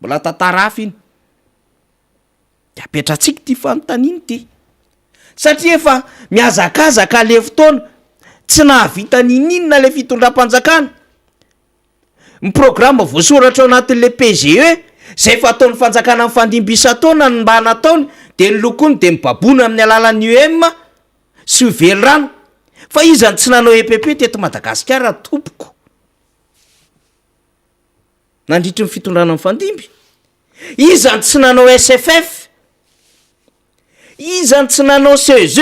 mbola tantara hafa iny de apetratsika ty fanotaniny ty satria efa miazakazaka le fotoana tsy nahavita ninina le fitondram-panjakana ny programa voasoratra ao anatin'le PGE zay fa ataon'ny fanjakana amin'ny fandimbisan-taona ny mba nataony de ny lokony de mibabona amin'ny alalan'ny UM sy velirano fa izany tsy nanao EPP teto Madagasikara tompoko nandritry ny fitondrana amin'ny fandimby izany tsy nanao SFF izany tsy nanao CEG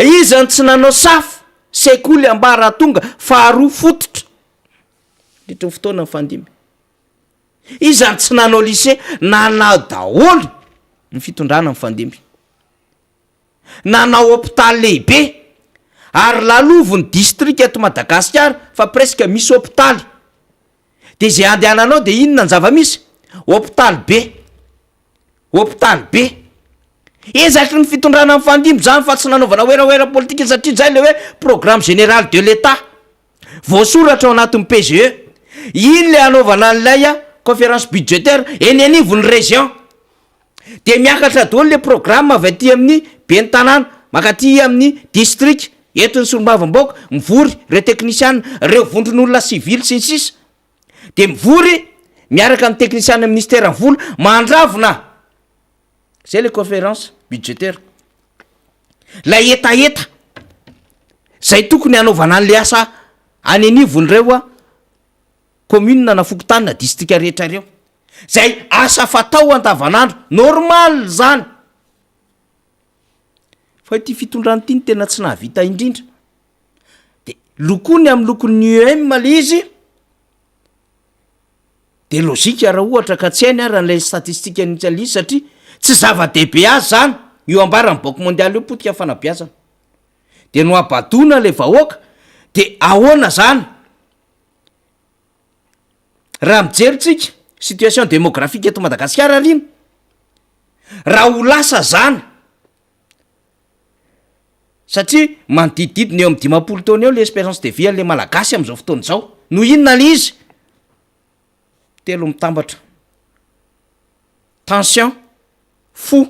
izany tsy nanao SAF sekoly ambara tonga faharoa fototra ndritry ny fotoana ny fandimby izany tsy nanao lycée nanao daholo ny fitondrana amin'ny fandimby nanao hôpital lehibe ary lalovony district eto Madagasikara fa presque misy hôpitaly de zay andehananao de inona ny zava-misy hôpital be ezatry ny fitondrana amin'ny fandimby zany fa tsy nanaovana oeraoera politika satria zay le hoe programme général de l'État voasoratra ao anatin'ny PGE iny le anaovana an'ilay conférence budgétaire eny anivon'ny région de miakatra daholo le programme avy aty amin'ny beny tanàna makaty amin'ny district etony solombavamboaka mivory reo teknisiana reo vondron'olona civily sy ny sisa de mivory miaraka amin'ny teknisiana ministère ny vola mandravona zay le conférence budgétaire la etaeta zay tokony hanaovana an'le asa any anivon'reo a commune na fokotanina district rehetra reo zay asa fatao andavanandro normal zany fa ty fitondrany ty ny tena tsy nahavita indrindra de lokony amin'ny lokony UEM le izy de logika raha ohatra ka tsy hainy ary n'lay statistique initialiste satria tsy zava-dehibe azy zany io ambarany boky mondialy io potika fanabeazana de no abadona le vahoaka de ahoana zany raha mijeritsika situation démographique eto Madagasikara rino raha ho lasa zany satria manodidididina eo amin'ny 50 taona eo le espérance de vie le malagasy am'izao fotoana zao no inona le izy telo mitambatra tension fo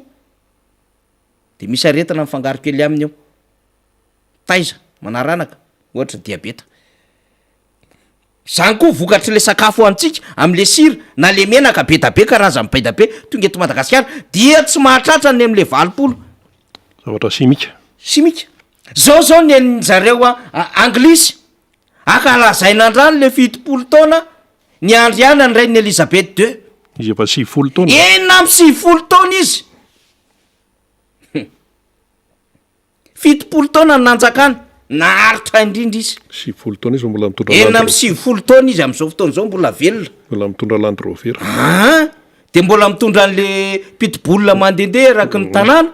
de misy aretina mifangaro kely aminy eo taiza manaranaka ohatra diabeta zany koa vokatry le sakafo antsika am'le sira na le menaka betabe karazany paida be tonga eto Madagasikara dia tsy mahatratra ny am'le 20 zavatra simika zao ny zareo anglisy akalazainandrano le 70 taona ny andriana ny rainy Elisabeth II izy efa 70 taona ena am 70 taona izy 70 taona nanjakana naharitra indrindra izy 70 taona izy mbola mitondra ena am 70 taona izy am'izao fotoana zao mbola velona mbola mitondra Land Rover de mbola mitondra an'le pitbull mandendeha raky ny tanàna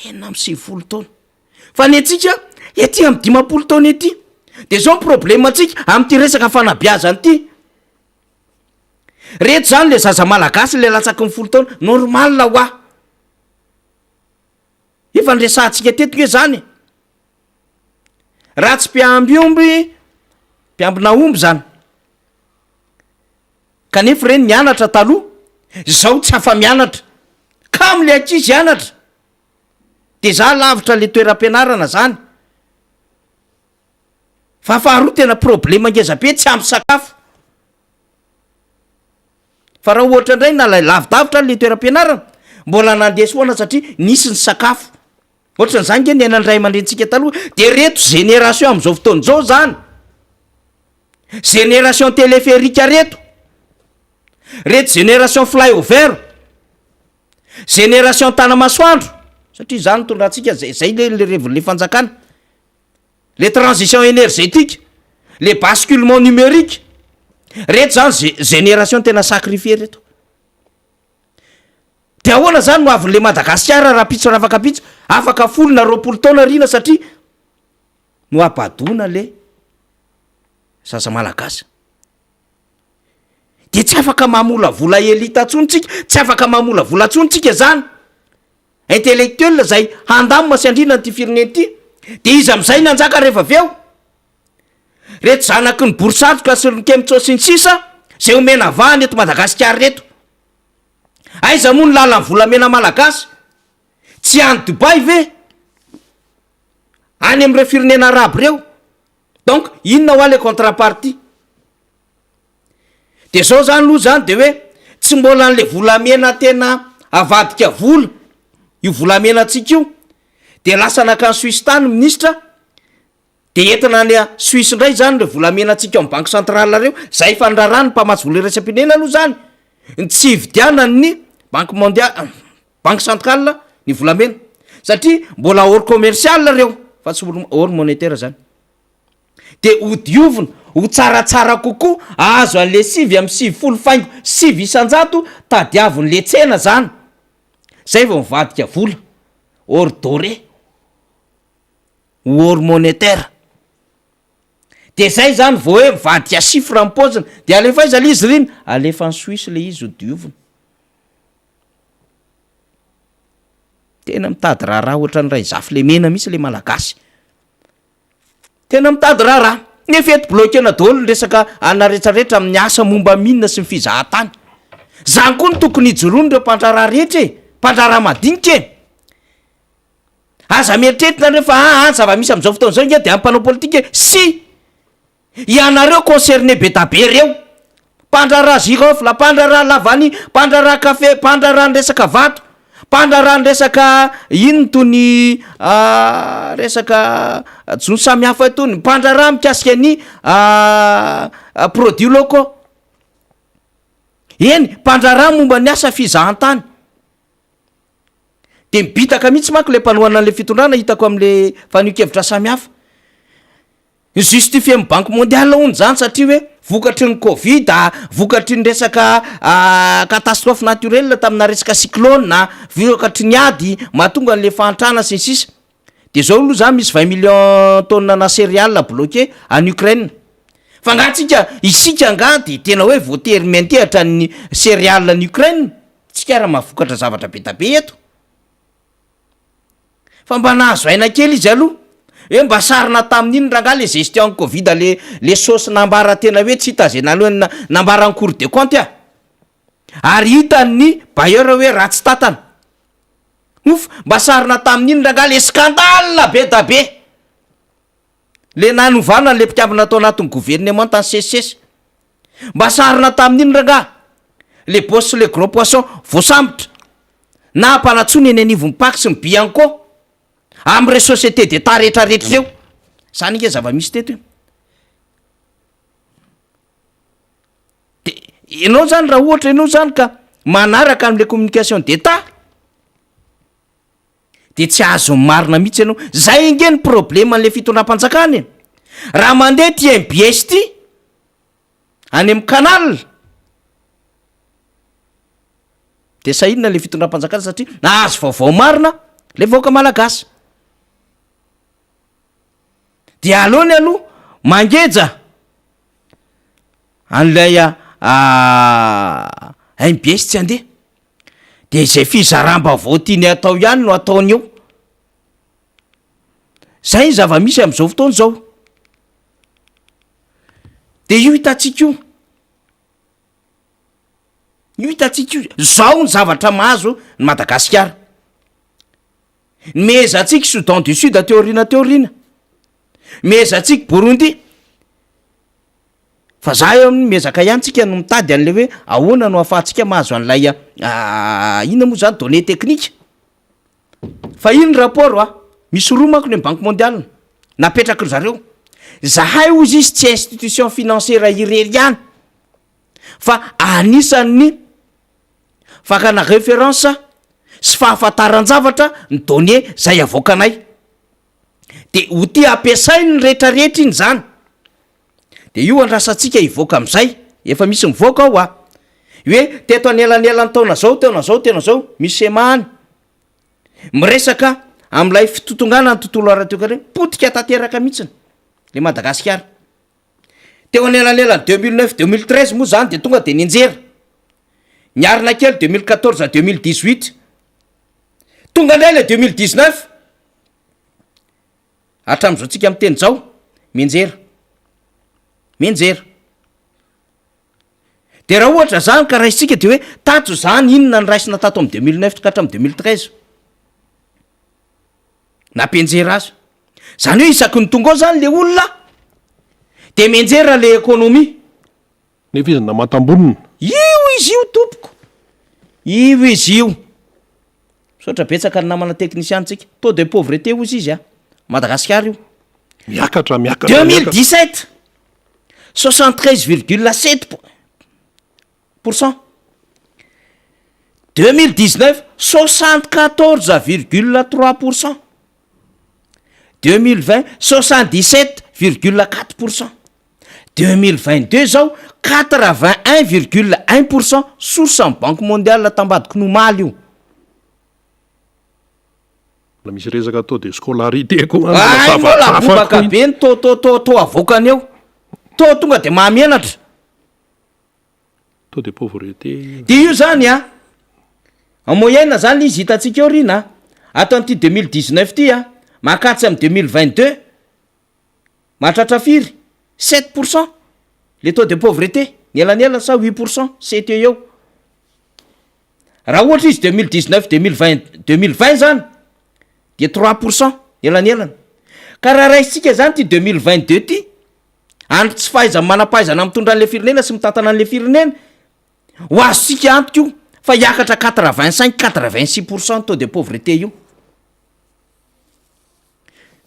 ena am 70 taona fa ny atsika ety am 50 taona ety de zao problème atsika am'ty resaka fanabeazany ty reto zany le zaza malagasy le latsaky ny 10 taona normal hoa efa nresantsika tetika hoe zany raha tsy mpiambina omby zany kanefa reny mianatra taloha zao tsy afa mianatra ka am'le ankizy ianatra de za lavitra le toeram-pianarana zany fa faharoa tena problema ngezabe tsy ampy sakafo fa raha ohatra indray na la lavidavitra le toeram-pianarana mbola nandeso foana satria nisy ny sakafo ohatra n'zany nge ny ainandray amandrentsika taloha de reto génération am'izao fotoana zao zany génération téléphérique reto génération flyover génération tanamasoandro satria zany tondratsika zay le revonle fanjakana le transition énergétique le basculement numérique reto zany génération tena sacrifié reto de ahoana zany no avin'le Madagasikara raha pitso raha afaka pitso afaka 20 taona rina satria no abadona le zaza malagasy de tsy afaka mamola vola elita tsontsika tsy afaka mamola vola tsontsika zany intellectuel zay handamina sy andrina ty fireneny ty de izy am'izay nanjaka rehefa avy eo reto zanaky ny borsatroka sy nikemitsao sy ny sisa zay omena vahany eto Madagasikara reto aiza moa ny lala ny volamena malagasy tsy any Dubai ve any am'ireo firenena araby reo donc inona hoa le contrepartie de zao zany aloha zany de hoe tsy mbola an'le volamena tena avadika vola io volamena atsika io de lasa nakany Suisse tany ministra de entina any Suisse indray zany le volamena atsika amin'ny banque centrale reo zay fandrarany mpamatsy vola iraisam-pinena aloha zany tsy hividiana ny banque mondiale banque centrale ny volamena satria mbola hors commercial reo fa tsy hors monétaire zany de ho diovina ho tsaratsara kokoa azo an'le 7 faingo 700 tadiavon'le tsena zany zay vao mivadika vola hors doré hors monétaire de zay zany vao hoe mivadika chiffre ampozina de alefa izy le izy riny alefa ny Suisse le izy ho diovina tena mitady raharaha ohatra ny ray zafy le mena misy le malagasy tena mitady raharaha nefa eto bloquena daholo ny resaka ana rehetrarehetra amin'ny asa momba minina sy ny fizahatany zany koa no tokony hijoroany reo mpandrarah rehetra e, mpandrarah madinika e. Aza mieritreritra rehefa zava-misy am'izao fotoana zao inge de ampanao politika sy ianareo concerné be da be reo, mpandrarah girofle, mpandrarah lavany, mpandrarah kafe, mpandrarah resaka vato, mpandrarah resaka ino tony resaka jony samy hafa tony, mpandrarah mikasika ny produit locaux, eny mpandrarah momba ny asa fizahan-tany. De mibitaka mihitsy manko le mpanohana an'le fitondrana hitako am'le fanokevitra samy hafa justifie amin'ny banque mondiale hony zany satria hoe vokatry ny covid vokatry ny resaka catastrophe naturelle tamina resaka cyclone na vokatry ny ady mahatonga an'le fahantrana sy ny sisa. De zao aloha zany misy 20 millions tonnes na céréales bloqué en Ukraine. Fa ngatsika isika ngady tena hoe voatery mentehatra ny céréales ny Ukraine, tsika raha mahavokatra zavatra be da be eto. Fa mba nahazo aina kely izy aloha hoe mba sarina tamin'iny ranga le gestion covid le sauce nambara tena hoe tsy hita zay naloha nambara ny cour de compte ary hitan'ny bailleur hoe ratsy tatana. Mba sarina tamin'iny ranga le scandale be da be le nanovana le mpikambina atao anatin'ny gouvernement tany sesisesy. Mba sarina tamin'iny ranga le boss le gros poisson voasambotra na mpanatsony eny anivon'ny paky sy mibiany koa am're société d'état rehetrarehetra reo. Zany nge zava-misy teto de ianao zany raha ohatra ianao zany ka manaraka am'le communication d'état de tsy azo marina mihitsy ianao. Zay nge ny problème an'le fitondram-panjakana raha mandeha ty MBS ty any amin'ny canal de sahirina le fitondram-panjakana satria nahazo vaovao marina le vahoaka malagasy. De alohany aloha mangeja an'lay MBS tsy andeha de zay fizaramba-vao tiany atao ihany no ataony eo. Zay zava-misy am'izao fotoana zao. De io hitatsika io zao ny zavatra mahazo ny Madagasikara. Mezantsika Soudan du Sud teoriana mezantsika Burundi, fa za eo amin'ny mezaka ihany tsika no mitady an'le hoe ahoana no ahafahantsika mahazo an'lay ina moa zany données techniques. Fa iny rapport misy roa manko ny banque mondiale napetraka zareo. Zahay ozy izy tsy institution financière irery ihany fa anisan'ny fakana référence sy fahafantaran-javatra ny données zay avoakanay. De ho ty ampiasainy ny rehetrarehetra iny zany. De io andrasantsika hivoaka am'izay efa misy mivoaka ao hoe teto anelanelan'ny taona zao tena zao misy semany miresaka am'lay fitotongana ny tontolo ara-toekarena potika tanteraka mihitsiny le Madagasikara. Teo anelanelan'ny 2009-2013 moa zany de tonga de ninjera niarina kely 2014-2018 tonga ndray le 2019 hatram'izao tsika amin'ny teny zao menjera. De raha ohatra zany ka raisitsika de hoe tato zany inona ny raisina tato amin'ny 2009 ka hatramin'ny 2013 nampienjera azy. Zany hoe isaky ny tonga ao zany le olona de menjera le économie. Nefa izy namatambonina. Io izy io tompoko. Io izy io. Sotra betsaka ny namana technicien tsika. Taux de pauvreté ozy izy Madagasikara io. Miakatra. 2017 73,7%. 2019 74,3%. 2020 77,4%. 2022 zao 81,1%. Source en banque mondiale tambadiko nomaly io. Misy resaka taux de scolarité koa mbola bobaka be ny to avokany eo to tonga de mahamenatra taux de pauvreté. De io zany en moyenne zany izy hitantsika eo rina ato an'ty 2019 ty makatsy amin'ny 2022 mahatratra firy 7% le taux de pauvreté ny elanelany sa 8% c'est eo raha ohatra izy 2019 2020 zany de 3% elanelana ka raha raisitsika zany ty 2022 ty andro tsy fahaiza manampahaizana mitondra an'le firenena sy mitantana an'le firenena ho azosika antoka io fa hiakatra 85-86% taux de pauvreté io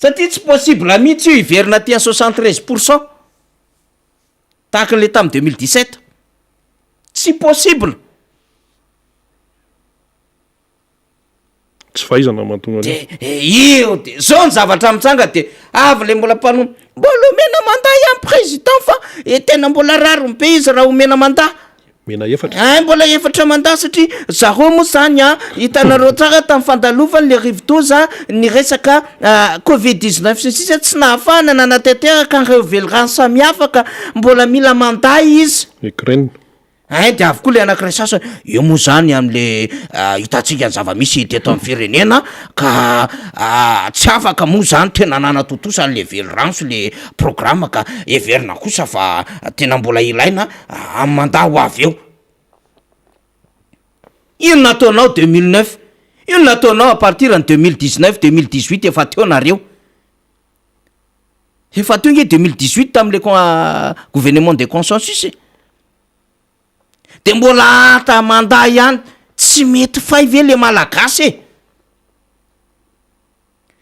satria tsy possible mihitsy io hiverina ty 73% tahaka le tamy 2017 tsy possible tsy fahaizana mantonga de io de zao ny zavatra mitsanga de avy le mbola mpano mbola omena mandat ihany président fa tena mbola raro mpe izy raha omena mandat mena efatra mbola efatra mandat satria zaho moa zany a hitanareo tsara tamin'ny fandalovany le rivotoza ny resaka covid-19 sisa tsy nahafahana nanatanteraka an'ireo velirano samihafa ka mbola mila mandat izy Ukraine de avokoa le anankiray sasa io moa zany am'le hitatsika ny zava-misy teto amin'ny firenena ka tsy afaka moa zany tena nanatotosa an'le velirano sy le programme ka everina kosa fa tena mbola ilaina amin'ny mandat ho avy eo ino nataonao 2009 ino nataonao à partir en 2019 2018 efa teo nareo efa teo nge 2018 tam'le gouvernement de consensus de mbola ata mandat ihany tsy mety fay ve le malagasy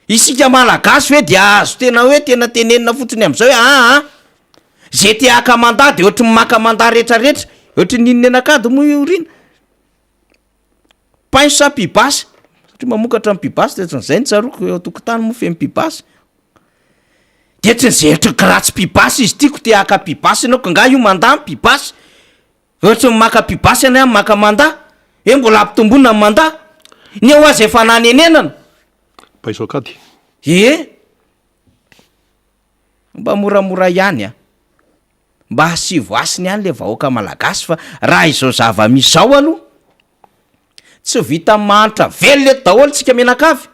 isika malagasy hoe de azo tena hoe tena tenenina fotsiny am'izao hoe zay te aka mandat de ohatry maka mandat rehetrarehetra ohatry ninny anakady moa io rina pain sa pibasy satria mamokatra amin'ny pibasy de ohatran'izay ny tsaroko eo tokotany moa femy pibasy de ohatran'izay ohatra gratsy pibasy izy tiako te aka pibasy anao ka nga io mandat ny pibasy ohatra maka pibasy ana maka mandat hoe mbola ampitombonina ny mandat ny eo azy efa nanenenana paisokady mba moramora ihany mba hasivoasiny ihany le vahoaka malagasy fa raha izao zava-misy zao aloha tsy vita manitra velo le daholo tsika menakavy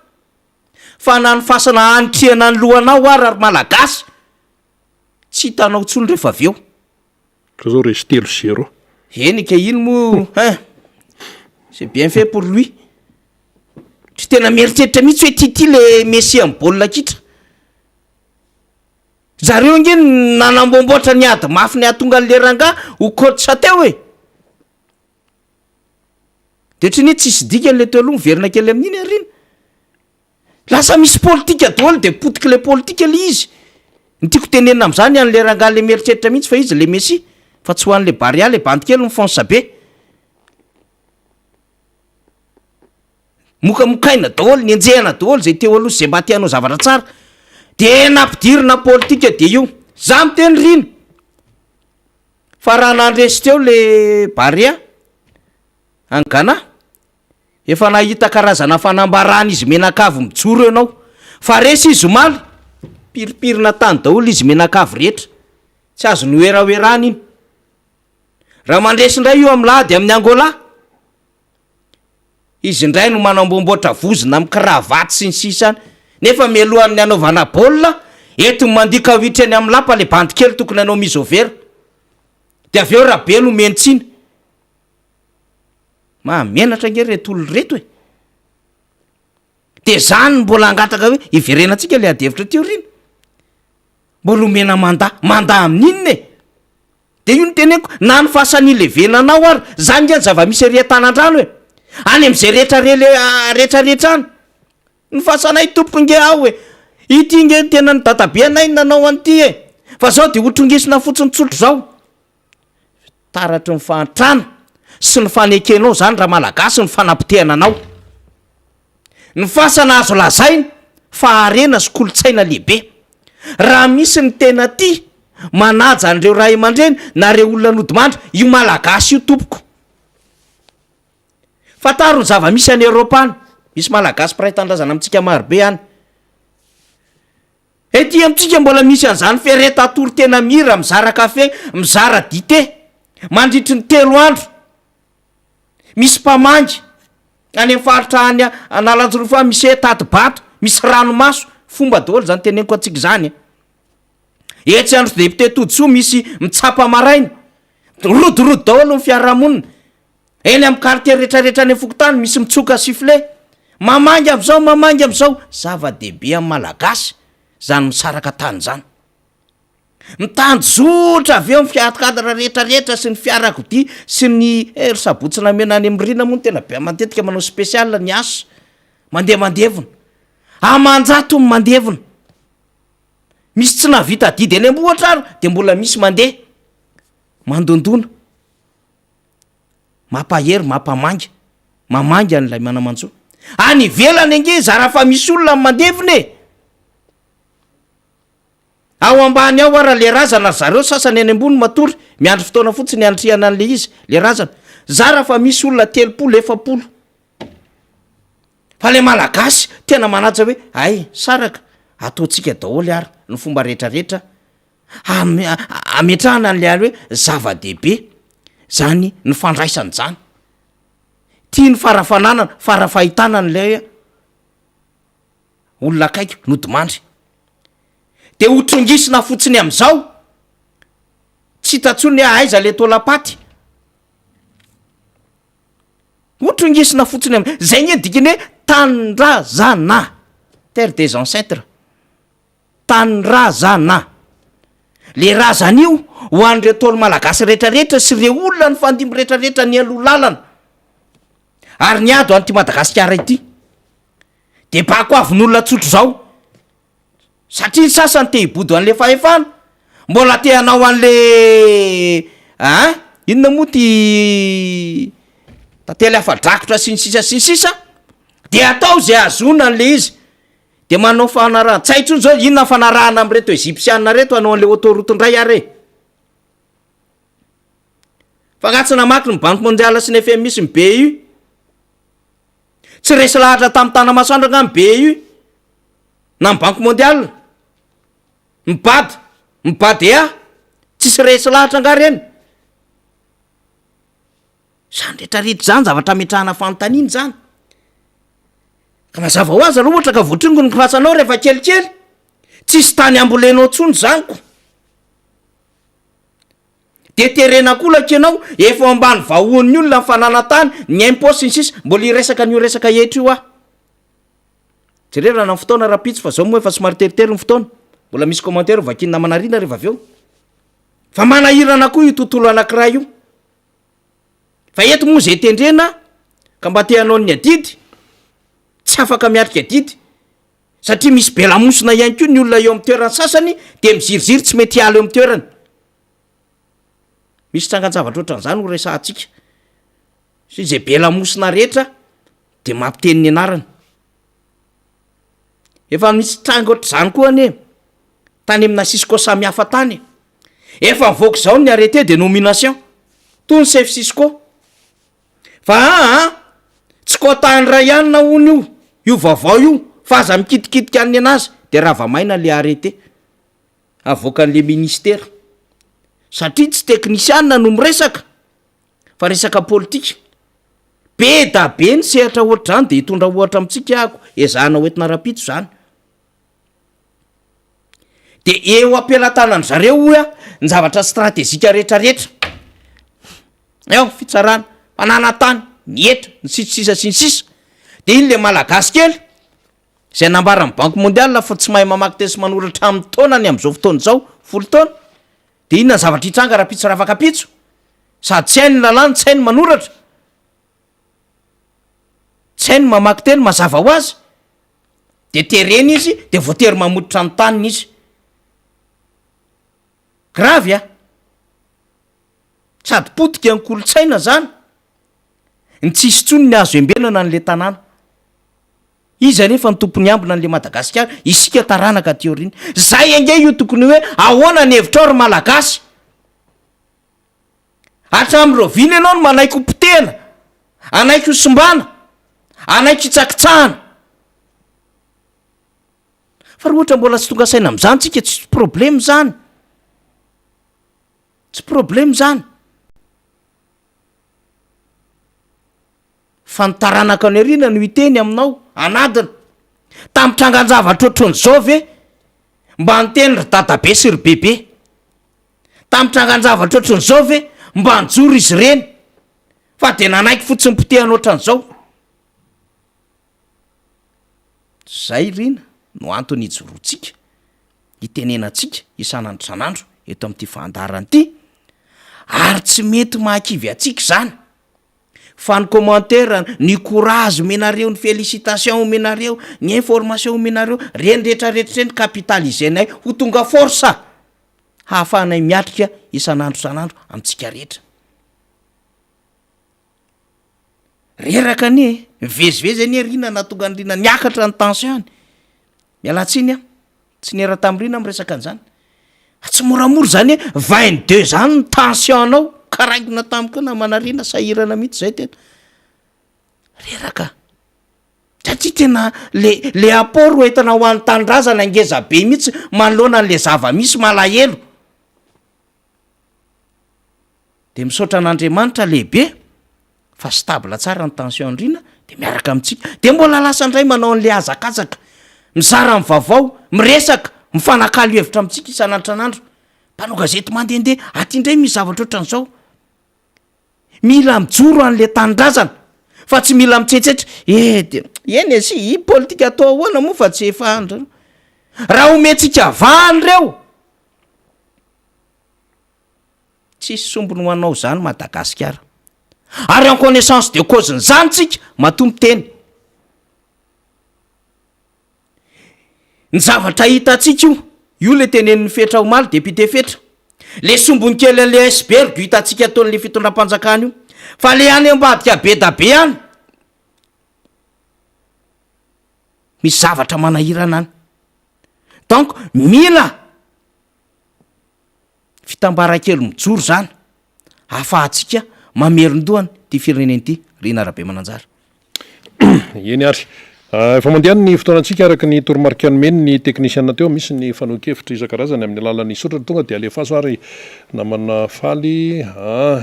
fa na ny fasana anitriana ny lohanao ary malagasy tsy hitanao tsolo rehefa avy eo ka zao resy 3-0 eny ke ino mo c'est bien fait pour lui tsy tena mieritreritra mihitsy hoe tity le messi amin'ny baolina kitra zareo nge nanambomboatra ny ady mafy ny atonga n'le ranga ho coach teo de ohatrany hoe tsisy dika n'le teo aloha miverina kely amin'iny arina lasa misy politika daholo de potika le politika le izy ny tiako tenenina am'izany an'le ranga le mieritreritra mihitsy fa izy le messi fa tsy ho an'le baria le bandikely mifonsa be mokamokaina daholo ny enjehana daholo zay teo aloha zay mba tianao zavatra tsara de nampidirina politika de io za miteny rina fa raha nandresy teo le baria angana efa nahita karazana fanambarana izy menakavy mijoro ianao fa resy izy omaly piripirina tany daholo izy menakavy rehetra tsy azo ny oeraoerana iny raha mandresy indray io am'lady amin'ny Angola izy indray no manambomboatra vozona amin'ny kravaty sy ny sisany nefa mialohan'ny anaovana baolina ety mandika hoitrany amin'ny lapa le bandikely tokony anao misovera de avy eo raha be no mentsina mahamenatra nge reto olo reto de zany mbola angataka hoe iverenantsika le adevitra teo rina mbola omena mandat amin'inny de io ny teneko na ny fasan'ilevenanao ary zany nge ny zava-misy retanandrano any am'izay rehetrarehetra any ny fasanay tompoko nge aho ity nge tena ny databe anay nanao an'ity fa zao de hotrongisina fotsiny tsotro zao taratry ny fahantrana sy ny fanekenao zany raha malagasy ny fanampitehana anao ny fasana azo lazaina faharena sy kolotsaina lehibe raha misy ny tena ty manaja an'ireo ray aman-dreny na reo olona nodimandry io malagasy io tompoko fataro ny zava-misy any Eropa any misy malagasy piray tandrazana amintsika marobe any ety amintsika mbola misy an'izany fereta atory tena mira mizara kafe mizara dite mandritry ny 3 andro misy mpamangy any amin'ny faritra any analanjoro fa misy tady-bato misy ranomaso fomba daholo zany teneniko atsika zany etsy andro député Todsoa misy mitsapa maraina rodorody daholo ny fiarahamonina eny amin'ny quartier rehetrarehetra any fokotany misy mitsoka sifle mamangy am'izao zava-dehibe amin'ny malagasy zany misaraka tany zany mitanjotra avy eo amin'ny fiarakadra rehetrarehetra sy ny fiarakodia sy ny ry sabotsina mena any am'rina moa ny tena be matetika manao spesial ny aso mandevona amanjato ny mandevona misy tsy navita didy eny ambohatra ary de mbola misy mandeha mandondona mampahery mampamangy mamangy an'ilay manamanjo any ivelany ange zara fa misy olona mandevona e ao ambany ao ara le razana zareo sasany any ambony matory miandry fotoana fotsiny antriana an'le izy le razana zara fa misy olona 30 fa le malagasy tena manaja hoe ay saraka ataotsika daholy ary ny fomba rehetrarehetra ametrahana an'le ary hoe zava-dehibe zany ny fandraisany zany tia ny farafananana farafahitana n'lay olona akaiky nodimandry de hotrongisina fotsiny am'izao tsy hitatsony hoe aiza le tolapaty hotrongisina fotsiny zay ny dikiny hoe tanindrazana terre des ancêtres tanindrazana le razan'io ho an'reo tolo malagasy rehetrarehetra sy re olona ny fandimy rehetrarehetra ny aloha lalana ary ny ado anyty madagasikara ity de bako avin'olona tsotro zao satria ny sasany te hibodo an'le fahefana mbola te hanao an'le inona moa ty tantely afa-drakotra sy ny sisa de atao zay azona an'le izy de manao fanarahana tsaitsony zao inona fanarahana am'reto egyptianina reto hanao an'le autoroute-ndray ary fagnatsina maky ny banque mondiale sy ny FMI sy ny BU tsy resy lahatra tamin'ny tana masandraka ny BU na ny banque mondiale mibady tsisy resy lahatra nga reny zany rehetrarehetra zany zavatra metrahana fanontaniany zany ka mazava ho azy aloha ohatra ka voatringo ny krasanao rehefa kelikely tsisy tany ambolenao tsony zaniko de terena kolaka ianao efa ambany vahoan'ny olona nyfanana tany ny imposy ny sisa mbola iresaka n'io resaka etra io jerena na fotoana rapitsy fa zao moa efa somary teritery ny fotoana mbola misy commentaire vakinina manarina rehefa avy eo fa manahirana koa io tontolo anankiray io fa eto moa zay tendrena ka mba te hanao ny adidy tsy afaka miatrika adidy satria misy belamosina ihany koa ny olona eo amin'ny toerany sasany de miziriziry tsy mety ala eo amin'ny toerany misy trangan-javatra ohatran'izany ho resahantsika sy zay belamosina rehetra de mampiteny ny anarany efa misy tranga ohatr'izany koa ane tany amina Cisco samy hafa tany efa mivoaka zao ny arrêté de nomination toy ny chef Cisco fa tsy kotany ray ihany na hony io vaovao io fa aza mikitikitiky an'ny anazy de raha vamaina le arrêté avoakan'le ministère satria tsy teknisianina no miresaka fa resaka politika be da be ny sehatra ohatra zany de hitondra ohatra amitsika ako ezahana hoentina rapitso zany de eo ampelantanany zareo ny zavatra stratezika rehetrarehetra eo fitsarana manana tany ny etra ny sisisisa sy ny sisa de iny le malagasy kely zay nambara ny banque mondiale fa tsy mahay mamaky tesy manoratra amin'ny taonany am'izao fotoana zao 10 taona de inona ny zavatra hitranga rapitso raha afaka pitso sady tsy hainy lalàny tsy hainy manoratra tsy hainy mamaky teny mazava ho azy de tereny izy de voatery mamoditra ny taniny izy gravy sady potika ny kolotsaina zany ny tsisy tsony ny azo embelana n'le tanàna izy anefa ny tompony ambina an'le Madagasikara isika taranaka teoriny zay ange io tokony hoe ahoana ny hevitra ry malagasy hatramin'ireo viny ianao no manaiky potena anaiky sombana anaiky hitsakitsahana fa ry ohatra mbola tsy tonga saina am'izany tsika tsy problème zany tsy problème zany fa nitaranaka ny arina no hiteny aminao anadina tamin'ny trangan-javatra ohatran'izao ve mba niteny ry dadabe sy ry bebe tamin'ny trangan-javatra ohatran'izao ve mba nijoro izy reny fa de nanaiky fotsiny potehana ohatran'izao zay rina no antony ijoroantsika itenenantsika isan'andro san'andro eto amin'ity fandarana ity ary tsy mety mahakivy atsika zany fa ny commentaire ny courage omenareo ny félicitation omenareo ny information omenareo reny rehetrarehetra reny capitalisenay ho tonga forsa hahafahanay miatrika isan'andro san'andro amintsika rehetra reraka anie mivezivezy anie rina natonga ny rina niakatra ny tension mialatsiny a tsy nera tamin'ny rina miresaka an'izany tsy moramora zany hoe 22 zany ny tensionanao karaigina tamiko na manarina sahirana mihitsy zay tena reraka satria tena le apport ro entana ho an'ny tanindrazana angeza be mihitsy manoloana n'le zava-misy malahelo de misaotra an'Andriamanitra lehibe fa stable tsara ny tension andrina de miaraka amintsika de mbola lasa ndray manao an'le azakazaka mizara mivavao miresaka mifanakalo hevitra amintsika isan'andro mpanao gazety mandehandeha aty indray misy zavatra ohatran'izao mila mijoro an'le tanindrazana fa tsy mila mitsetsetra de eny sy i politika atao ahoana moa fa tsy efa andro raha omentsika vahany reo tsisy sombony ho anao zany Madagasikara ary en connaissance de cause ny zany tsika matombo teny ny zavatra hitatsika io le tenen'ny fetra omaly député fetra le sombony kely an'le iceberg hitatsika ataon'le fitondram-panjakana io fa le any ambadika be da be any misy zavatra manahirana any donc mila fitambaran-kely mijoro zany ahafahantsika mameron-dohany ty fireneny ity rina arabe mananjara eny ary efa mandehany ny fotoanantsika araky ny toromarika nomeny ny teknisiana teo misy ny fanonkevitra isan-karazany amin'ny alalan'ny sotra tonga de alefaso ary namana faly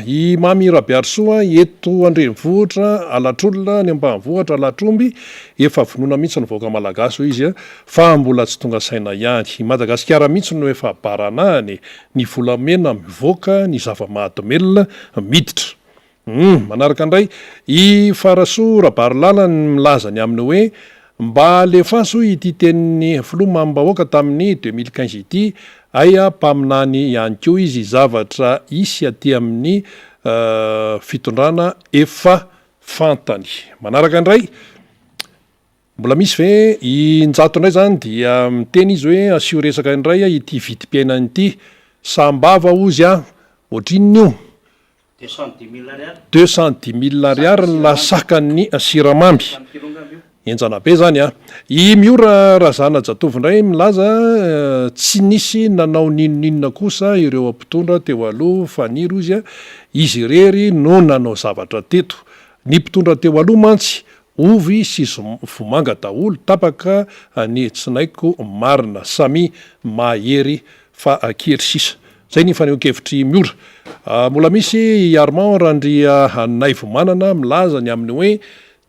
i mamy rabiarsoa eto andrenivohitra alatrolona ny ambanivohatra alatromby efa vonona mihitsy ny vaoaka malagasy izy fa mbola tsy tonga saina ihany Madagasikara mihitsy no efa baranahany ny volamena mivoaka ny zava-mahadomelona miditra manaraka indray i farasoa rabarilala ny milazany aminy hoe mba alefaso ity tenin'ny filoha mamim-bahoaka tamin'ny 2015 ity aya mpaminany ihany koa izy zavatra isy aty amin'ny fitondrana efa fantany manaraka indray mbola misy ve injato indray zany dia miteny izy hoe asio resaka indray ity vidim-piainany ity sambava ozy ohatrin'ny io 210 000 ariary lasakany siramamby enjana be zany i miora razana jatovo indray milaza tsy nisy nanao ninoninona kosa ireo ampitondra teo aloha faniry izy izy rery no nanao zavatra teto ny mpitondra teo aloha mantsy ovy sy vomanga daholo tapaka ny tsinaiko marina samy mahery fa akery sisa zay ny fanehonkevitry miora mbola misy Armand Randria Naivomanana milaza ny aminy hoe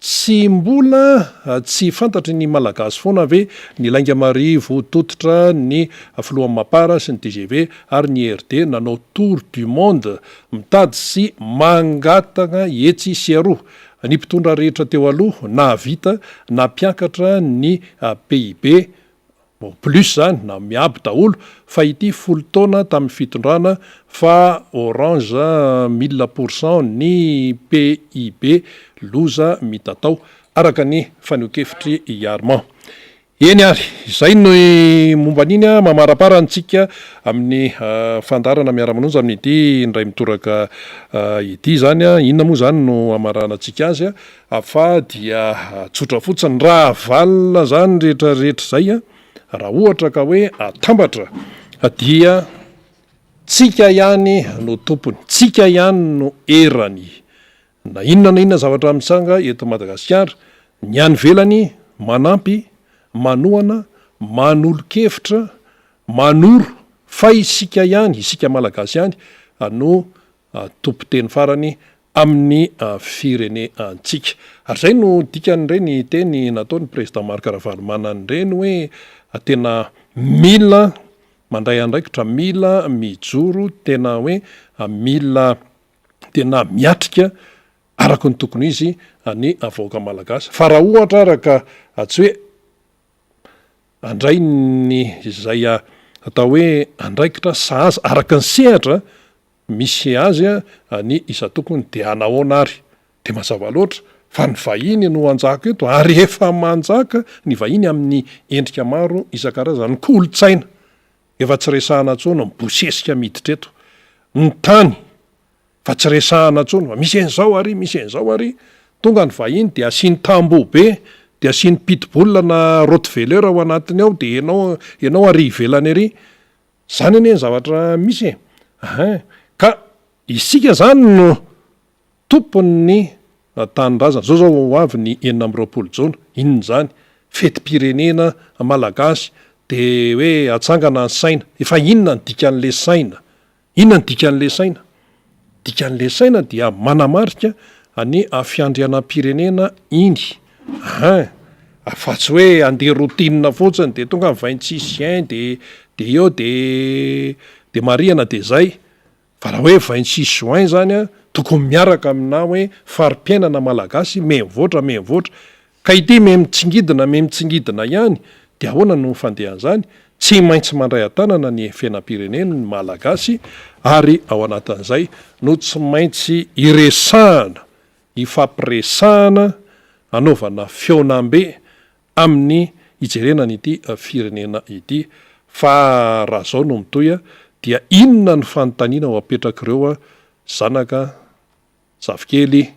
tsy mbola tsy fantatry ny malagasy foana ve ny Lainga Marie voatototra ny filohan'ny Mapara sy ny TGV ary ny RD nanao tour du monde mitady sy mangatana etsy sy aroa ny mpitondra rehetra teo aloha na vita na mpiakatra ny PIB plus zany na miaby daholo fa ity 10 taona tamin'ny fitondrana fa orange 1000% ny PIB loza mitatao araka ny fanehonkevitry Armand eny ary zay no momba niny mamaraparantsika amin'ny fandarana miara-manonja amin'ity indray mitoraka ity zany inona moa zany no amaranantsika azy afa dia tsotra fotsiny raha valina zany rehetrarehetra zay raha ohatra ka hoe atambatra dia tsika ihany no tompony tsika ihany no erany na inona zavatra misanga eto Madagasikara ny any velany manampy manoana manolo-kevitra manoro fa isika ihany isika malagasy ihany no tompo teny farany amin'ny firenentsika ary zay no dikan'ireny teny nataon'ny président Marc Ravalomanana ireny hoe tena mila mandray andraikitra mila mijoro tena hoe mila tena miatrika araka ny tokony izy ny avoaka malagasy fa raha ohatra araka tsy hoe andray ny zay atao hoe andraikitra sahaza araka ny sehatra misy azy ny isa tokony de anahoana ary de mazava loatra fa ny vahiny no anjaka eto ary efa manjaka ny vahiny amin'ny endrika maro isan-karazany kolotsaina efa tsy resahana tsony mibosesika miditra eto ny tany fa tsy resahana tsony fa misy an'izao ary tonga ny vahiny de asiany tambo be de asiany pitbull na rottweiler ao anatiny ao de ianao ary ivelany ary zany anie ny zavatra misy ka isika zany no tompony tanindrazana zao ho avy ny 4 jaona inony zany fety pirenena malagasy de hoe atsangana ny saina efa inona ny dikan'le saina dikan'le saina dia manamarika ny fiandrianam-pirenena iny fa tsy hoe andeha routine fotsiny de tonga ny 26 de eo de mariana de zay fa raha hoe 26 juin zany tokony miaraka amina hoe fari-piainana malagasy memivoatra ka ity memitsingidina ihany de ahoana no fandehan'zany tsy maintsy mandray an-tanana ny fiainam-pirenena ny malagasy ary ao anatin'izay no tsy maintsy iresahana ifampiresahana anaovana feonambe amin'ny ijerenana ity firenena ity fa raha zao no mitoya dia inona ny fanontaniana ho apetraka ireo zanaka zafikely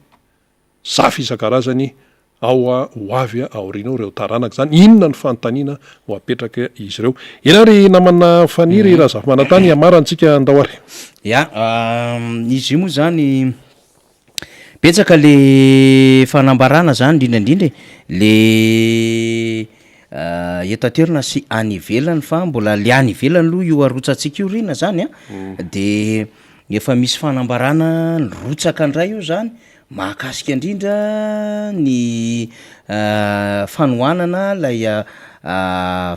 zafy isan-karazany ao hoavy aoriana reo taranaka zany inona ny fanontaniana ho apetraka izy ireo enary namana faniry raha zafy manantany amarantsika andao ary izy io moa zany betsaka le fanambarana zany indrindraindrindra le etaterina sy any ivelany fa mbola le any ivelany aloha io arotsatsika io rina zany de efa misy fanambarana nyrotsaka andray io zany mahakasika indrindra ny fanohanana lay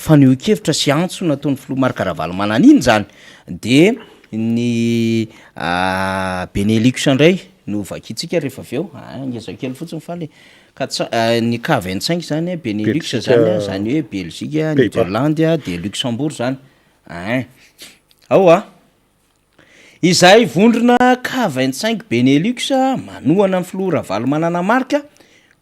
faneho-kevitra sy antso nataon'ny filoha Marc-Ravalomanana manan'iny zany de ny Benelux ndray no vakitsika rehefa avy eo ngezakely fotsiny fa le ny K25 zany Benelux zany hoe Belgique, Niderlande de Luxembourg zany ao izay vondrona K25 Benelux manohana amin'ny filoha Ravalomanana Marc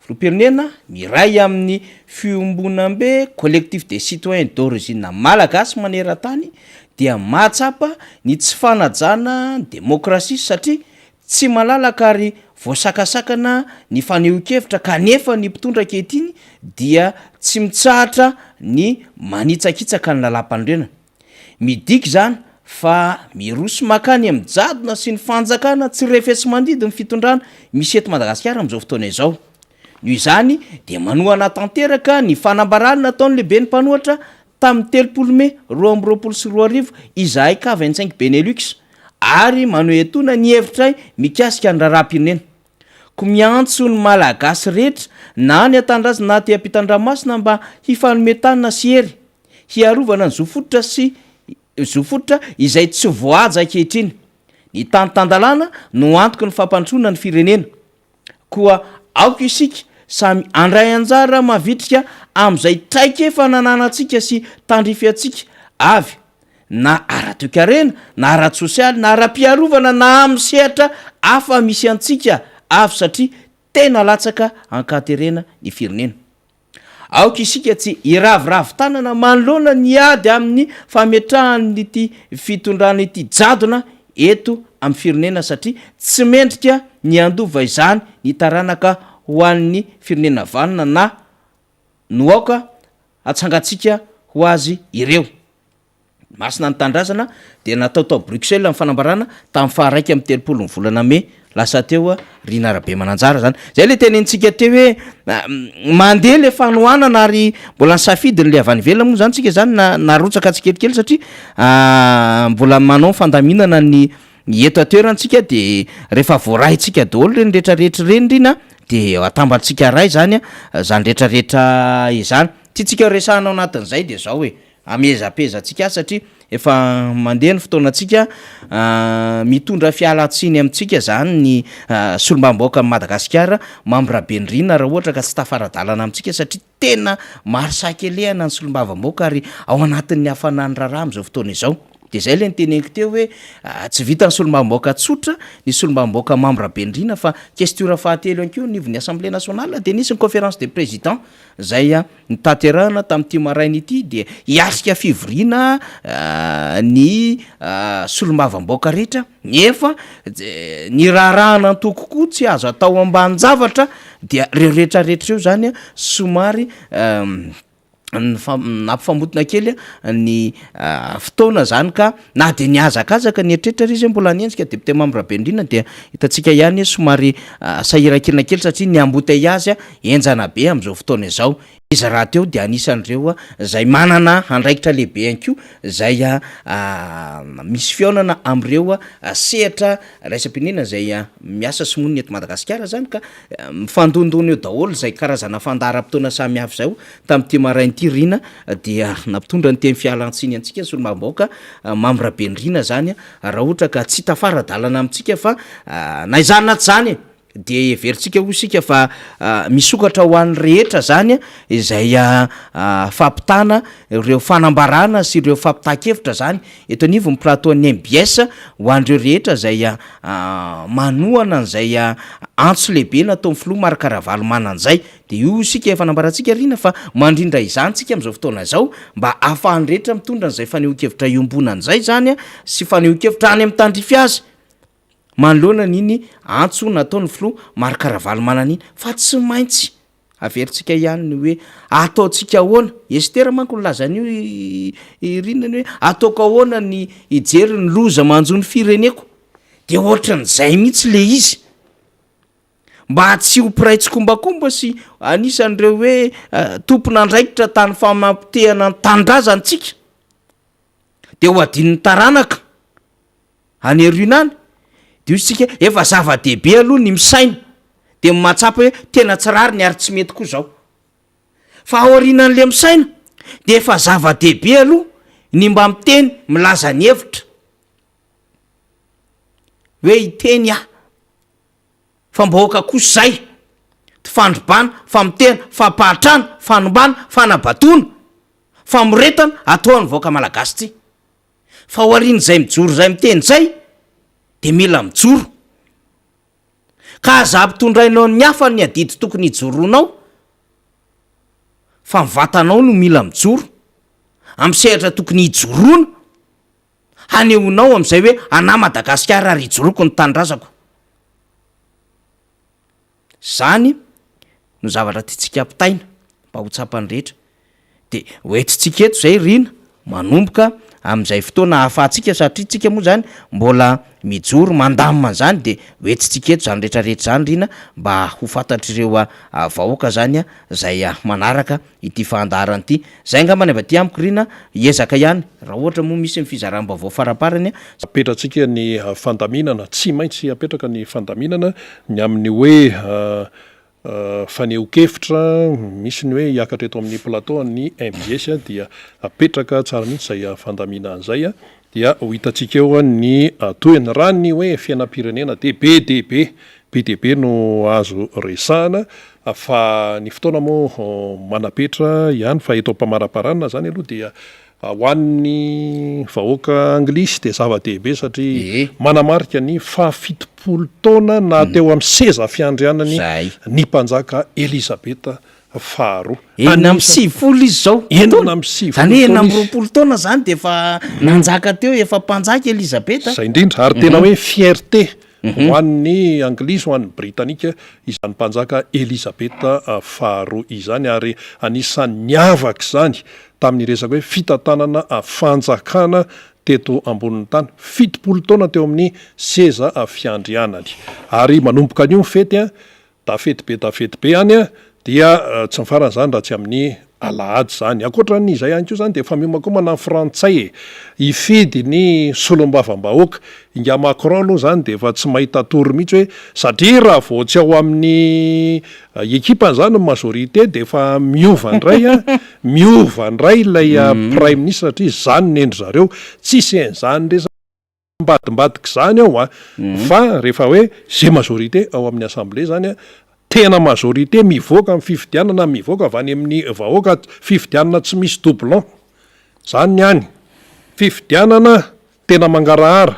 filoham-pirenena miray amin'ny fiombonam-be collectif des citoyens d'origine malagasy maneran-tany dia mahatsapa ny tsy fanajana demokrasia satria tsy malalaka ary voasakasakana ny faneho-kevitra kanefa ny mpitondra ankehitriny dia tsy mitsahatra ny manitsakitsaka ny lalam-pandrenana midiky zany fa miroso makany amin'ny jadona sy ny fanjakana tsy refesy mandidy ny fitondrana misy eto Madagasikara amin'izao fotoana izao noho izany de manohana tanteraka ny fanambarana nataon'ny lehibe ny mpanohatra tamin'ny 3 Mai 2024 izahay K25 Benelux ary manohetona ny hevitray mikasika ny raharaham-pirenena ko miantso ny malagasy rehetra na ny atanindrazana na ty ampitan-dranomasina mba hifanometanana sy hery hiarovana ny zofototra izay tsy voaja ankehitriny ny tantandalana no antoky ny fampandroana ny firenena koa aoka isika samy andray anjara mavitrika am'izay traika efa nananantsika sy tandrify atsika avy na ara-toekarena na ara-tsosialy na ara-piarovana na amin'ny sehatra afa misy antsika avy satria tena latsaka ankaterena ny firenena aoka isika tsy iraviravy tanana manoloana ny ady amin'ny fametrahany ity fitondrana ity jadona eto amin'ny firenena satria tsy mendrika ny andova izany ny taranaka ho an'ny firenena vanina na no aoka atsangatsika ho azy ireo masina ny tandrazana de natao tao Bruxelles amin'ny fanambarana tamin'ny faharaiky amin'ny 30 ny volana Mai lasa teo Rina Rabe Mananjara zany zay le tenentsika teo hoe mandeha le fanohanana ary mbola ny safidiny le avy any ivelany moa zany tsika zany narotsaka tsikelikely satria mbola manao fandaminana ny eto atoerantsika de rehefa voarahitsika daholo reny rehetrarehetra reny rina de atambatsika ray zany zany rehetrarehetra izany tiatsika resahanao anatin'izay de zao hoe amezapeza tsika satria efa mandeha ny fotoanantsika mitondra fialatsiny amintsika zany ny solombamboaka Madagasikara Mambrabendrina raha ohatra ka tsy tafaradalana amintsika satria tena maro sakelehana ny solombavamboaka ary ao anatin'ny hafanany raharaha am'izao fotoana izao. De zay le nyteneniko teo hoe tsy vita ny solombamboaka tsotra ny solombamboaka Mambrabendrina fa questura fahatelo ihany koa nivon'ny Assemblée nationale de nisy ny conférence des présidents zay nitaterahana tamin'ity maraina ity de hiasika fivoriana ny solombavamboaka rehetra nefa ny raharahana antoko koa tsy azo atao ambany zavatra dia reo rehetrarehetra eo zany somary nampifambotona kely ny fotoana zany ka na de niazakazaka ny etretra ry izy mbola nienjika député Mambrabendrina dia hitantsika ihany somary sahirakirina kely satria ny embouteillage enjana be am'izao fotoana izao. Izy raha teo de anisan'ireo zay manana andraikitra lehibe ihany koa zay misy fiaonana am'ireo sehatra raisam-pinina zay miasa somonina eto Madagasikara zany ka mifandondona eo daholo zay karazana fandaharam-potoana samy hafa zao tamin'ity marain'ity rina dia nampitondra ny teny fialantsiny antsika solombamboaka Mambrabendrina zany raha ohatra ka tsy tafaradalana amintsika fa na izany na tsy zany de veritsika ho sika fa misokatra ho an'ny rehetra zany izay fampitana ireo fanambarana sy ireo fampitahan-kevitra zany eto anivo ny plateau ny MBS ho an'ireo rehetra zay manohana an'izay antso lehibe natao filoha Marikaravalo manan'izay de io sika efa nambarantsika rina fa mandrindra izany tsika am'izao fotoana zao mba ahafahan'ny rehetra mitondra an'izay faneho-kevitra iombonan'izay zany sy faneho-kevitra any amin'ny tandrify azy manoloana niny antso nataony filoha Marikaravalo manan'iny fa tsy maintsy averitsika ihany ny hoe ataontsika ahoana Estera manko nolazan'io irinany hoe ataoko ahoana ny ijery ny loza manjo ny fireneko de ohatran'izay mihitsy le izy mba tsy ho piraitsy-kombakomba sy anisan'ireo hoe tompon'andraikitra tany famampitehana ny tandrazantsika de ho adin'ny taranaka aneruinany de io sika efa zava-dehibe aloha ny misaina de mahatsapa hoe tena tsirary ny ary tsy mety koa zao fa aorinan'le misaina de efa zava-dehibe aloha ny mba miteny milaza ny hevitra hoe iteny fambahoaka kosa zay fandrobana famitena fampahatrana fanombana fanabatona famoretana atao ny vahoaka malagasy ty fa oarin'izay mijoro zay miteny zay de mila mijoro ka aza ampitondrainao ny hafa ny adidy tokony hijoronao fa mivatanao no mila mijoro am'sehatra tokony hijoroana haneonao am'izay hoe ana Madagasikara ary hijoroko ny tandrazako zany no zavatra tiatsika ampitaina mba ho tsapany rehetra de hoentitsika eto zay rina manomboka am'izay fotoana hahafahantsika satria tsika moa zany mbola mijoro mandamina zany de hoentitsika eto zany rehetrarehetra zany rina mba ho fantatr'ireo vahoaka zany zay manaraka ity fandaharan'ity zay ngambany avy aty amiko rina hiezaka ihany raha ohatra moa misy ny fizaram-baovao faraparany apetratsika ny fandaminana tsy maintsy apetraka ny fandaminana ny amin'ny hoe faneho-kevitra misy ny hoe hiakatra eto amin'ny plateau ny MBS dia apetraka tsara mihitsy zay fandaminan'izay dia ho hitantsika eo ny toeny raha ny hoe fiainam-pirenena de be dehibe no azo resahana fa ny fotoana moa manapetra ihany fa eto am-pamaraparana zany aloha dia ho an'ny vahoaka anglisy de zava-dehibe satria manamarika ny fahafitopolo taona na teo amin'ny seza fiandrianany ny mpanjaka Elizabeta faharoa enina am'y sivifolo izy zao enina am'y sivifolo zany enina am'y roapolo taona zany de efa nanjaka teo efa mpanjaka Elizabeta zay indrindra ary tena hoe fierté ho an'ny anglisy ho an'ny britanika izany mpanjaka Elizabeta faharoa izany ary anisan'ny niavaka zany tamin'ny resaka hoe fitantanana fanjakana teto ambonin'ny tany 70 taona teo amin'ny seza fiandrianany ary manomboka an'io fety da fety be any dia tsy mifarana zany raha tsy amin'ny alahady zany akoatran'izay ihany koa zany de efa miomakomana ny frantsay ifidy ny solombavam-bahoaka inga Macron aloha zany de efa tsy mahita tory mihitsy hoe satria raha vao tsy ao amin'ny ekipa zany majorité de efa miova ndray miova ndray ilay prime ministre satria zany nendry zareo tsisy an'izany ndre mbadimbadika zany ao fa rehefa hoe zay majorité ao amin'ny assemblée zany tena majorité mivoaka amin'ny fifidianana mivoaka avy any amin'ny vahoaka fifidianana tsy misy doublon zany niany fifidianana tena mangarahara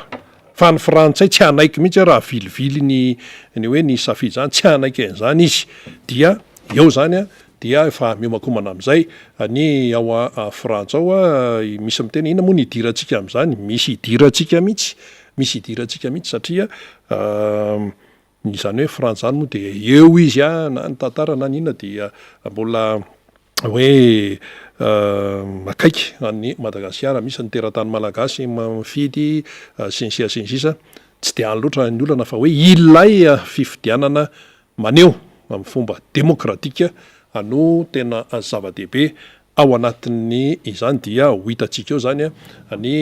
fa ny frantsay tsy anaiky mihitsy raha vilivily ny hoe ny safidy zany tsy anaiky an'izany izy dia eo zany dia efa miomakomana amin'izay ny ao frantsa ao misy mitena ina moa ny idirantsika amin'izany misy idirantsika mihitsy satria izany hoe frantsa zany moa de eo izy na ny tantara na nina dia mbola hoe akaiky any Madagasikara misy ny teratany malagasy mifidy sy ny sisa tsy de any loatra ny olana fa hoe ilay fifidianana maneo amin'ny fomba demokratika ano tena zava-dehibe ao anatin'ny izany dia ho hitantsika eo zany ny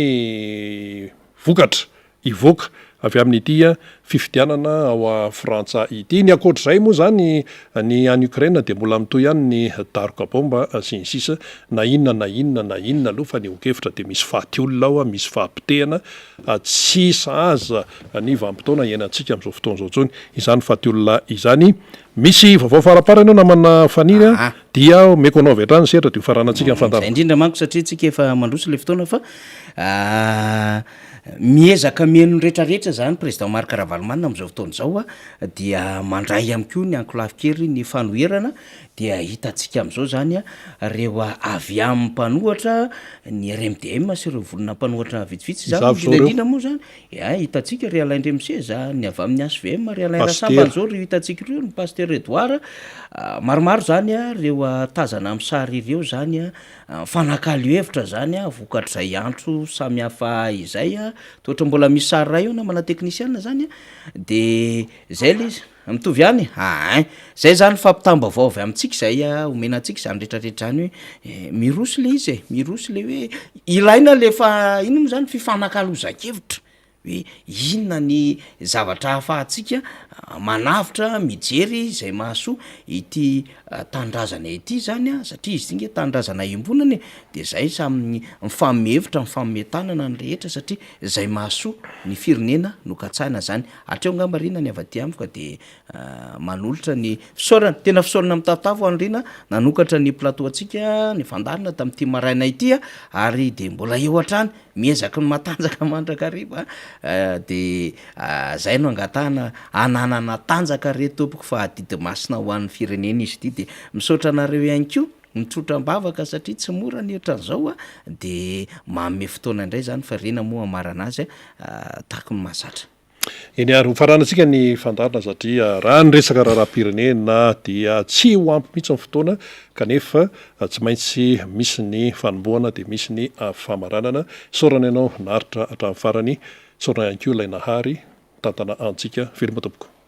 vokatra ivoaka avy amin'ity fifidianana ao frantsa ity ny akoatr'izay moa zany ny any Ukraine de mbola mitoy ihany ny daroka bomba sy ny sisa na inona aloha fa ny okevitra de misy faty olona ao misy fahampitehana tsy sahaza ny vanim-potoana iainantsika amin'izao fotoana izao tsony izany faty olona izany misy vaovao farapara ianao namana faniry dia meko anao avy hatrany sehatra de faranantsika nyfantara indrindra manko satria tsika efa mandroso le fotoana fa miezaka mihaino rehetrarehetra zany président Marc Ravalomanina am'izao fotoana zao dia mandray am ko ny ankolafikely ny fanoherana dia hitantsika am'izao zany reo avy amin'ny mpanohatra ny RMDM sy ireo volona mpanohatra vitsivitsy zanyindrindra moa zany hitantsika ry Alain Ndremiseza ny avy amin'ny ASVM ry Alain Rasambany zao ry hitantsika ireo ny pasteur Edouard maromaro zany reo tazana amin'ny sary ireo zany fanakalo hevitra zany vokatrizay antso samy hafa izay toatra mbola misy sary ray eo namana teknisiana zany de zay le izy mitovy ihany zay zany fampitambavao avy amintsika zay omenantsika zany rehetrarehetra zany hoe mirosy le izy mirosy le hoe ilaina lefa ino moa zany fifanakaloza-kevitra hoe inona ny zavatra hafahatsika manavitra mijery zay mahasoa ity tandrazana ity zany satria izy tinge tandrazana imbonany de zay samy mifamihevitra mifamimetanana ny rehetra satria zay mahasoa ny firenena no katsahina zany atreo ngambarina ny avaty amiko de manolotra ny fisaorana tena fisaorana mitatavo anyrina nanokatra ny plateau atsika ny fandarina tamin'ity maraina ity ary de mbola eo atrany miezaka ny matanjaka mandrakariva de zay no angatahana ananana tanjaka re tompoko fa adidy masina ho an'ny firenena izy ity de misaotra anareo ihany ko mitsotra-bavaka satria tsy mora ny ohatran'izao de maome fotoana indray zany fa rena moa amarana azy tahako ny mahazatra eny ary hofaranantsika ny fandarina satria raha ny resaka raharam-pirenena dia tsy ho ampy mihitsy ny fotoana kanefa tsy maintsy misy ny fanomboana de misy ny famaranana saorana ianao naritra hatramin'ny farany saorana ihany ko ilay nahary tantana antsika veloma tompoko